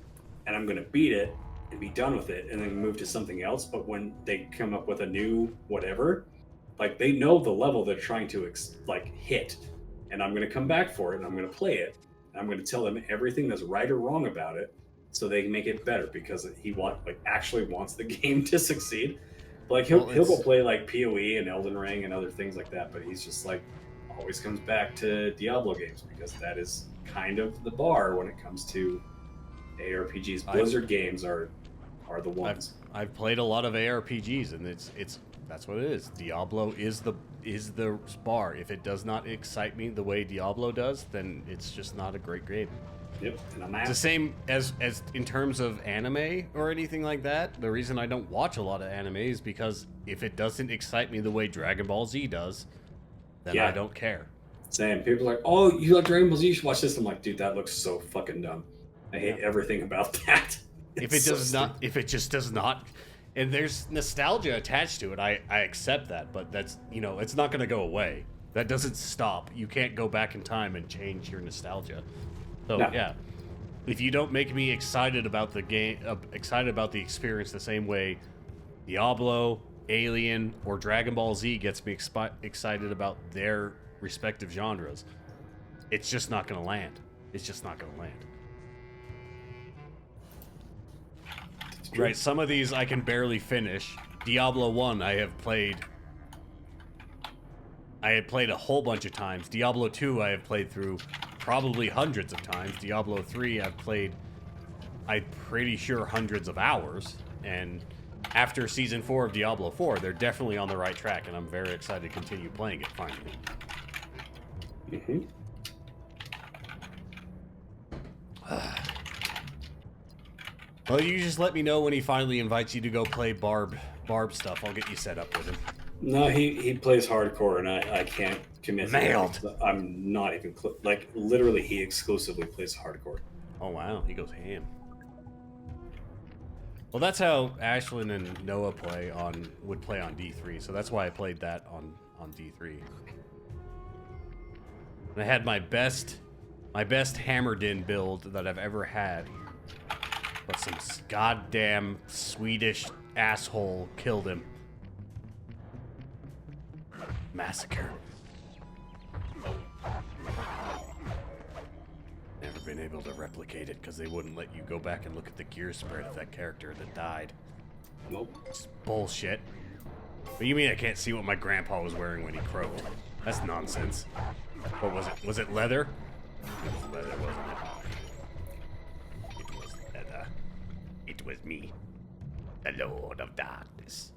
and I'm gonna beat it and be done with it, and then move to something else. But when they come up with a new whatever, like they know the level they're trying to hit, and I'm gonna come back for it and I'm gonna play it. And I'm gonna tell them everything that's right or wrong about it, so they can make it better because he actually wants the game to succeed. Like he'll go play like PoE and Elden Ring and other things like that, but he's just like always comes back to Diablo games because that is kind of the bar when it comes to ARPGs. Blizzard games are the ones. I've played a lot of ARPGs, and it's that's what it is. Diablo is the bar. If it does not excite me the way Diablo does, then it's just not a great game. Yep, and it's the same as in terms of anime or anything like that. The reason I don't watch a lot of anime is because if it doesn't excite me the way Dragon Ball Z does, then I don't care. Same. People are like, oh, you like Dragon Ball Z? You should watch this. I'm like, dude, that looks so fucking dumb. I hate everything about that. If it just does not, and there's nostalgia attached to it, I accept that, but that's, it's not going to go away. That doesn't stop. You can't go back in time and change your nostalgia. So yeah, if you don't make me excited about the game, excited about the experience the same way Diablo, Alien, or Dragon Ball Z gets me excited about their respective genres, it's just not going to land. It's just not going to land. Right, some of these I can barely finish. Diablo 1 I had played a whole bunch of times. Diablo 2 I have played through probably hundreds of times. Diablo 3 I've played, I'm pretty sure, hundreds of hours. And after Season 4 of Diablo 4, they're definitely on the right track, and I'm very excited to continue playing it finally. Mm-hmm. Well, you just let me know when he finally invites you to go play Barb stuff. I'll get you set up with him. No, he plays hardcore, and I can't commit. Nailed. I'm not even literally he exclusively plays hardcore. Oh wow, he goes ham. Well, that's how Ashlyn and Noah would play on D3, so that's why I played that on D3. And I had my best hammered in build that I've ever had. But some goddamn Swedish asshole killed him. Massacre. Never been able to replicate it because they wouldn't let you go back and look at the gear spread of that character that died. Nope. It's bullshit. But you mean I can't see what my grandpa was wearing when he croaked? That's nonsense. What was it? Was it leather? It was leather, wasn't it? It was leather. It was me, the Lord of Darkness.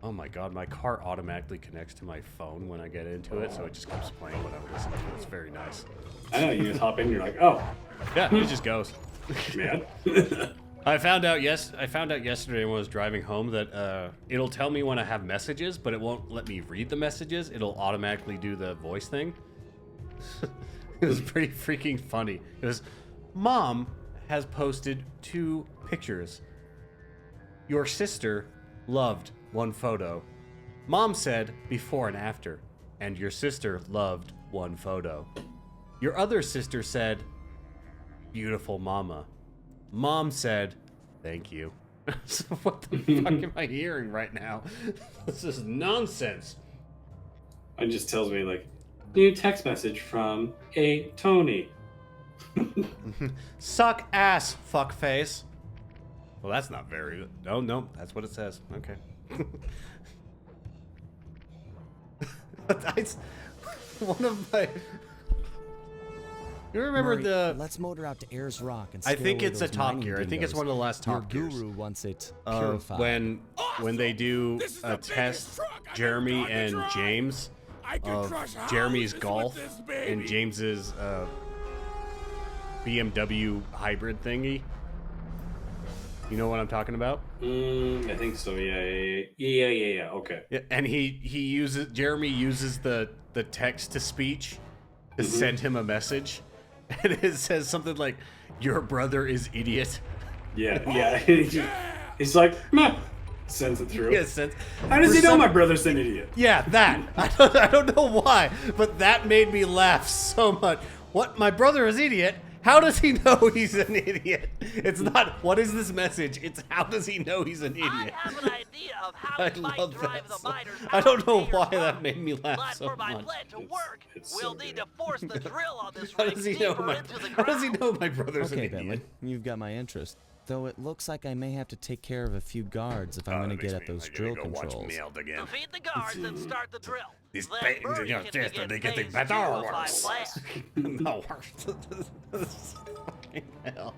Oh my god, my car automatically connects to my phone when I get into it, so it just keeps playing when I'm listening to it. It's very nice. I know, you just hop in and you're like, oh. Yeah, it just goes. Man. I found out yesterday when I was driving home that it'll tell me when I have messages, but it won't let me read the messages. It'll automatically do the voice thing. It was pretty freaking funny. It was, Mom has posted 2 pictures. Your sister loved one photo. Mom said before and after, and your sister loved one photo. Your other sister said, beautiful mama. Mom said, thank you. So what the fuck am I hearing right now? This is nonsense. It just tells me, like, new text message from a Tony. Suck ass, fuckface. Well, that's not very good. No, that's what it says. Okay. One of my... You remember Murray, let's motor out to Ayers Rock and I think it's a Top Gear. I think it's one of the last Top Gears. Your guru wants it purified. When they do a test, Jeremy and James of Jeremy's Golf and James's BMW hybrid thingy. You know what I'm talking about? I think so. Yeah. Okay. Yeah, and Jeremy uses the text to speech to send him a message. and it says something like, "Your brother is idiot." Yeah. He's like, meh. Sends it through. Yeah, how does he know my brother's an idiot? Yeah, that. I don't know why, but that made me laugh so much. What? My brother is idiot? How does he know he's an idiot? It's not, what is this message? It's how does he know he's an idiot? I have an idea of how we might drive the miners I don't know why farm. that made me laugh But so for my much. plan to work, we'll need to force the drill on this How rig does he know deeper my, into the how does he ground. know my brother's Okay, an idiot? Bentley, you've got my interest. Though it looks like I may have to take care of a few guards if I'm going to get at those drill controls. Defeat the guards and start the drill. These Then things Murray are can just begin getting phase better 2 or of my worse. plan. No worse. Fucking hell.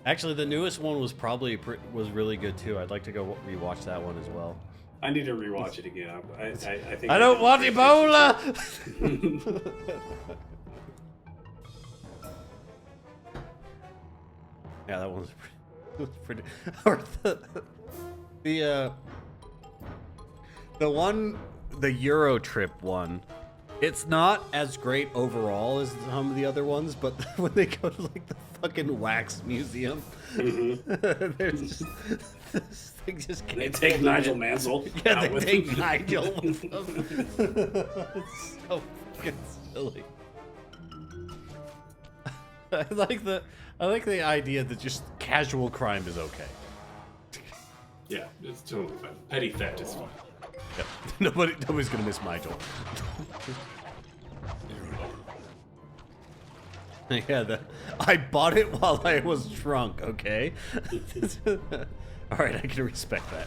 Actually, the newest one was probably was really good too. I'd like to go rewatch that one as well. I need to rewatch it again. I think I don't want Ebola. Yeah, that one was pretty. Or the one, the Euro trip one. It's not as great overall as some of the other ones, but when they go to like the fucking wax museum, there's just this thing just can't. They take Nigel Mansell. Yeah, out they with take them. Nigel with them. It's so fucking silly. I like the idea that just casual crime is okay. Yeah, it's totally fine. Petty theft is fine. Yeah. Nobody's gonna miss Nigel. Yeah, I bought it while I was drunk. Okay. All right, I can respect that.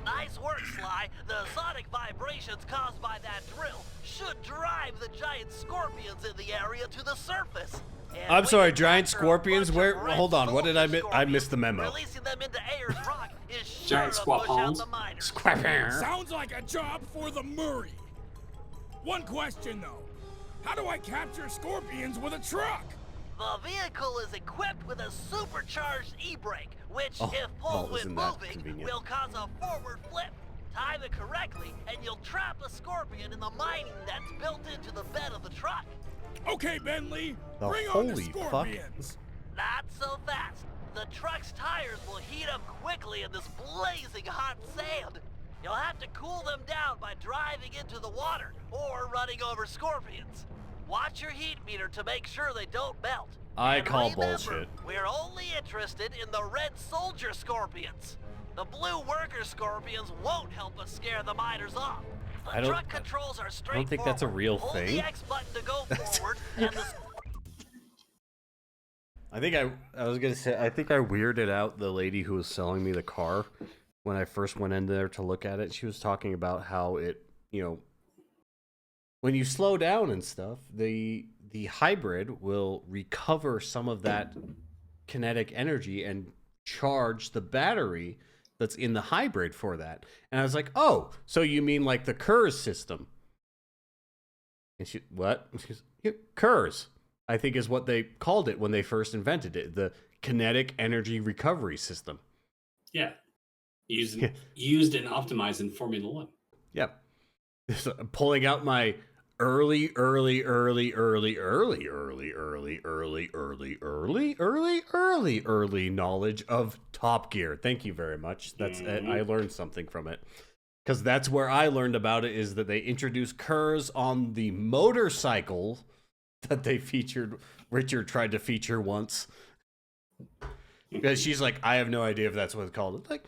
Nice work, Sly. The sonic vibrations caused by that drill should drive the giant scorpions in the area to the surface. And I'm sorry, when you giant capture a scorpions? bunch Where? of red Hold on, what did I miss? soldier I missed the memo. Releasing them into Ayers Rock is sure Giant to push out squapons? the miners. Sounds like a job for the Murray. One question though. How do I capture scorpions with a truck? The vehicle is equipped with a supercharged e-brake, which, Oh, if pulled when isn't that moving, convenient. will cause a forward flip. Time it correctly, and you'll trap a scorpion in the mining that's built into the bed of the truck. Okay, Bentley, The bring on the holy fuck? scorpions. Not so fast. The truck's tires will heat up quickly in this blazing hot sand. You'll have to cool them down by driving into the water or running over scorpions. Watch your heat meter to make sure they don't melt. I And call remember, bullshit. We're only interested in the red soldier scorpions. The blue worker scorpions won't help us scare the miners off. The I don't- truck controls are I straightforward. don't think that's a real Hold thing. the X button to go forward, and the I think I was gonna say, I think I weirded out the lady who was selling me the car when I first went in there to look at it. She was talking about how it, when you slow down and stuff, the hybrid will recover some of that kinetic energy and charge the battery that's in the hybrid for that. And I was like, oh, so you mean like the KERS system? And she, what? She goes, yeah, KERS, I think is what they called it when they first invented it, the kinetic energy recovery system. Yeah. Used and optimized in Formula One. Yep. So I'm pulling out my early knowledge of Top Gear. Thank you very much. That's I learned something from it. Because that's where I learned about it, is that they introduced KERS on the motorcycle that they featured. Richard tried to feature once. Because she's like, I have no idea if that's what it's called. It's like,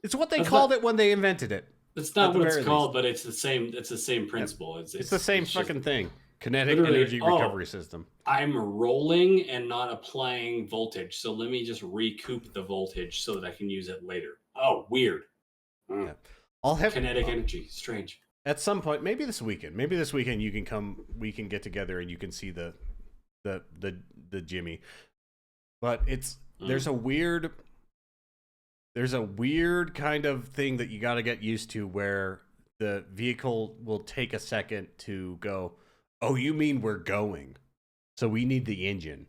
it's what they called it when they invented it. That's not what it's called, but it's the same. It's the same principle. It's the same fucking thing. Kinetic literally, energy recovery system. I'm rolling and not applying voltage, so let me just recoup the voltage so that I can use it later. Oh, weird. Yeah. I'll have kinetic energy. Strange. At some point, maybe this weekend you can come. We can get together and you can see the Jimmy. But it's there's a weird kind of thing that you got to get used to, where the vehicle will take a second to go, oh, you mean we're going, so we need the engine.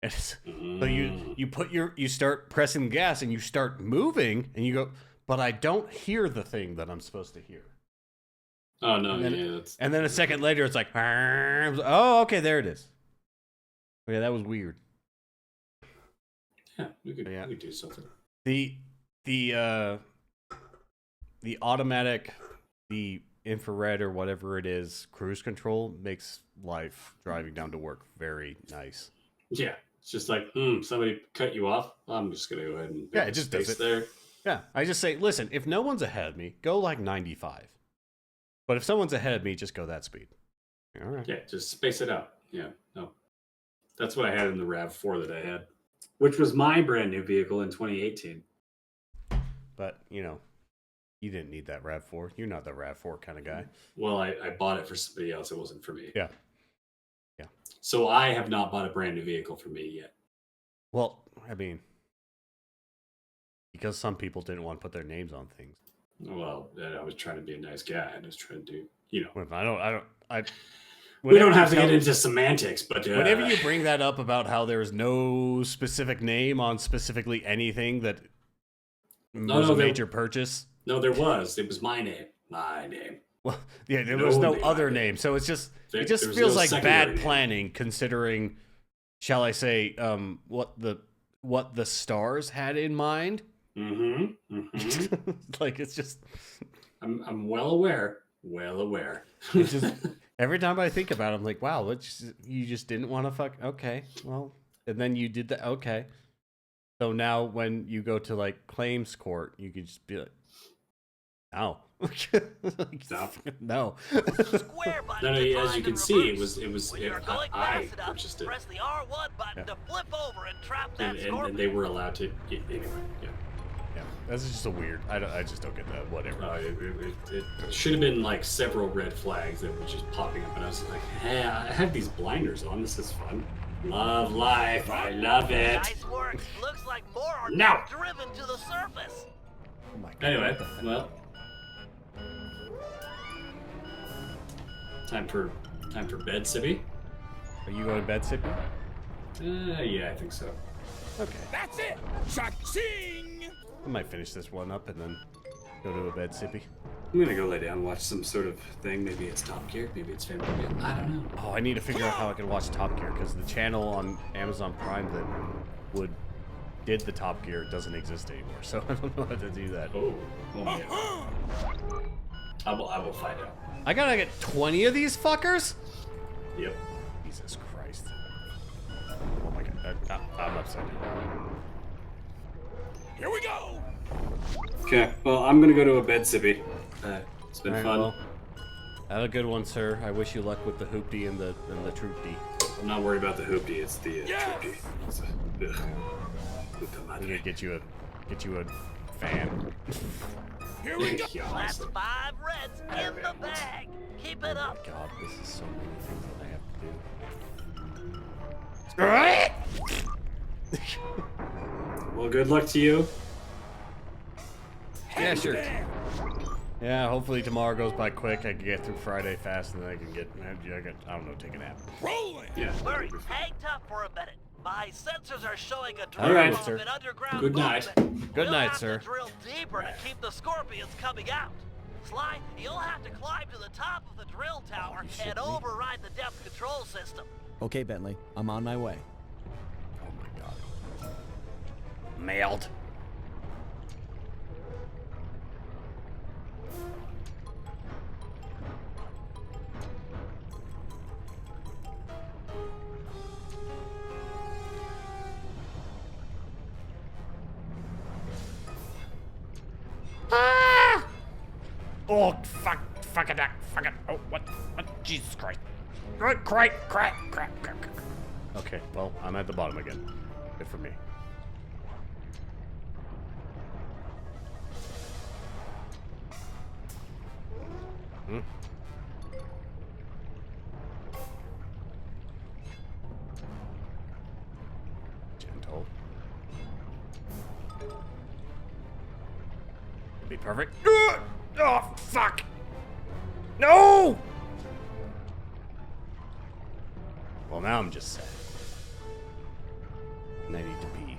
And so you start pressing gas and you start moving and you go, but I don't hear the thing that I'm supposed to hear. Oh no, and then, yeah. That's... And then a second later, it's like, oh, okay, there it is. Okay, that was weird. Yeah, we could do something. The automatic, the infrared or whatever it is, cruise control makes life driving down to work very nice. Yeah, it's just like, somebody cut you off. I'm just gonna go ahead and it just does it there. Yeah, I just say, listen, if no one's ahead of me, go like 95. But if someone's ahead of me, just go that speed. All right. Yeah, just space it out. Yeah, no. That's what I had in the RAV4 that I had, which was my brand new vehicle in 2018. But, you know, you didn't need that RAV4. You're not the RAV4 kind of guy. Well, I bought it for somebody else. It wasn't for me. Yeah. Yeah. So I have not bought a brand new vehicle for me yet. Well, I mean, because some people didn't want to put their names on things. Well, I was trying to be a nice guy. I was trying to do, you know. We don't have to get into semantics, but whenever you bring that up about how there's no specific name on specifically anything that was a major purchase. No, there was. It was my name. My name. Well, yeah, there was no other name. So it's just it just feels like bad planning, considering, shall I say, what the stars had in mind. Like, it's just. I'm well aware. Well aware. It's just every time I think about it, I'm like, wow, you just didn't want to fuck. Okay, well, and then you did that. Okay, so now when you go to like claims court, you could just be like, no. No. No, as you can see, it was I purchased it. Press the R1 button to flip over and trap that scorpion. And they were allowed to anyway. Yeah. Yeah, that's just a weird. I just don't get that. Whatever. It should have been like several red flags that were just popping up, and I was like, "Hey, I have these blinders on. This is fun. Love life. I love it." Nice work. Looks like more are now driven to the surface. Oh my God. Anyway, well, time for bed, Sippy. Are you going to bed, Sippy? Yeah, I think so. Okay. That's it. Cha-ching. I might finish this one up and then go to a bed, Sippy. I'm gonna go lay down and watch some sort of thing. Maybe it's Top Gear, maybe it's Family Guy. I don't know. Oh, I need to figure out how I can watch Top Gear, because the channel on Amazon Prime that did the Top Gear doesn't exist anymore. So I don't know how to do that. Oh man. I will find out. I gotta get 20 of these fuckers? Yep. Jesus Christ. Oh my God. I'm upset. Here we go. Okay, well, I'm gonna go to a bed, Sippy. It's been fun. Well, have a good one, sir. I wish you luck with the hoopty and the troopty. I'm not worried about the hoopty. It's the troopty. I'm gonna get you a fan. Here we go. That's 5 reds in the bag. Keep it up. God, this is so many things that I have to do. Well, good luck to you. Yeah, sure. Yeah, hopefully tomorrow goes by quick. I can get through Friday fast, and then I can I don't know, take a nap. Rolling. Yeah. Murray, hang tough for a minute. My sensors are showing a All right, drill sir. of an underground Good night. movement. Good night, We'll sir. have to drill deeper to keep the scorpions coming out. Sly, you'll have to climb to the top of the drill tower and override the depth control system. Okay, Bentley, I'm on my way. Oh my God. Mailed. Ah! Oh, fuck it, fuck it. Oh, what, Jesus Christ. Crap. Okay, well, I'm at the bottom again. Good for me. Gentle. Be perfect. Oh, fuck! No! Well, now I'm just sad. And I need to pee.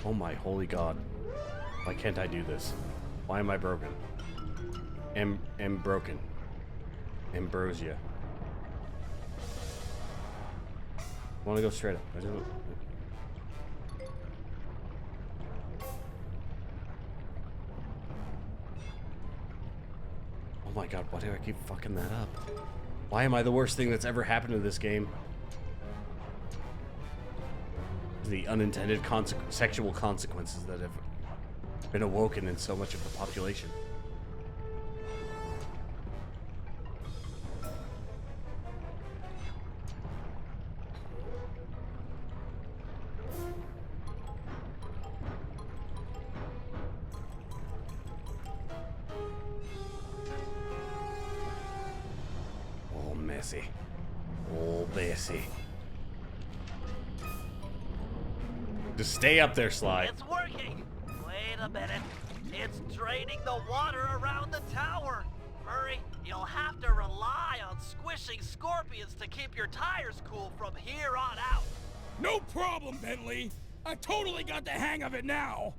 Oh my holy god. Why can't I do this? Why am I broken? Am broken. Ambrosia. I want to go straight up. I just... Oh my god, why do I keep fucking that up? Why am I the worst thing that's ever happened to this game? The unintended sexual consequences that have been awoken in so much of the population. Oh, messy. Oh, messy. Just stay up there, SLY. It's working. Wait a minute. It's draining the water around the tower. Murray, you'll have to rely on squishing scorpions to keep your tires cool from here on out. No problem, Bentley. I totally got the hang of it now.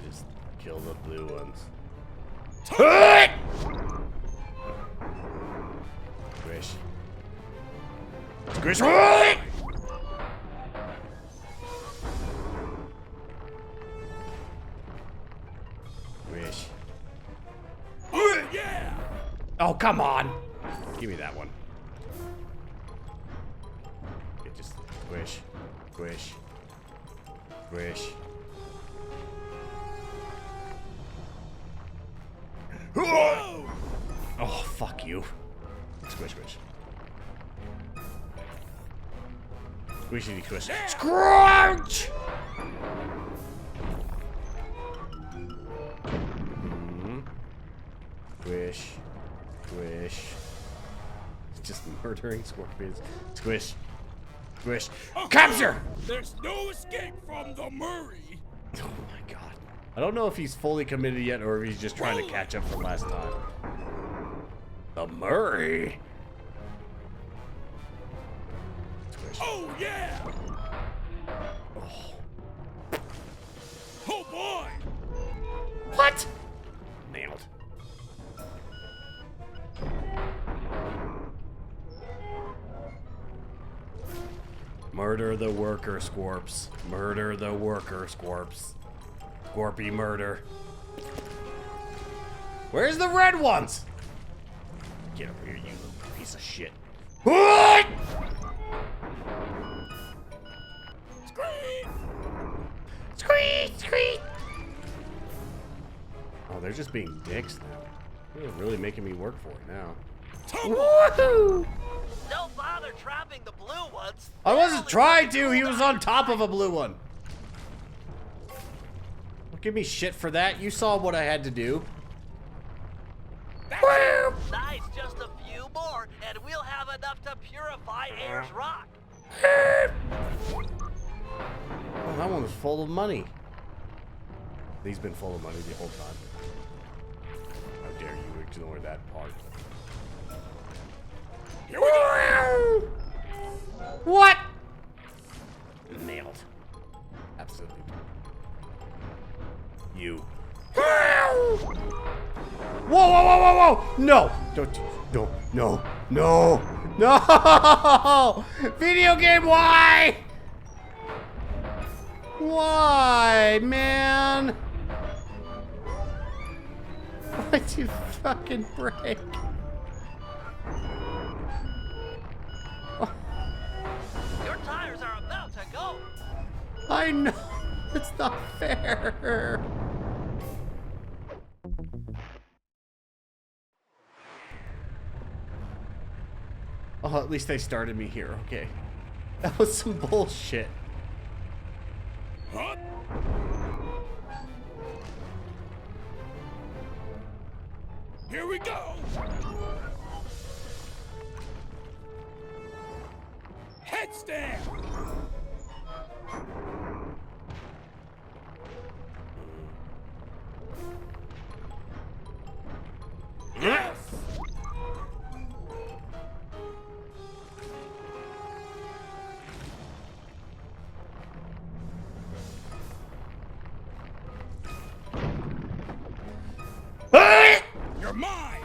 Just kill the blue ones. Squish. Squish. Squish. Oh, yeah! Oh, come on! Give me that one. Okay, just squish. Squish. Squish. Whoa! Oh, fuck you. Squish, squish. Squishy, squish. Scrunch! Squish. Squish. It's just murdering scorpions. Squish. Squish. Capture! There's no escape from the Murray. Oh my god. I don't know if he's fully committed yet or if he's just trying to catch up from last time. The Murray. Squish. Oh, yeah! Oh. Oh, boy! What? Nailed. Murder the worker, Scorps. Murder the worker, Scorps. Scorpy murder. Where's the red ones? Get over here, you little piece of shit. What? Scream! Screech! Screech! Oh, they're just being dicks now. They're really making me work for it now. Woohoo! Don't bother trapping the blue ones. I wasn't trying to. He was on top of a blue one. Don't give me shit for that. You saw what I had to do. Nice, just a few more, and we'll have enough to purify Ayers Rock. Oh, that one was full of money. He's been full of money the whole time. How dare you ignore that part? Here we go! What? Nailed. Absolutely. You. Whoa, whoa, whoa, whoa, whoa! No! Don't. No, no, no, no! Video game, why? Why, man? Why'd you fucking break? Your tires are about to go. I know. It's not fair. Oh, at least they started me here. Okay. That was some bullshit. Huh? Here we go! Right stand. Yes. You're mine.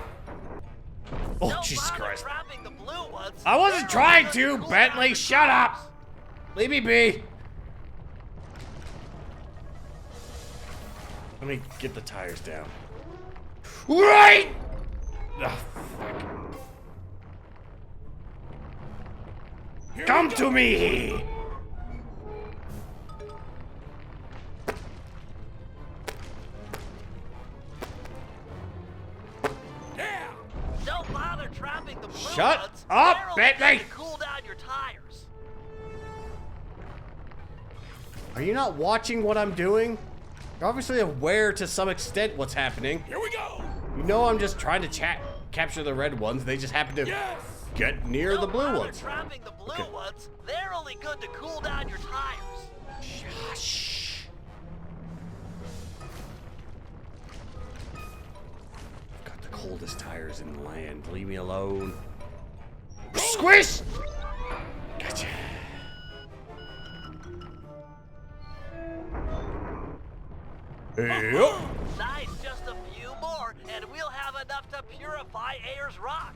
Oh, Jesus Christ. The blue ones. I wasn't trying to, Bentley. Shut up. Leave me be. Let me get the tires down. Right! Oh, fuck. Come to me! Yeah. Don't bother trapping the blue Shut ones. up, They're only Bentley! to cool down your tires. Are you not watching what I'm doing? You're obviously aware to some extent what's happening. Here we go. You know I'm just trying to capture the red ones. They just happen to get near Don't the blue bother ones. trapping the blue ones. They're only good to cool down your tires. Shush. I've got the coldest tires in the land. Leave me alone. Squish! Gotcha. Yep. Nice, just a few more, and we'll have enough to purify Ayers Rock.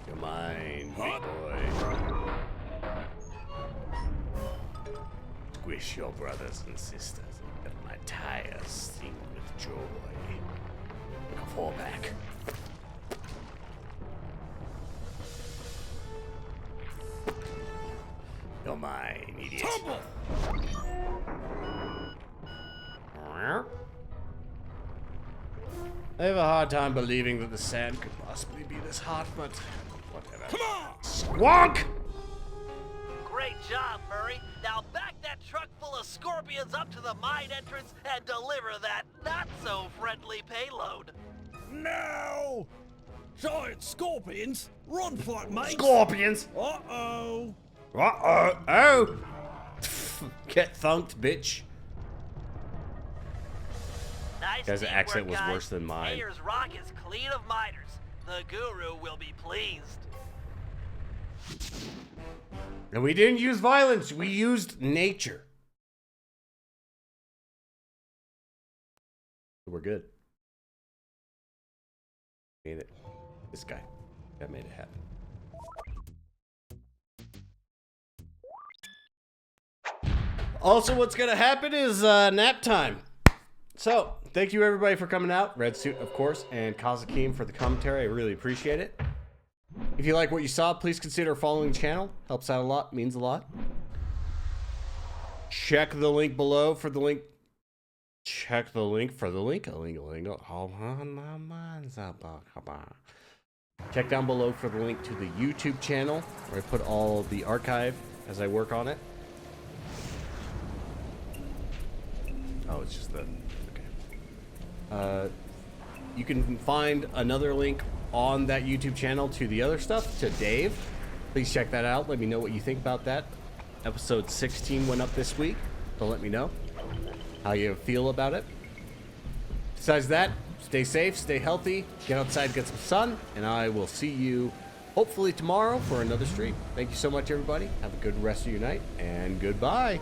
You're mine, big boy. Squish your brothers and sisters and let my tires sing with joy. Like a fallback. You're mine, idiot. Tumble. I have a hard time believing that the sand could possibly be this hot, but whatever. Come on. Squonk! Great job, Murray. Now back that truck full of scorpions up to the mine entrance and deliver that not-so-friendly payload. No! Giant scorpions? Run for it, mate! Scorpions! Uh-oh! Uh-oh! Oh! Get thunked, bitch. Nice Guy's teamwork, accent was guys. worse than mine. Ayers Rock is clean of miners. The guru will be pleased. And we didn't use violence, we used nature. We're good. Made it. This guy. That made it happen. Also, what's gonna happen is nap time. So, thank you everybody for coming out. Red Suit, of course, and Kazakim for the commentary. I really appreciate it. If you like what you saw, please consider following the channel. Helps out a lot, means a lot. Check the link below for the link. Check the link for the link. Check down below for the link to the YouTube channel, where I put all the archive as I work on it. Oh, it's just the... Okay. You can find another link on that YouTube channel to the other stuff, to Dave. Please check that out. Let me know what you think about that. Episode 16 went up this week, so let me know how you feel about it. Besides that, stay safe, stay healthy, get outside, get some sun, and I will see you hopefully tomorrow for another stream. Thank you so much, everybody. Have a good rest of your night, and goodbye.